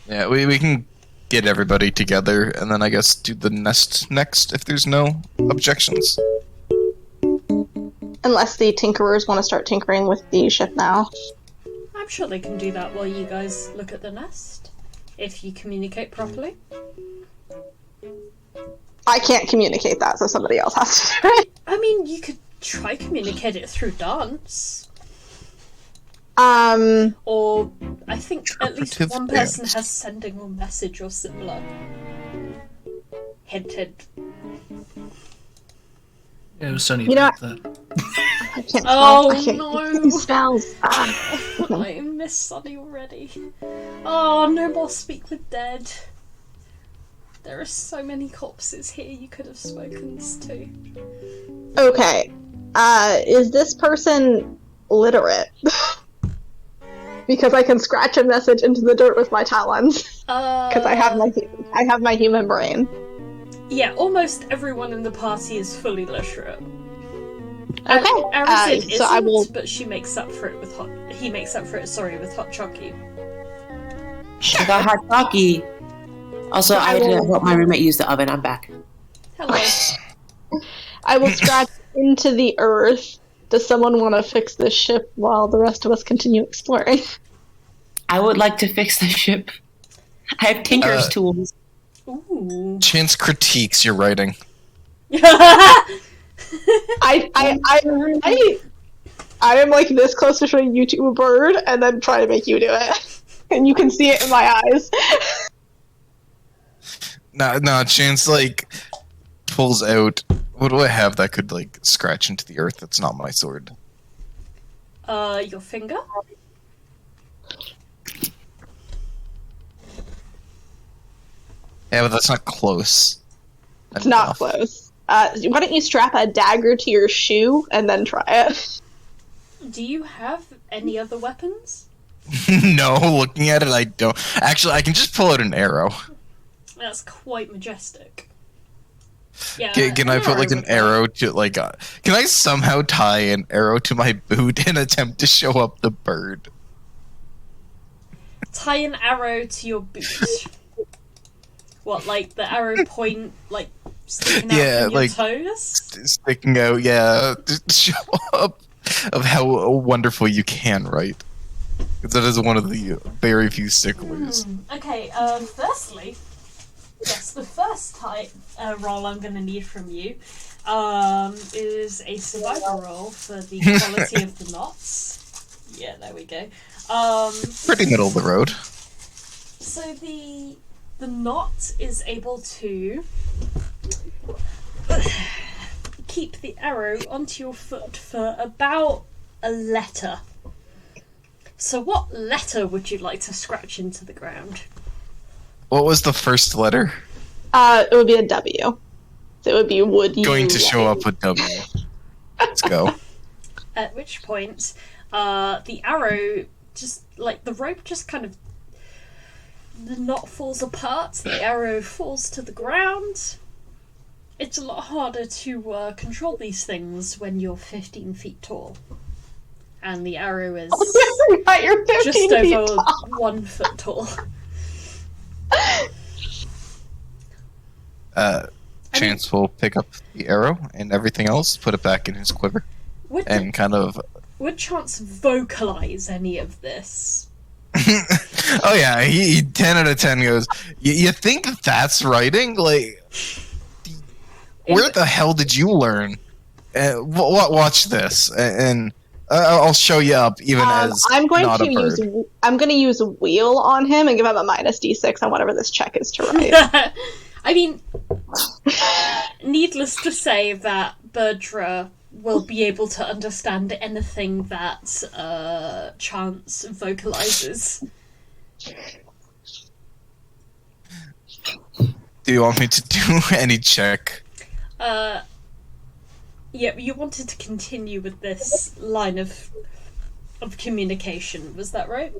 Yeah, we can get everybody together, and then I guess do the nest next if there's no objections. Unless the tinkerers want to start tinkering with the ship now. I'm sure they can do that while you guys look at the nest, if you communicate properly. I can't communicate that, so somebody else has to do it. I mean, you could try communicate it through dance. Or I think at least Interpretive one person dance. has sending a message or similar. Hint, hint. Yeah, it was Sunny You know like that. I can't Oh, spell. I can't no. do spells. Ah. I miss Sunny already. Oh, no more Speak with Dead. There are so many corpses here you could have spoken to. Okay. Is this person literate? Because I can scratch a message into the dirt with my talons. Because I have my human brain. Yeah, almost everyone in the party is fully literate. Okay. Arazid So I isn't, will. but she makes up for it with hot. He makes up for it. Sorry, with hot chocky. She got hot talkie. Also, I had to help my roommate use the oven. I'm back. Hello. I will scratch into the earth. Does someone want to fix this ship while the rest of us continue exploring? I would like to fix the ship. I have tinker's tools. Ooh. Chance critiques your writing. I am like this close to showing you to a bird and then try to make you do it. And you can see it in my eyes. No, Chance, like, pulls out... What do I have that could, like, scratch into the earth that's not my sword? Your finger? Yeah, but that's not close. It's not close. Why don't you strap a dagger to your shoe and then try it? Do you have any other weapons? No, looking at it, I don't. Actually, I can just pull out an arrow. That's quite majestic. Yeah. Can I put, like, an arrow to, like... can I somehow tie an arrow to my boot and attempt to show up the bird? Tie an arrow to your boot. What, like the arrow point, like, sticking out from your like, toes? Sticking out, yeah. To show up of how wonderful you can write. Because that is one of the very few sticklers. Okay, firstly, yes, the first type roll I'm going to need from you is a survival roll for the quality of the knots. Yeah, there we go. Pretty middle of the road. So the knot is able to keep the arrow onto your foot for about a letter. So what letter would you like to scratch into the ground? What was the first letter? It would be a W. So it would be would you Going to show up with W. Let's go. At which point, the arrow just, like, the rope just kind of, the knot falls apart, the arrow falls to the ground. It's a lot harder to control these things when you're 15 feet tall. And the arrow is You're 15 just feet over tall. 1 foot tall. Chance will pick up the arrow and everything else, put it back in his quiver, and kind of... Would Chance vocalize any of this? Oh yeah, he 10 out of 10 goes, you think that's writing? Like, where the hell did you learn? Watch this, and I'll show you up even as I'm going not to a bird. I'm going to use a wheel on him and give him a minus d6 on whatever this check is to write. I mean, needless to say that Birdra will be able to understand anything that Chance vocalizes. Do you want me to do any check? Yeah, you wanted to continue with this line of communication, was that right?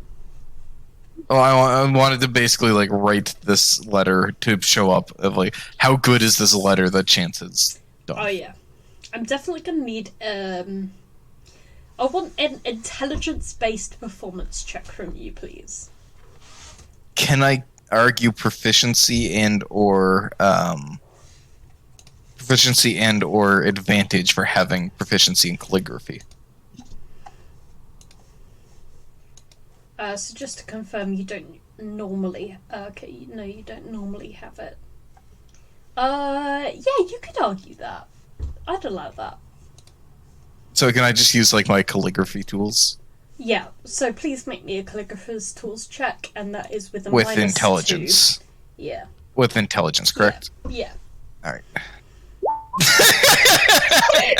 Oh, I wanted to basically, like, write this letter to show up of, like, how good is this letter that Chance has done. Oh yeah. I'm definitely gonna need I want an intelligence-based performance check from you, please. Can I argue proficiency and or advantage for having proficiency in calligraphy? So just to confirm, you don't normally... okay, no, you don't normally have it. Yeah, you could argue that. I'd allow that. So can I just use, like, my calligraphy tools? Yeah, so please make me a calligrapher's tools check, and that is with a With minus intelligence. 2. Yeah. With intelligence, correct? Yeah. Alright.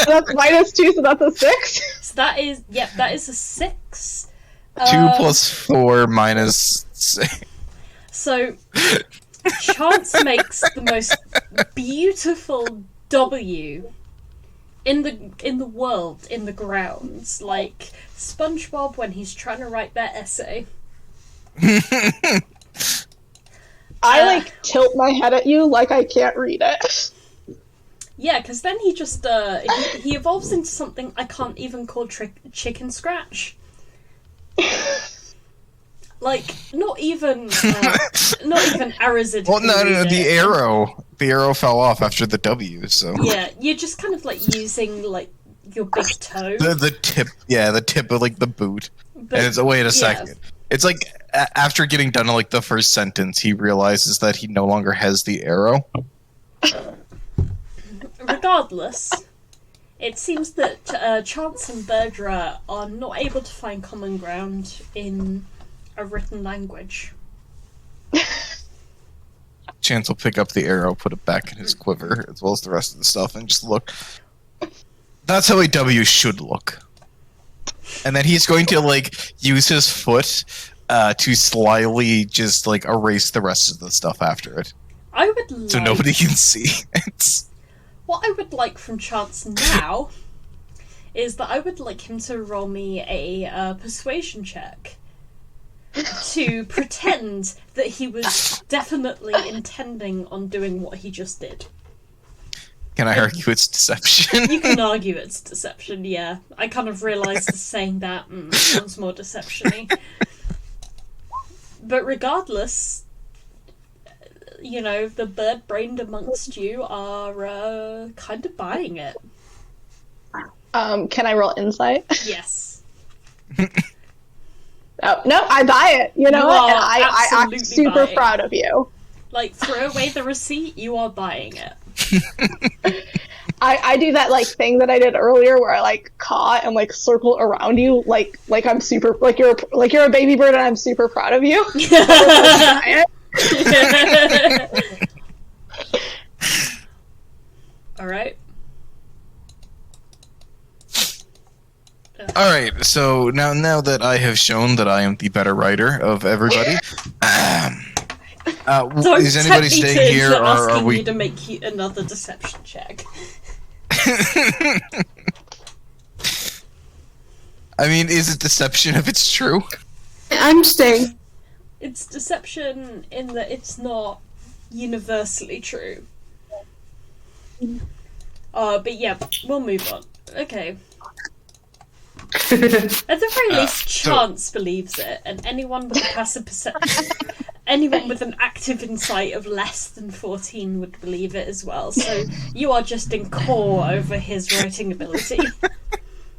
That's minus 2, so that's a 6. So that is... Yep, that is a 6. 2 plus 4 minus 6. So, Chance makes the most beautiful W in the world, in the grounds, like SpongeBob when he's trying to write that essay. I tilt my head at you like I can't read it. Yeah, because then he just he evolves into something I can't even call chicken scratch. Like, not even Arazid. Well, can no, read the it. arrow fell off after the W, so. Yeah, you're just kind of like using like your big toe. The tip of like the boot. But, And it's wait a yeah. second. It's like after getting done like the first sentence, he realizes that he no longer has the arrow. Regardless, it seems that Chance and Berdra are not able to find common ground in a written language. Chance will pick up the arrow, put it back in his quiver, as well as the rest of the stuff, and just look. That's how a W should look. And then he's going to like use his foot to slyly just like erase the rest of the stuff after it, I would like, so nobody can see. What I would like from Chance now is that I would like him to roll me a persuasion check to pretend that he was definitely intending on doing what he just did. Can I argue it's deception? You can argue it's deception, yeah. I kind of realised saying that sounds more deception-y. But regardless, you know, the bird-brained amongst you are kind of buying it. Can I roll insight? Yes. Oh, no, I buy it. You know You what? are And I'm absolutely super buying. proud of you. Like, throw away the receipt, you are buying it. I do that like thing that I did earlier where I like caw and like circle around you like I'm super like you're a baby bird and I'm super proud of you. Alright. Alright, so now that I have shown that I am the better writer of everybody, Don't is anybody tempt me staying here, into or are asking we... you to make you another deception check. I mean, is it deception if it's true? I'm staying. It's deception in that it's not universally true. But yeah, we'll move on. Okay. At the very least, Chance believes it, and anyone with a passive perception, anyone with an active insight of less than 14 would believe it as well. So you are just in awe over his writing ability.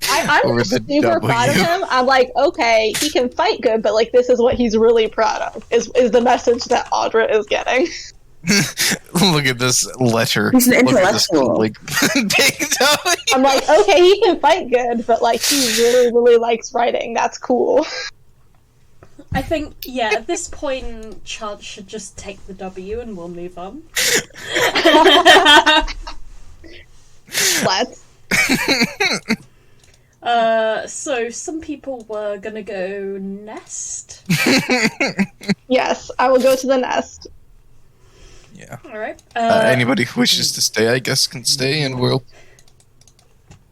I'm Over the super proud of W. him. I'm like, okay, he can fight good, but like this is what he's really proud of. Is the message that Audra is getting. Look at this letter. He's an Look at this, intellectual. like, big W. I'm like, okay, he can fight good, but like he really, really likes writing. That's cool. I think, yeah, at this point, Chance should just take the W and we'll move on. Let's. So some people were gonna go nest. Yes, I will go to the nest. Yeah. Alright. Anybody who wishes to stay, I guess, can stay, and we'll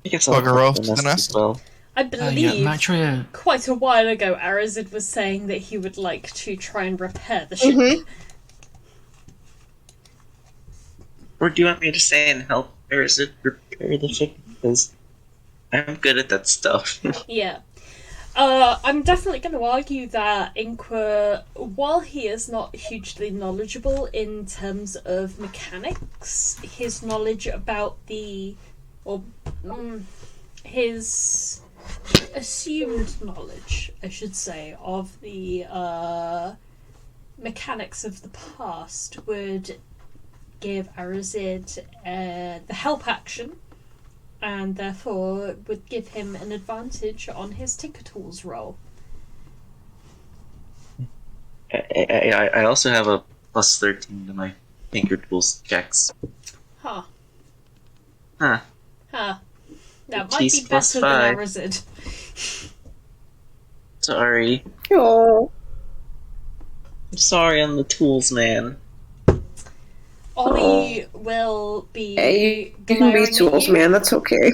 I guess Bugger go off to to the nest. as well. I Yeah, believe Matria. quite a while ago Arazid was saying that he would like to try and repair the ship. Mhm. Or do you want me to stay and help Arazid repair the ship? Because I'm good at that stuff. Yeah. I'm definitely going to argue that Inqua, while he is not hugely knowledgeable in terms of mechanics, his knowledge about his assumed knowledge, I should say, of the mechanics of the past would give Arazid the help action, and therefore would give him an advantage on his Tinker Tools roll. I also have a plus 13 to my Tinker Tools checks. Huh. Huh. Huh. That At might be least plus better than 5. Arazid. Sorry. Oh. I'm sorry on the tools, man. Ollie will be Hey, you can glaring be at tools, you. man. That's okay.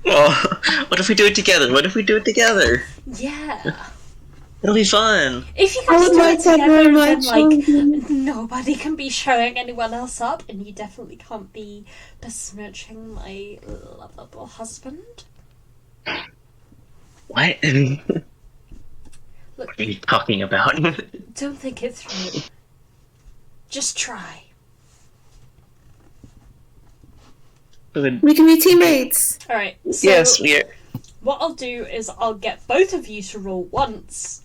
Oh, what if we do it together? What if we do it together? Yeah. It'll be fun. If you I guys would do like it that together, very then much. like nobody can be showing anyone else up, and you definitely can't be besmirching my lovable husband. What? Look, What are you talking about? don't think it through. Just try. We can be teammates. Alright, so Yes, we are. what I'll do is I'll get both of you to roll once,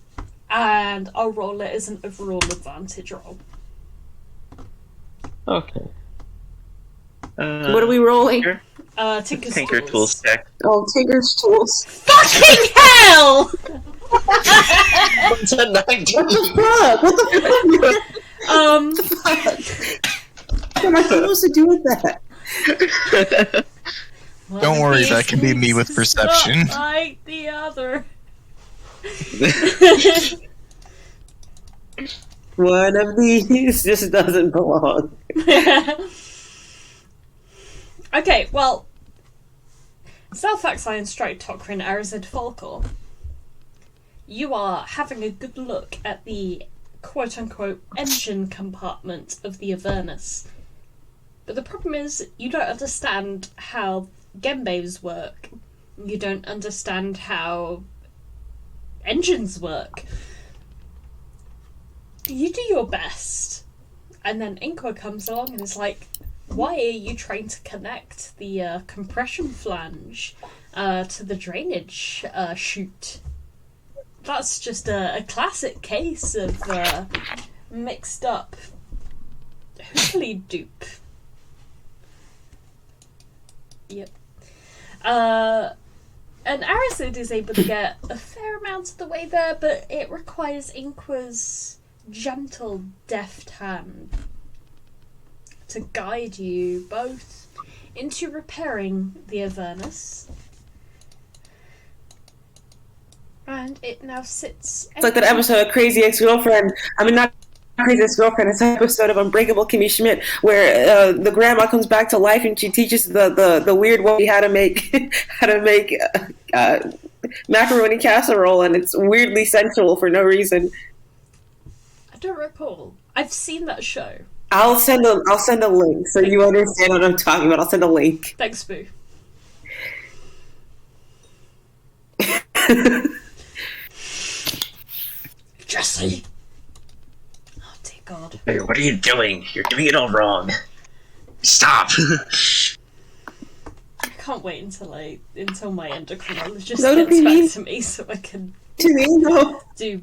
and I'll roll it as an overall advantage roll. Okay. What are we rolling? Tinker, Tinker's Tinker tools check. Oh, Tinker's tools. Fucking hell! What's a 19? What the fuck? What am I supposed to do with that? Don't worry, that can be me with perception. Not like the other. One of these just doesn't belong. Okay, well, Zalfax, Ironstrike, Tocyrn, Arazid, Folkor, you are having a good look at the quote-unquote engine compartment of the Avernus. But the problem is, you don't understand how gembaves work. You don't understand how engines work. You do your best. And then Inqua comes along and is like, why are you trying to connect the compression flange to the drainage chute? That's just a classic case of mixed up hooply dupe. Yep. And Arazid is able to get a fair amount of the way there, but it requires Inqua's gentle, deft hand to guide you both into repairing the Avernus. And it now sits... It's like that episode of Crazy Ex-Girlfriend. I mean, not Crazy Ex-Girlfriend. It's an episode of Unbreakable Kimmy Schmidt where the grandma comes back to life and she teaches the weird way how to make macaroni casserole, and it's weirdly sensual for no reason. I don't recall. I've seen that show. I'll send a link so you understand what I'm talking about. I'll send a link. Thanks, Boo. Jesse! Oh, dear God. Hey, what are you doing? You're doing it all wrong. Stop! I can't wait until my endocrinologist No, don't gets be back mean. to me so I can To me, no. do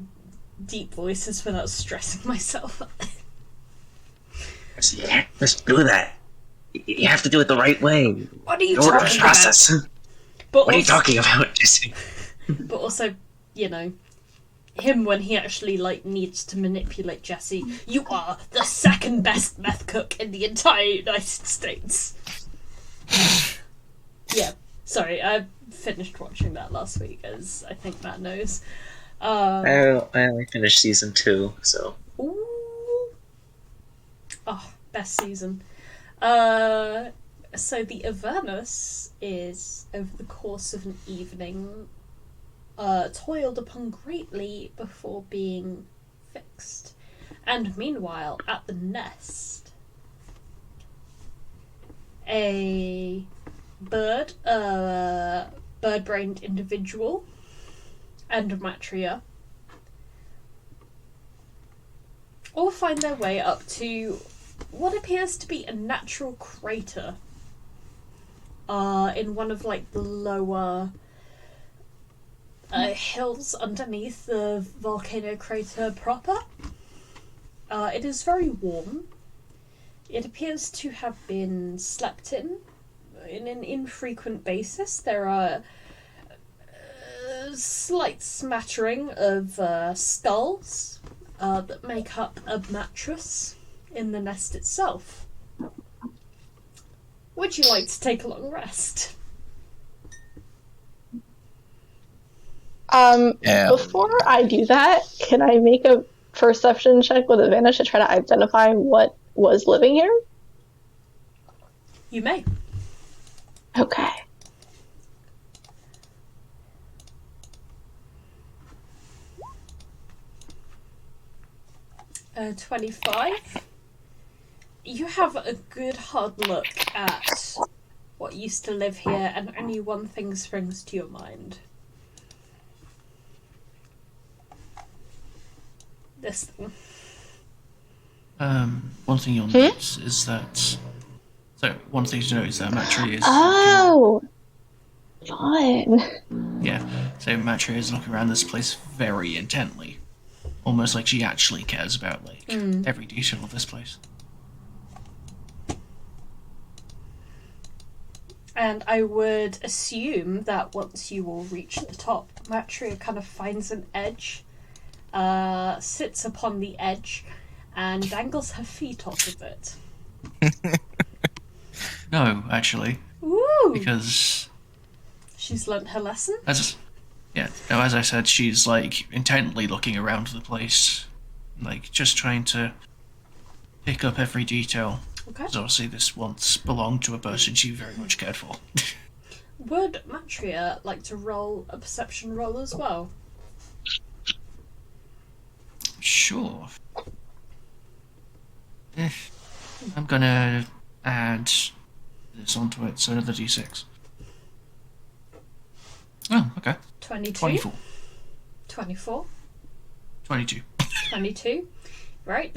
deep voices without stressing myself up. You can't just do that. You have to do it the right way. What are you Order talking process. about? But What are you also- talking about, Jesse? But also, you know, him when he actually needs to manipulate Jesse. You are the second best meth cook in the entire United States. Yeah, sorry, I finished watching that last week, as I think Matt knows. I only finished season 2, so. Ooh. Oh, best season. So the Avernus is, over the course of an evening, toiled upon greatly before being fixed. And meanwhile, at the nest, a bird-brained individual, and Matria all find their way up to what appears to be a natural crater in one of the lower hills underneath the volcano crater proper. It is very warm. It appears to have been slept in an infrequent basis. There are a slight smattering of skulls that make up a mattress in the nest itself. Would you like to take a long rest? Yeah. Before I do that, can I make a perception check with advantage to try to identify what was living here? You may. Okay. Uh, 25. You have a good hard look at what used to live here, and only one thing springs to your mind. this thing. One thing you'll notice is that. So, one thing to note is that Matria is. Oh, fun. Yeah, so Matria is looking around this place very intently. Almost like she actually cares about, like, every detail of this place. And I would assume that once you all reach the top, Matria kind of finds an edge, sits upon the edge, and dangles her feet off of it. No, actually. Ooh! Because... She's learnt her lesson? As I said, she's, like, intently looking around the place. Like, just trying to pick up every detail. Okay. Because obviously this once belonged to a person she very much cared for. Would Matria like to roll a perception roll as well? Sure. I'm gonna add this onto it, so another d6. Oh, okay. 22? 24. 24? 22. 22? Right.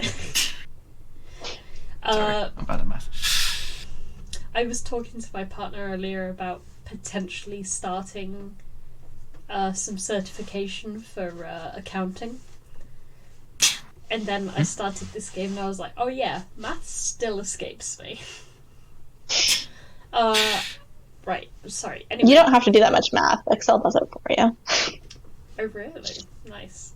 Sorry, I'm bad at math. I was talking to my partner earlier about potentially starting some certification for accounting. And then I started this game and I was like, oh yeah, math still escapes me. Right, sorry. Anyway. You don't have to do that much math. Excel does it for you. Oh really? Nice.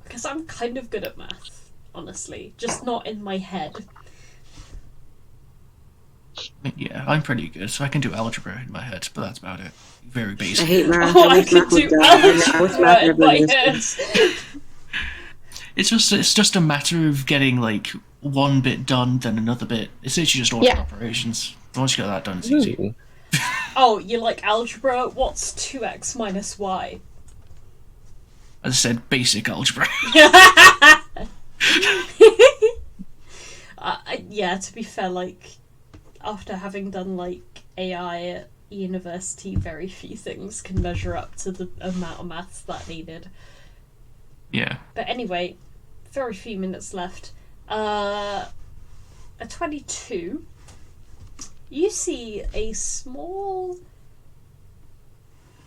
Because I'm kind of good at math, honestly. Just not in my head. Yeah, I'm pretty good, so I can do algebra in my head, but that's about it. Very I basic. hate math. Oh, I wish can math was do done. I wish math algebra in never my existed. head. It's just a matter of getting, like, one bit done, then another bit. It's literally just order operations. Once you get that done, it's easy. Oh, you like algebra? What's 2x minus y? As I said, basic algebra. Yeah, to be fair, like, after having done, like, AI at university, very few things can measure up to the amount of maths that needed. Yeah. But anyway, very few minutes left. A 22. You see a small,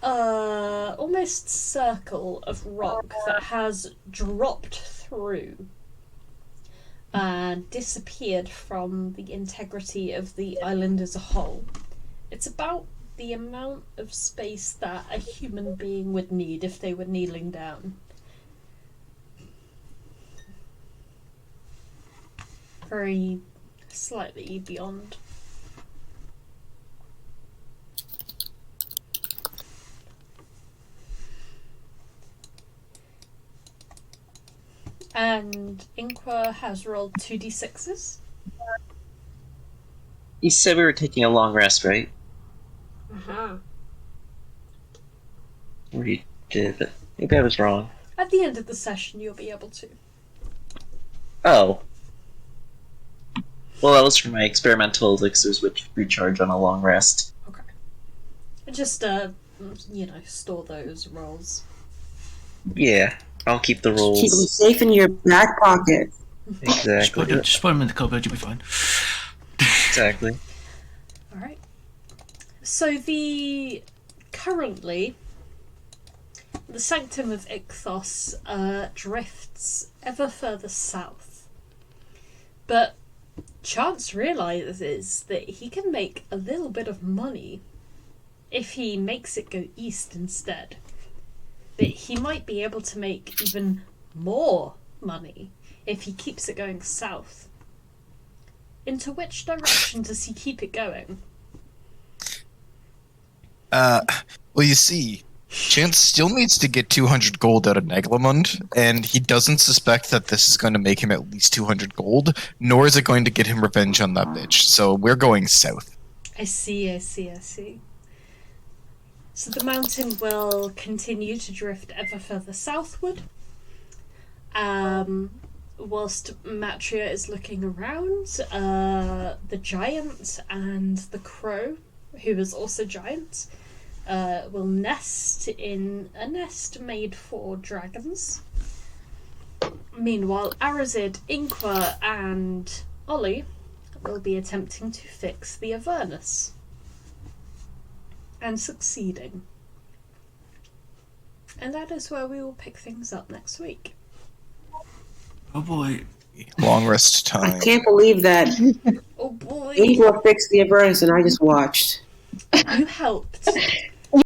almost circle of rock that has dropped through and disappeared from the integrity of the island as a whole. It's about the amount of space that a human being would need if they were kneeling down. Very slightly beyond. And Inqua has rolled 2d6s. You said we were taking a long rest, right? Uh-huh. Or you did, but maybe I was wrong. At the end of the session, you'll be able to. Oh. Well, that was for my experimental elixirs, which recharge on a long rest. Okay. Just, store those rolls. Yeah, I'll keep the rolls. Keep them safe in your back pocket. Exactly. Just put them in the cupboard, you'll be fine. Exactly. Alright. So currently, the Sanctum of Ichthos drifts ever further south. But Chance realizes that he can make a little bit of money if he makes it go east instead. That he might be able to make even more money if he keeps it going south. Into which direction does he keep it going? Well, you see, Chance still needs to get 200 gold out of Neglamund, and he doesn't suspect that this is going to make him at least 200 gold, nor is it going to get him revenge on that bitch. So we're going south. I see. So the mountain will continue to drift ever further southward. Whilst Matria is looking around, the giant and the crow, who is also giant, will nest in a nest made for dragons. Meanwhile, Arazid, Inqua, and Ollie will be attempting to fix the Avernus. And succeeding. And that is where we will pick things up next week. Oh boy. Long rest I time. can't believe that Oh boy! Inqua fixed the Avernus and I just watched. You helped.